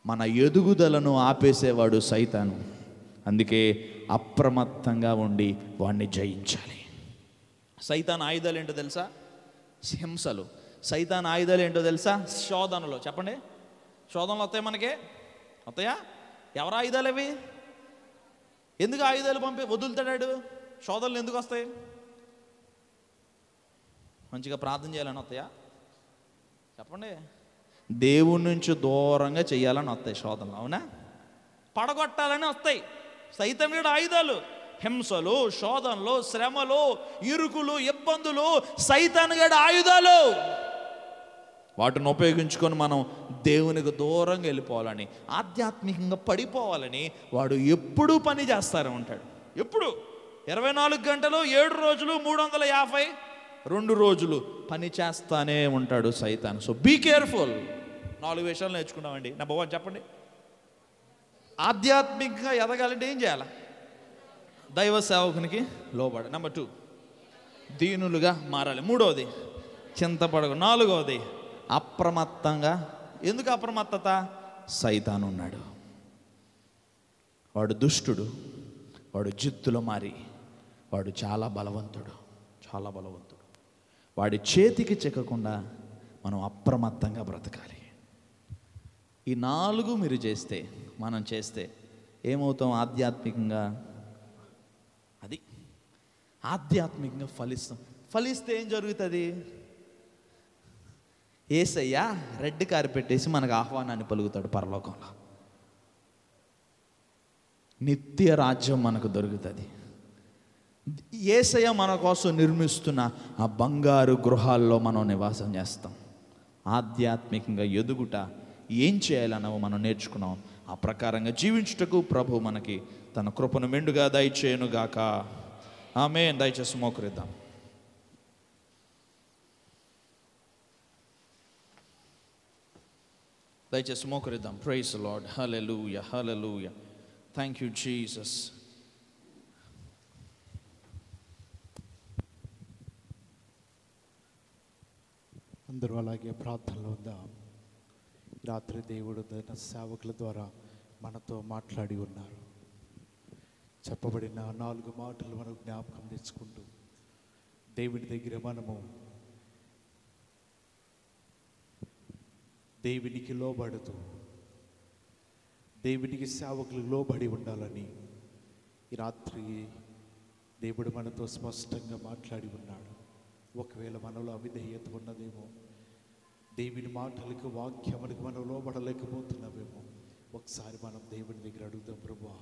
మన ఎదుగుదలను ఆపేసేవాడు సైతాను. అందుకే అప్రమత్తంగా ఉండి వాడిని జయించాలి. సైతాన్ ఆయుధాలు ఏంటో తెలుసా? హింసలు. సైతాన్ ఆయుధాలు ఏంటో తెలుసా? శోధనలు. చెప్పండి, శోధనలు వస్తాయి మనకే? వస్తాయా? ఎవరు ఆయుధాలు అవి? ఎందుకు ఆయుధాలు వదులుతాడాడు? శోధనలు ఎందుకు వస్తాయి? మంచిగా ప్రార్థన చేయాలని వస్తాయా? చెప్పండి. దేవుడి నుంచి దూరంగా చేయాలని వస్తాయి శోధనలు. అవునా? పడగొట్టాలని వస్తాయి. సైతానుడి ఆయుధాలు హింసలు, శోధనలు, శ్రమలు, ఇరుకులు, ఇబ్బందులు సైతానుడి ఆయుధాలు. వాటిని ఉపయోగించుకొని మనం దేవునికి దూరంగా వెళ్ళిపోవాలని, ఆధ్యాత్మికంగా పడిపోవాలని వాడు ఎప్పుడూ పని చేస్తూనే ఉంటాడు. ఎప్పుడు 24 గంటలు 7 రోజులు 352 రోజులు పని చేస్తానే ఉంటాడు సైతాన్. So be careful. 4 విషయాలు నేర్చుకున్నామండి. నెంబర్ 1 చెప్పండి, ఆధ్యాత్మికంగా ఎదగాలంటే ఏం చేయాలి? దైవ సేవకునికి లోబడ. నెంబర్ 2, దీనులుగా మారాలి. 3వది, చింతపడకు. 4వది, అప్రమత్తంగా. ఎందుకు అప్రమత్తత? సైతాను ఉన్నాడు, వాడు దుష్టుడు, వాడు జిత్తులో మారి వాడు చాలా బలవంతుడు, చాలా బలవంతుడు. వాడి చేతికి చిక్కకుండా మనం అప్రమత్తంగా బ్రతకాలి. ఈ 4 మీరు చేస్తే, మనం చేస్తే ఏమవుతాం? ఆధ్యాత్మికంగా, అది ఆధ్యాత్మికంగా ఫలిస్తాం. ఫలిస్తే ఏం జరుగుతుంది? యేసయ్య రెడ్ కార్పెట్ పెట్టేసి మనకు ఆహ్వానాన్ని పలుకుతాడు పరలోకంలో. నిత్య రాజ్యం మనకు దొరుకుతుంది. యేసయ్య మన కోసం నిర్మిస్తున్న ఆ బంగారు గృహాల్లో మనం నివాసం చేస్తాం. ఆధ్యాత్మికంగా ఎదుగుట ఏం చేయాలన్నవో మనం నేర్చుకున్నాం. ఆ ప్రకారంగా జీవించుటకు ప్రభు మనకి తన కృపను మెండుగా దయచేయునుగాక. ఆమేన్. దయచేసి మోకరిద్దాం. దయచేసి మోకరిద్దాం. Praise the lord. Hallelujah, hallelujah. Thank you Jesus. అందరూ అలాగే ప్రార్థనలో ఉందాం. రాత్రి దేవుడు తన సేవకుల ద్వారా మనతో మాట్లాడి ఉన్నారు. చెప్పబడిన 4 మాటలు మనం జ్ఞాపకం తెచ్చుకుంటూ దేవుడి దగ్గర మనము దేవునికి లోబడుతూ దేవునికి సేవకులు లోబడి ఉండాలని ఈ రాత్రి దేవుడు మనతో స్పష్టంగా మాట్లాడి ఉన్నాడు. ఒకవేళ మనలో అవిధేయత ఉన్నదేమో, దేవుని మాటలకు, వాక్యములకు మనం లోబడలేకపోతున్నామేమో, ఒకసారి మనం దేవుని దగ్గర అడుగుదాం. ప్రభువా,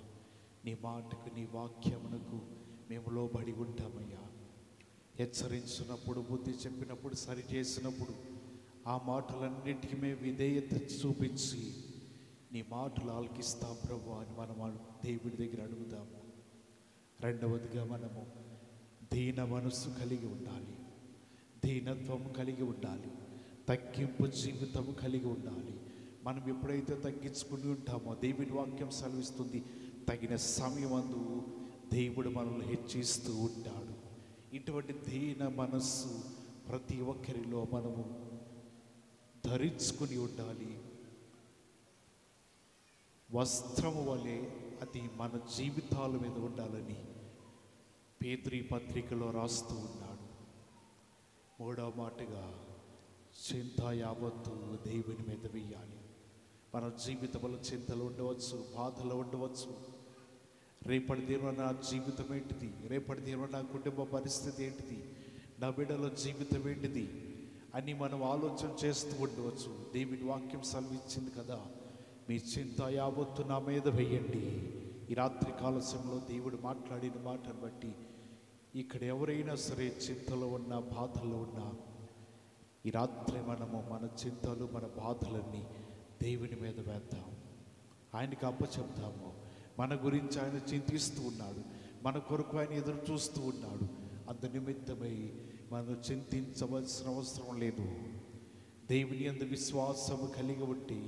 నీ మాటకు, నీ వాక్యమునకు మేము లోబడి ఉంటామయ్యా. హెచ్చరించినప్పుడు, బుద్ధి చెప్పినప్పుడు, సరి చేసినప్పుడు ఆ మాటలన్నిటికీ మేము విధేయత చూపించి నీ మాటలు ఆలకిస్తాం ప్రభువా అని మనం దేవుడి దగ్గర అడుగుదాము. రెండవదిగా మనము దీన మనస్సు కలిగి ఉండాలి, దీనత్వం కలిగి ఉండాలి, తగ్గింపు జీవితము కలిగి ఉండాలి. మనం ఎప్పుడైతే తగ్గించుకుని ఉంటామో దేవుని వాక్యం సెలవిస్తుంది, తగిన సమయమందు దేవుడు మనల్ని హెచ్చిస్తూ ఉంటాడు. ఇటువంటి దీన మనస్సు ప్రతి ఒక్కరిలో మనము ధరించుకుని ఉండాలి. వస్త్రము వలె అది మన జీవితాల మీద ఉండాలని పేతురు పత్రికలో రాస్తూ ఉన్నాడు. 3వ మాటగా చింత యావత్తు దేవుని మీద వేయాలి. మన జీవితంలో చింతలు ఉండవచ్చు, బాధలు ఉండవచ్చు. రేపటి దినం నా జీవితం ఏంటిది, రేపటి దినం నా కుటుంబ పరిస్థితి ఏంటిది, నా బిడ్డల జీవితం ఏంటిది అని మనం ఆలోచన చేస్తూ ఉండవచ్చు. దేవుని వాక్యం సెలవిచ్చింది కదా, మీ చింత యావత్తు నా మీద వేయండి. ఈ రాత్రి కాల సమయంలో దేవుడు మాట్లాడిన మాటను బట్టి ఇక్కడ ఎవరైనా సరే చింతలో ఉన్నా, బాధల్లో ఉన్నా ఈ రాత్రి మనము మన చింతలు, మన బాధలన్నీ దేవుని మీద వేద్దాం, ఆయనకి అప్పచెప్తాము. మన గురించి ఆయన చింతిస్తూ ఉన్నాడు, మన కొరకు ఆయన ఎదురు చూస్తూ ఉన్నాడు. అందు నిమిత్తమై మనం చింతించవలసిన అవసరం లేదు. దేవుని యందు విశ్వాసము కలిగి ఉంటే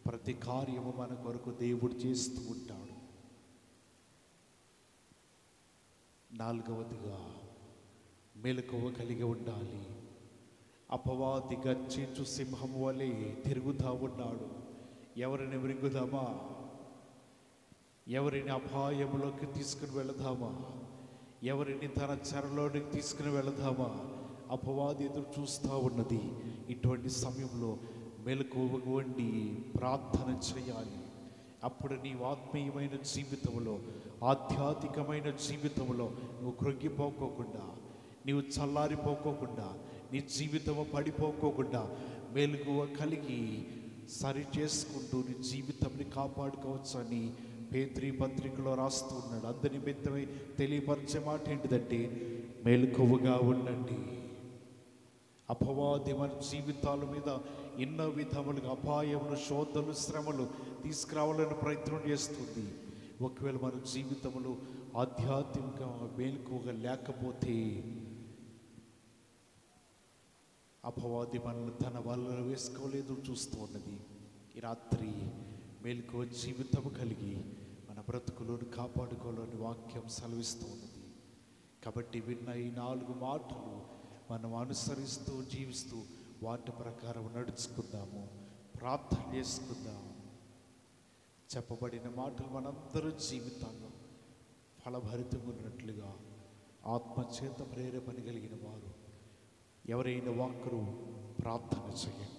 ప్రతి కార్యము మన కొరకు దేవుడు చేస్తూ ఉంటాడు. నాలుగవదిగా మెలకువ కలిగి ఉండాలి. అపవాది గర్జించు సింహం వలె తిరుగుతూ ఉన్నాడు. ఎవరిని మృంగుదామా? ఎవరిని అపాయంలోకి తీసుకుని వెళదామా? ఎవరిని తన చెరలోనికి తీసుకుని వెళదామా? అపవాది ఎదురు చూస్తూ ఉన్నది. ఇటువంటి సమయంలో మెలకువగా ఉండి ప్రార్థన చేయాలి. అప్పుడు నీవు ఆత్మీయమైన జీవితంలో, ఆధ్యాత్మికమైన జీవితంలో నువ్వు కృంగిపోకోకుండా, నీవు చల్లారిపోకోకుండా, నీ జీవితము పడిపోకోకుండా మెలకువ కలిగి సరి చేసుకుంటూ నీ జీవితాన్ని కాపాడుకోవచ్చు అని పేతురు పత్రికలో రాస్తూ ఉన్నాడు. అందు నిమిత్తమై తెలియపరిచే మాట ఏంటిదంటే, మెలకువగా ఉండండి. అపవాది మన జీవితాల మీద ఎన్నో విధములుగా అపాయములు, శోధనలు, శ్రమలు తీసుకురావాలని ప్రయత్నం చేస్తుంది. ఒకవేళ మన జీవితంలో ఆధ్యాత్మిక మెలకువగా లేకపోతే అపవాది మనల్ని తన వలలో వేసుకోలేదు చూస్తూ ఉన్నది. ఈ రాత్రి మెలకువ జీవితము కలిగి మన బ్రతుకులను కాపాడుకోవాలని వాక్యం సెలవిస్తూ ఉన్నది. కాబట్టి విన్న ఈ 4 మాటలు మనం అనుసరిస్తూ జీవిస్తూ వాటి ప్రకారం నడుచుకుందాము, ప్రార్థన చేసుకుందాం. చెప్పబడిన మాటలు మనందరూ జీవితాల్లో ఫలభరితంగా ఉన్నట్లుగా ఆత్మచేత ప్రేరేపణ కలిగిన వారు ఎవరైనా ఒక్కరూ ప్రార్థన చేయండి.